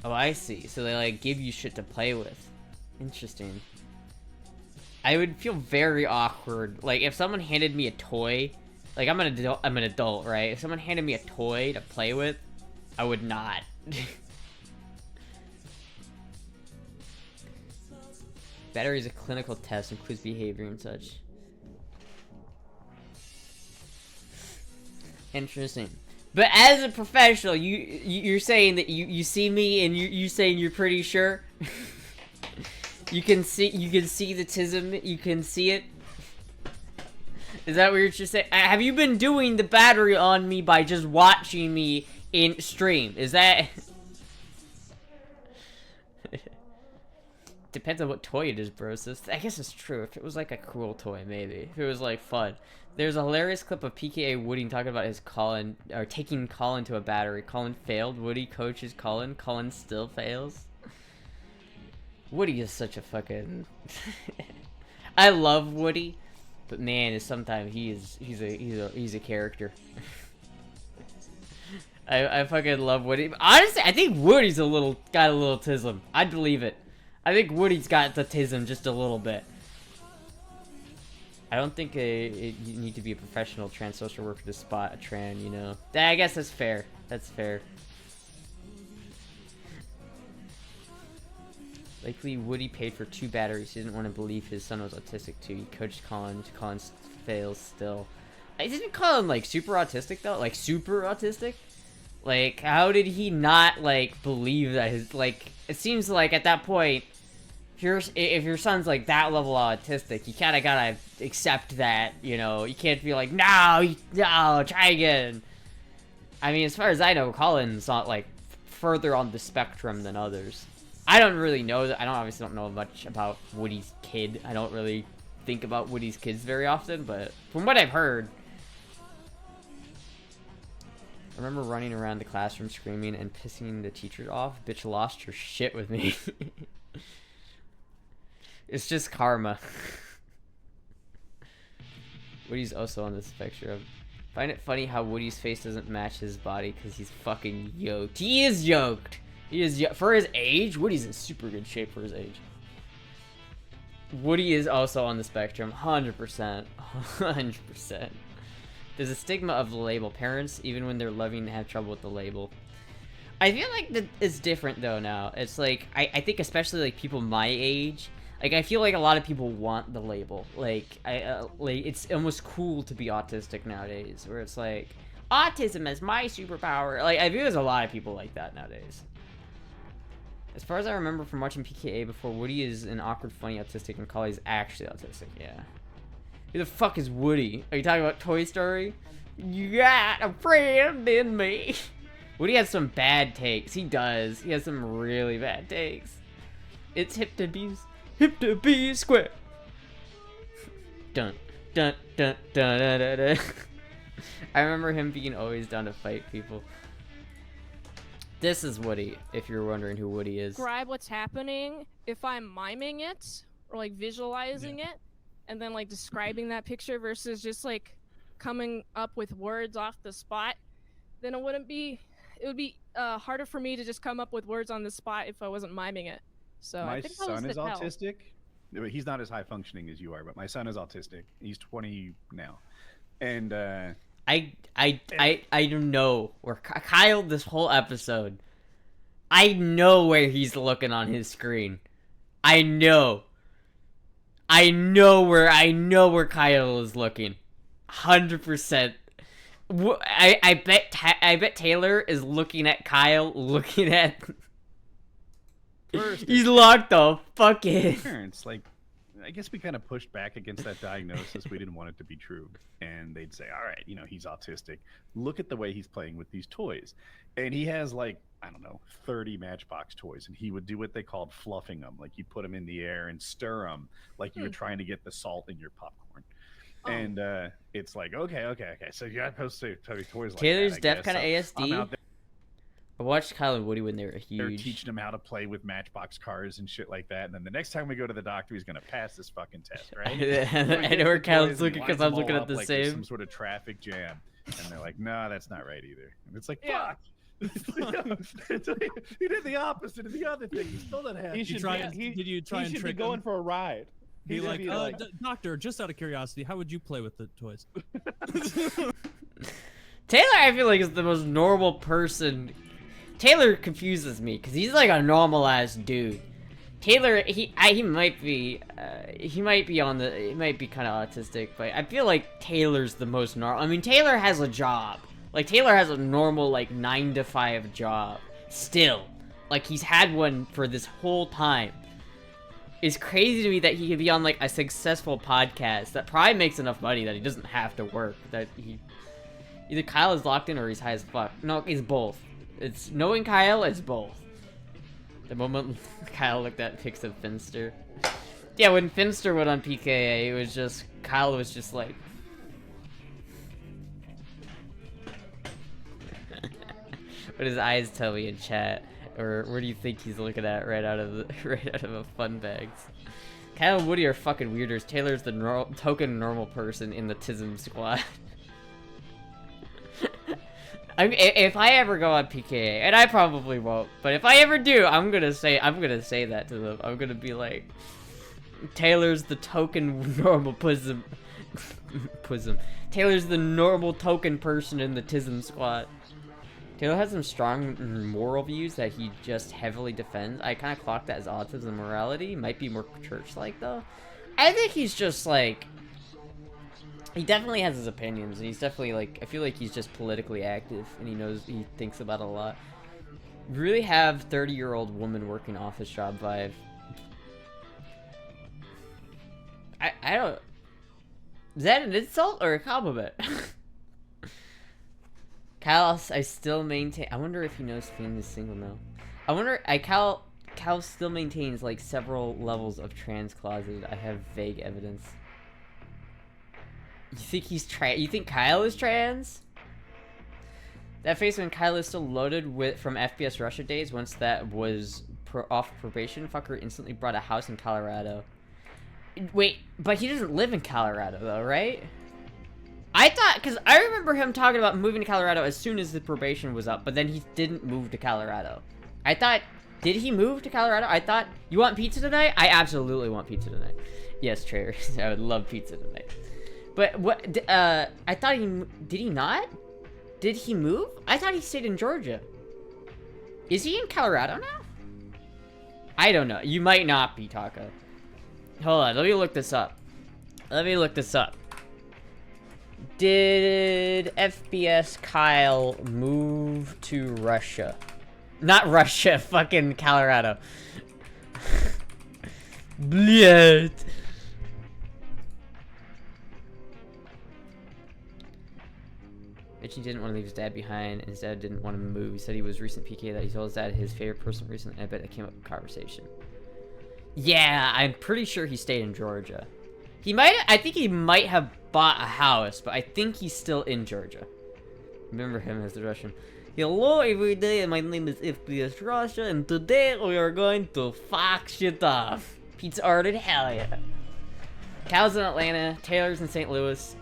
I see. So they like give you shit to play with. Interesting. I would feel very awkward. Like if someone handed me a toy, like I'm an adult, right? If someone handed me a toy to play with, I would not. Battery is a clinical test, includes behavior and such. Interesting. But as a professional, you're saying that you see me and you saying you're pretty sure? you can see the tism, you can see it? Is that what you're just saying? Have you been doing the battery on me by just watching me in stream? Is that... depends on what toy it is, bro. So I guess it's true. If it was like a cool toy, maybe. If it was like fun. There's a hilarious clip of PKA Woody talking about his Colin, or taking Colin to a battery. Colin failed. Woody coaches Colin. Colin still fails. Woody is such a fucking. I love Woody, but man, is sometimes he's a character. I fucking love Woody. Honestly, I think Woody's got a little tism. I'd believe it. I think Woody's got the tism just a little bit. I don't think you need to be a professional trans social worker to spot a tran, you know. I guess that's fair. That's fair. Likely Woody paid for 2 batteries. He didn't want to believe his son was autistic too. He coached Colin. Colin fails still. Isn't Colin like super autistic though? Like super autistic? Like how did he not like believe that his like? It seems like at that point, if your son's like that level autistic, you kind of gotta accept that, you know. You can't be like, no, try again. I mean, as far as I know, Colin's not like further on the spectrum than others. I don't really know that. I obviously don't know much about Woody's kid. I don't really think about Woody's kids very often, but from what I've heard, I remember running around the classroom screaming and pissing the teachers off. Bitch lost her shit with me. It's just karma. Woody's also on the spectrum. Find it funny how Woody's face doesn't match his body because he's fucking yoked. He is yoked. He is for his age. Woody's in super good shape for his age. Woody is also on the spectrum, 100%. 100%. There's a stigma of the label. Parents, even when they're loving, have trouble with the label. I feel like that it's different though now. It's like I think especially like people my age. Like, I feel like a lot of people want the label. Like, like it's almost cool to be autistic nowadays, where it's like, autism is my superpower. Like, I feel there's a lot of people like that nowadays. As far as I remember from watching PKA before, Woody is an awkward, funny autistic, and Collie's actually autistic, yeah. Who the fuck is Woody? Are you talking about Toy Story? You got a friend in me. Woody has some bad takes. He does. He has some really bad takes. It's hip to be square. Dun dun dun dun dun dun dun. I remember him being always down to fight people. This is Woody, if you're wondering who Woody is. Describe what's happening if I'm miming it or like visualizing it, and then like describing that picture versus just like coming up with words off the spot. Then it would be harder for me to just come up with words on the spot if I wasn't miming it. So my I think son is autistic. He's not as high functioning as you are, but my son is autistic. He's 20 now, and I don't know where Kyle this whole episode. I know where he's looking on his screen. I know where Kyle is looking. 100%. I bet Taylor is looking at Kyle, looking at. First, he's locked the fuck in. Parents, like, I guess we kind of pushed back against that diagnosis. We didn't want it to be true. And they'd say, all right, you know, he's autistic. Look at the way he's playing with these toys. And he has, like, I don't know, 30 Matchbox toys. And he would do what they called fluffing them. Like, you put them in the air and stir them like you were trying to get the salt in your popcorn. Oh. And it's like, okay. So you're not supposed to play toys like Taylor's that, deaf kind of so ASD. I watched Kyle and Woody when they were huge. They're teaching him how to play with Matchbox cars and shit like that. And then the next time we go to the doctor, he's going to pass this fucking test, right? I know where Kyle's looking because I'm looking at the like same. Some sort of traffic jam. And they're like, no, that's not right either. And it's like, fuck. It's like, he did the opposite of the other thing. He still didn't have. Did you try and trick him? He should be going for a ride. Be like, doctor, just out of curiosity, how would you play with the toys? Taylor, I feel like, is the most normal person. Taylor confuses me because he's like a normalized dude. Taylor, he might be kind of autistic, but I feel like Taylor's the most normal. I mean, Taylor has a job. Like, Taylor has a normal, like, 9-to-5 job. Still. Like, he's had one for this whole time. It's crazy to me that he could be on, like, a successful podcast that probably makes enough money that he doesn't have to work. That he... Either Kyle is locked in or he's high as fuck. No, it's both. It's knowing Kyle, it's both. The moment Kyle looked at pics of Finster. Yeah, when Finster went on PKA, it was just, Kyle was just like... What his eyes tell me in chat, or where do you think he's looking at right out of a fun bags? Kyle and Woody are fucking weirdos. Taylor's the token normal person in the Tism squad. If I ever go on PKA, and I probably won't, but if I ever do, I'm gonna say that to them. I'm gonna be like, Taylor's the token normal Tism. Taylor's the normal token person in the Tism squad. Taylor has some strong moral views that he just heavily defends. I kind of clock that as autism morality. Might be more church-like, though. I think he's just, like... He definitely has his opinions, and he's definitely, like... I feel like he's just politically active, and he thinks about it a lot. Really have 30-year-old woman working office job vibe. I don't... Is that an insult or a compliment? Kyle, I still maintain. I wonder if he knows Fiend is single now. I wonder. Kyle still maintains like several levels of trans closet. I have vague evidence. You think he's trans? You think Kyle is trans? That face when Kyle is still loaded from FPS Russia days. Once that was off probation, fucker instantly bought a house in Colorado. Wait, but he doesn't live in Colorado though, right? I thought, because I remember him talking about moving to Colorado as soon as the probation was up, but then he didn't move to Colorado. I thought, did he move to Colorado? I thought, you want pizza tonight? I absolutely want pizza tonight. Yes, Trader, I would love pizza tonight. But what, I thought did he not? Did he move? I thought he stayed in Georgia. Is he in Colorado now? I don't know. You might not be, Taco. Hold on, let me look this up. Did FBS Kyle move to Russia? Not Russia, fucking Colorado. Bleh. Richie didn't want to leave his dad behind, and his dad didn't want to move. He said he was recent PK that he told his dad his favorite person recently. I bet it came up in conversation. Yeah, I'm pretty sure he stayed in Georgia. I think he might have bought a house, but I think he's still in Georgia. Remember him as the Russian. Hello every day, my name is FPS Russia, and today we are going to fuck shit off. Pizza ordered, hell yeah. Cal's in Atlanta, Taylor's in St. Louis,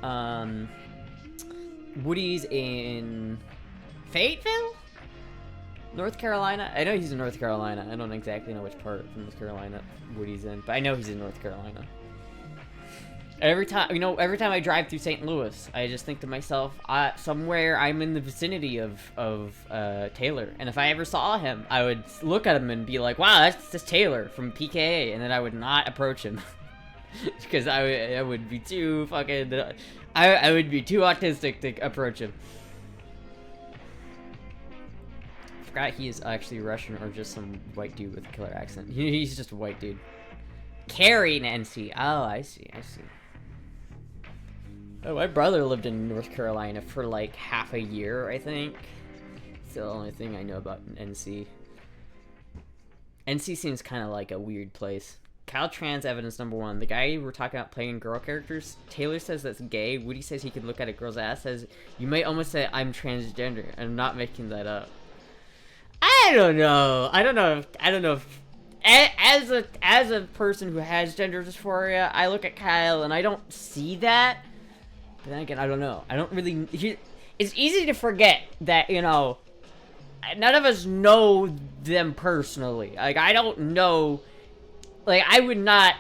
Woody's in Fayetteville? North Carolina? I know he's in North Carolina. I don't exactly know which part of North Carolina Woody's in, but I know he's in North Carolina. Every time I drive through St. Louis, I just think to myself, somewhere I'm in the vicinity of Taylor. And if I ever saw him, I would look at him and be like, wow, that's Taylor from PKA. And then I would not approach him. Because I would be too fucking... I would be too autistic to approach him. I forgot he is actually Russian or just some white dude with a killer accent. He's just a white dude. Carrying NC. Oh, I see. Oh, my brother lived in North Carolina for like half a year, I think. It's the only thing I know about NC. NC seems kind of like a weird place. Kyle trans evidence number 1. The guy we're talking about playing girl characters, Taylor says that's gay. Woody says he could look at a girl's ass. Says, you might almost say I'm transgender. I'm not making that up. I don't know if as a person who has gender dysphoria, I look at Kyle and I don't see that. But then again, I don't know. I don't really... It's easy to forget that, you know, none of us know them personally. Like, I don't know... Like, I would not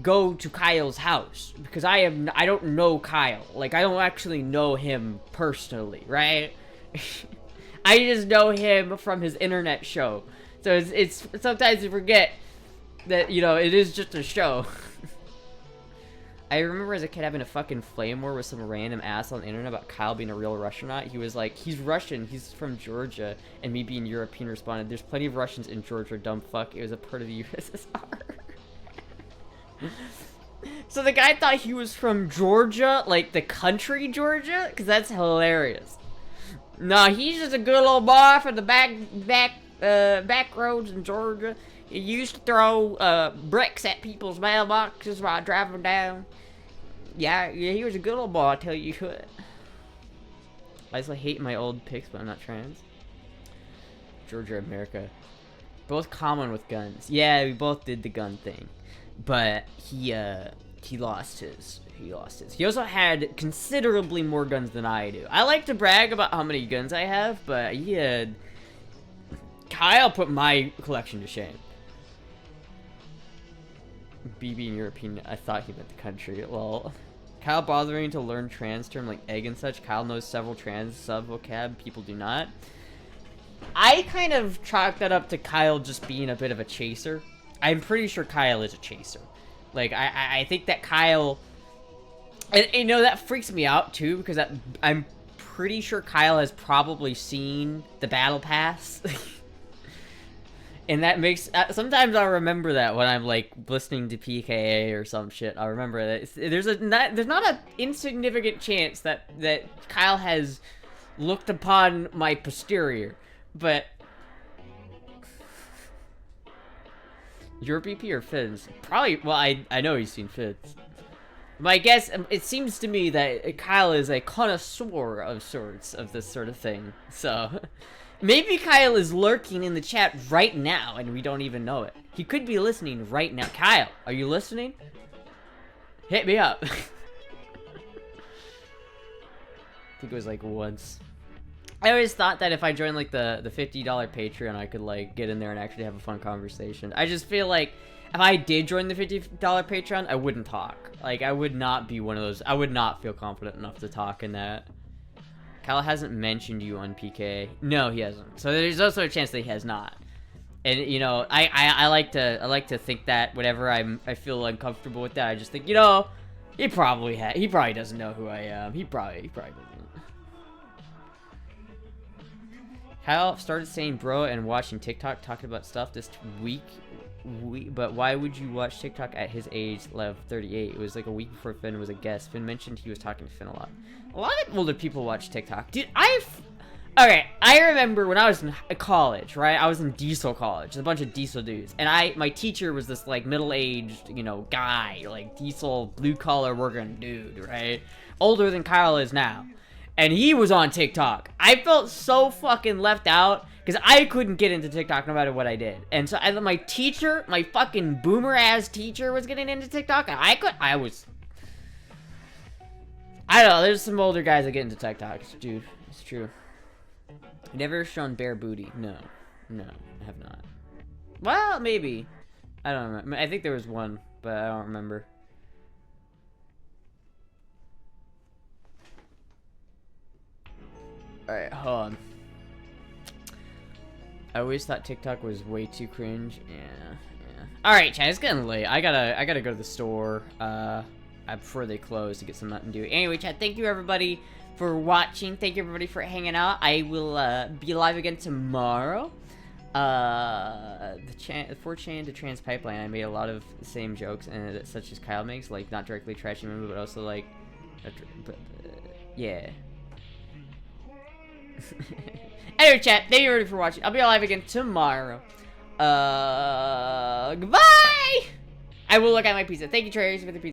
go to Kyle's house because I don't know Kyle. Like, I don't actually know him personally, right? I just know him from his internet show. So it's sometimes you forget that, you know, it is just a show. I remember as a kid having a fucking flame war with some random ass on the internet about Kyle being a real Russianaut. He was like, he's Russian, he's from Georgia, and me being European responded, there's plenty of Russians in Georgia, dumb fuck, it was a part of the USSR. So the guy thought he was from Georgia, like the country Georgia? Because that's hilarious. No, he's just a good old boy from the back back roads in Georgia. He used to throw bricks at people's mailboxes while driving down. Yeah, he was a good old boy, I tell you what. I just hate my old pics, but I'm not trans. Georgia, America. Both common with guns. Yeah, we both did the gun thing. But he lost his. He also had considerably more guns than I do. I like to brag about how many guns I have, but he had... Kyle put my collection to shame. BB, in your opinion, I thought he meant the country. Well, Kyle bothering to learn trans term like egg and such. Kyle knows several trans sub-vocab. People do not. I kind of chalk that up to Kyle just being a bit of a chaser. I'm pretty sure Kyle is a chaser. Like, I think that Kyle... And, you know, that freaks me out, too, because I'm pretty sure Kyle has probably seen the Battle Pass. And that makes... sometimes I'll remember that when I'm, like, listening to PKA or some shit. I'll remember that. There's not an insignificant chance that Kyle has looked upon my posterior. But... Your BP or Finn's? Probably... Well, I know he's seen Finn's. My guess... It seems to me that Kyle is a connoisseur of sorts of this sort of thing. So... Maybe Kyle is lurking in the chat right now and we don't even know it. He could be listening right now. Kyle, are you listening? Hit me up. I think it was like once. I always thought that if I joined like the $50 Patreon, I could like get in there and actually have a fun conversation. I just feel like if I did join the $50 Patreon, I wouldn't talk. Like I would not be one of those. I would not feel confident enough to talk in that. Kyle hasn't mentioned you on PK. No, he hasn't. So there's also a chance that he has not. And you know, I like to think that whenever I feel uncomfortable with that, I just think, you know, he probably doesn't know who I am. He probably doesn't. Kyle started saying bro and watching TikTok talking about stuff this week. But why would you watch TikTok at his age, level 38? It was like a week before Finn was a guest. Finn mentioned he was talking to Finn a lot. A lot of older people watch TikTok. Dude, okay, I remember when I was in college, right? I was in diesel college. A bunch of diesel dudes. And my teacher was this, like, middle-aged, you know, guy. Like, diesel, blue-collar working dude, right? Older than Kyle is now. And he was on TikTok. I felt so fucking left out. Because I couldn't get into TikTok no matter what I did. And so my teacher, my fucking boomer-ass teacher was getting into TikTok. And I don't know, there's some older guys that get into TikTok. Dude, it's true. Never shown bare booty. No, I have not. Well, maybe. I don't remember. I think there was one, but I don't remember. Alright, hold on. I always thought TikTok was way too cringe. Yeah. Alright, chat, it's getting late. I gotta go to the store before they close to get some Mountain Dew. Anyway, chat, thank you everybody for watching. Thank you everybody for hanging out. I will be live again tomorrow. The 4chan to trans pipeline, I made a lot of the same jokes, and such as Kyle makes, like not directly trashing women, but also like, yeah. Anyway, chat, thank you everybody for watching. I'll be live again tomorrow. Goodbye! I will look at my pizza. Thank you, Trace, for the pizza.